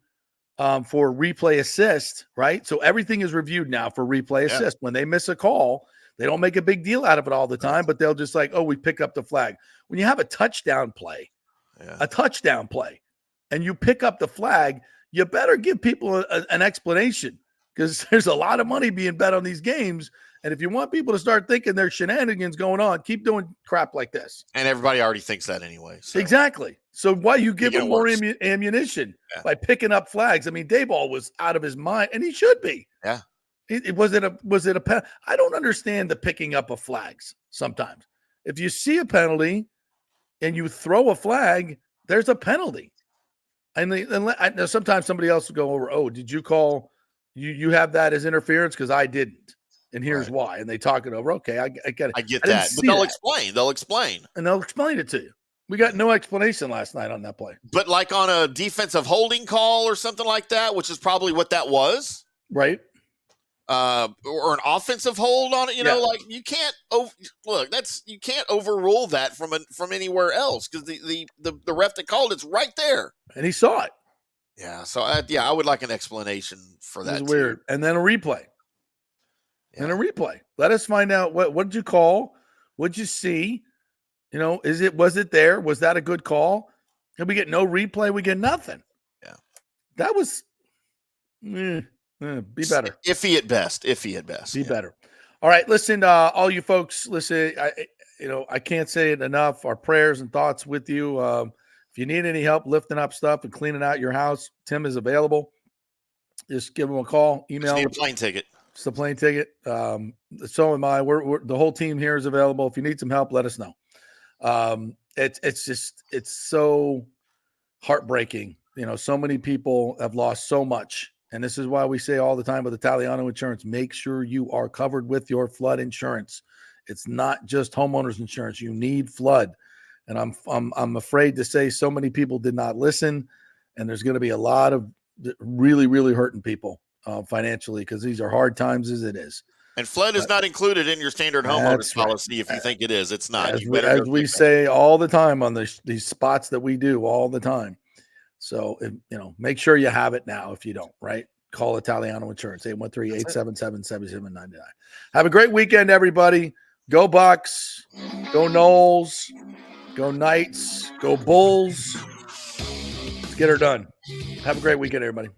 for replay assist, right? So everything is reviewed now for replay assist. When they miss a call, they don't make a big deal out of it all the time, but they'll just we pick up the flag. When you have a touchdown play, and you pick up the flag, you better give people an explanation, because there's a lot of money being bet on these games. And if you want people to start thinking there's shenanigans going on, keep doing crap like this. And everybody already thinks that anyway. So. Exactly. So why you give Make it him more worse. ammunition by picking up flags? I mean, Dayball was out of his mind, and he should be. Yeah. Was it a pen? I don't understand the picking up of flags sometimes. If you see a penalty and you throw a flag, there's a penalty. And sometimes somebody else will go over, oh, did you call you have that as interference? Because I didn't. And here's why. And they talk it over. Okay, I get it. I get that. But they'll explain. They'll explain. And they'll explain it to you. We got no explanation last night on that play. But like on a defensive holding call or something like that, which is probably what that was. Right. Or an offensive hold on it, you can't you can't overrule that from anywhere else, because the ref that called it's right there. And he saw it. Yeah. So I would like an explanation for that. It's weird. And then a replay. Yeah. And a replay. Let us find out what did you call? What'd you see? Was it there? Was that a good call? And we get no replay. We get nothing. Yeah. That was be better. Iffy at best. Be better. All right. Listen, all you folks, listen, I can't say it enough. Our prayers and thoughts with you. If you need any help lifting up stuff and cleaning out your house, Tim is available. Just give him a call, email. Just need a plane ticket. It's the plane ticket. So am I. We're the whole team here is available. If you need some help, let us know. It's so heartbreaking. So many people have lost so much. And this is why we say all the time with Italiano Insurance, make sure you are covered with your flood insurance. It's not just homeowners insurance. You need flood. And I'm afraid to say so many people did not listen. And there's going to be a lot of really, really hurting people financially, because these are hard times as it is. And flood is not included in your standard homeowners policy. If you think it is, it's not. As we say all the time on these spots that we do all the time. So, make sure you have it now if you don't, right? Call Italiano Insurance, 813-877-7799. Have a great weekend, everybody. Go Bucks. Go Knowles. Go Knights. Go Bulls. Let's get her done. Have a great weekend, everybody.